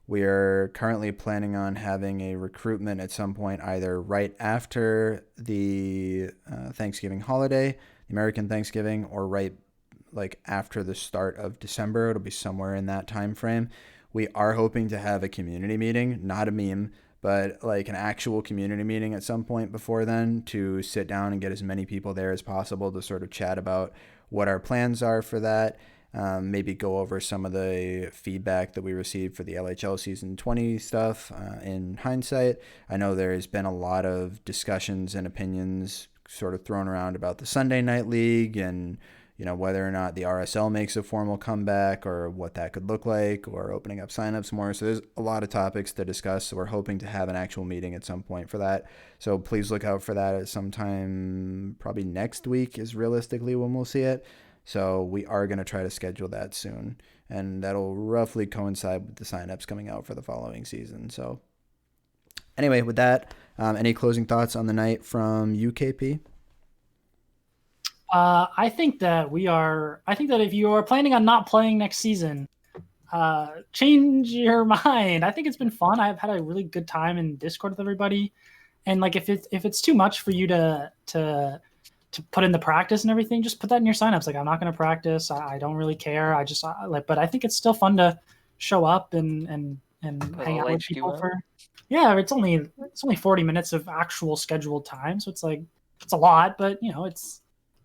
We are currently planning on having a recruitment at some point, either right after the Thanksgiving holiday, the American Thanksgiving, or right like after the start of December. It'll be somewhere in that time frame. We are hoping to have a community meeting, not a meme, but like an actual community meeting at some point before then, to sit down and get as many people there as possible to sort of chat about what our plans are for that. Maybe go over some of the feedback that we received for the LHL season 20 stuff in hindsight. I know there's been a lot of discussions and opinions sort of thrown around about the Sunday Night League and whether or not the RSL makes a formal comeback or what that could look like, or opening up signups more. So there's a lot of topics to discuss. So we're hoping to have an actual meeting at some point for that. So please look out for that at some time. Probably next week is realistically when we'll see it. So we are going to try to schedule that soon. And that'll roughly coincide with the signups coming out for the following season. So anyway, with that, any closing thoughts on the night from UKP? I think that if you are planning on not playing next season, change your mind. I think it's been fun. I've had a really good time in Discord with everybody, and like if it's too much for you to put in the practice and everything, just put that in your signups. Like, I'm not going to practice. I don't really care. But I think it's still fun to show up and hang out with people for. Yeah, it's only 40 minutes of actual scheduled time, so it's a lot, but it's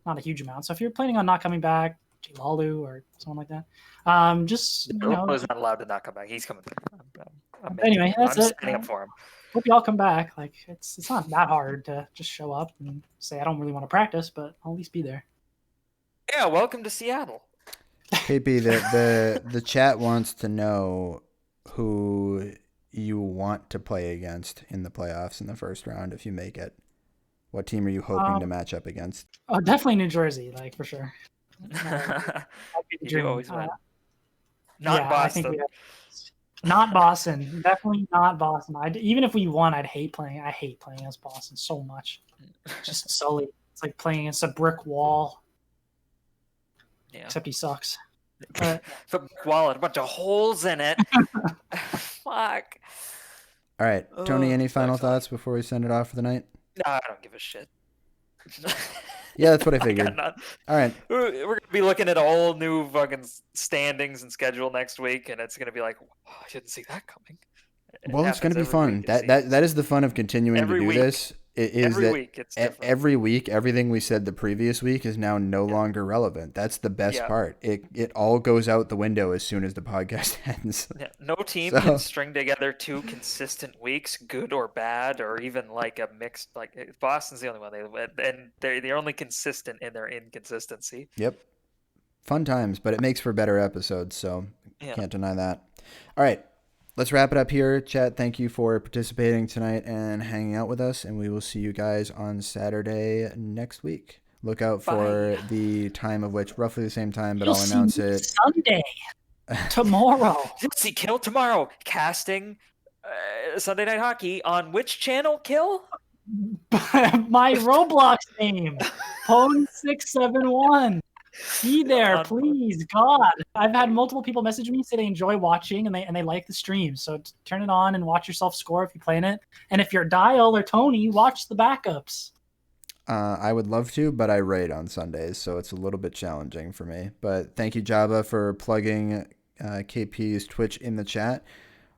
not a huge amount. So if you're planning on not coming back, Lalu or someone like that, just Lalu's not allowed to not come back. He's coming back. Anyway, that's I'm it. standing up for him. Hope you all come back. Like, it's not that hard to just show up and say I don't really want to practice, but I'll at least be there. Yeah, welcome to Seattle. KP, the chat wants to know who you want to play against in the playoffs in the first round if you make it. What team are you hoping to match up against? Oh, definitely New Jersey, like, for sure. You do always win. Not Boston. Not Boston. Definitely not Boston. Even if we won, I hate playing as Boston so much. Just solely. It's like playing against a brick wall. Yeah. Except he sucks. But wall, a bunch of holes in it. Fuck. All right, Tony. Any final thoughts before we send it off for the night? No, I don't give a shit. Yeah, that's what I figured. All right. We're going to be looking at a whole new fucking standings and schedule next week, and it's going to be like, oh, I didn't see that coming. Well, it's going to be fun. That is the fun of continuing to do this. Every week, it's different. Every week, everything we said the previous week is now no longer relevant. That's the best part. It all goes out the window as soon as the podcast ends. Yeah, no team can string together 2 consistent weeks, good or bad, or even like a mixed. Like, Boston's the only one they're only consistent in their inconsistency. Yep, fun times, but it makes for better episodes. So can't deny that. All right. Let's wrap it up here. Chat, thank you for participating tonight and hanging out with us, and we will see you guys on Saturday next week. Look out for the time of which, roughly the same time, but I'll announce it. Sunday. Tomorrow. You'll see Kill tomorrow. Casting Sunday Night Hockey on which channel, Kill? My Roblox name. Pwn671. Be there, please, God. I've had multiple people message me, say they enjoy watching and they like the stream. So turn it on and watch yourself score if you're playing it. And if you're Dyal or Tony, watch the backups. I would love to, but I raid on Sundays, so it's a little bit challenging for me. But thank you, Jabba, for plugging KP's Twitch in the chat.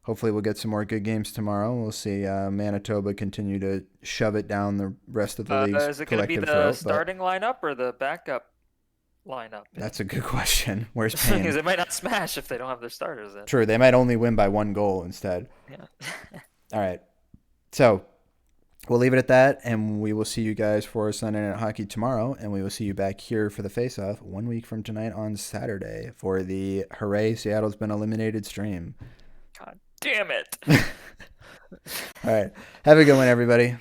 hopefully we'll get some more good games tomorrow. We'll see Manitoba continue to shove it down the rest of the league's Is it going to be collective the throat. starting lineup or the backup lineup? That's a good question. Where's Payne? Because they might not smash if they don't have their starters in. True. They might only win by 1 goal instead. Yeah. All right. So we'll leave it at that, and we will see you guys for Sunday Night Hockey tomorrow, and we will see you back here for the Faceoff 1 week from tonight on Saturday for the Hooray Seattle's Been Eliminated stream. God damn it. All right. Have a good one, everybody.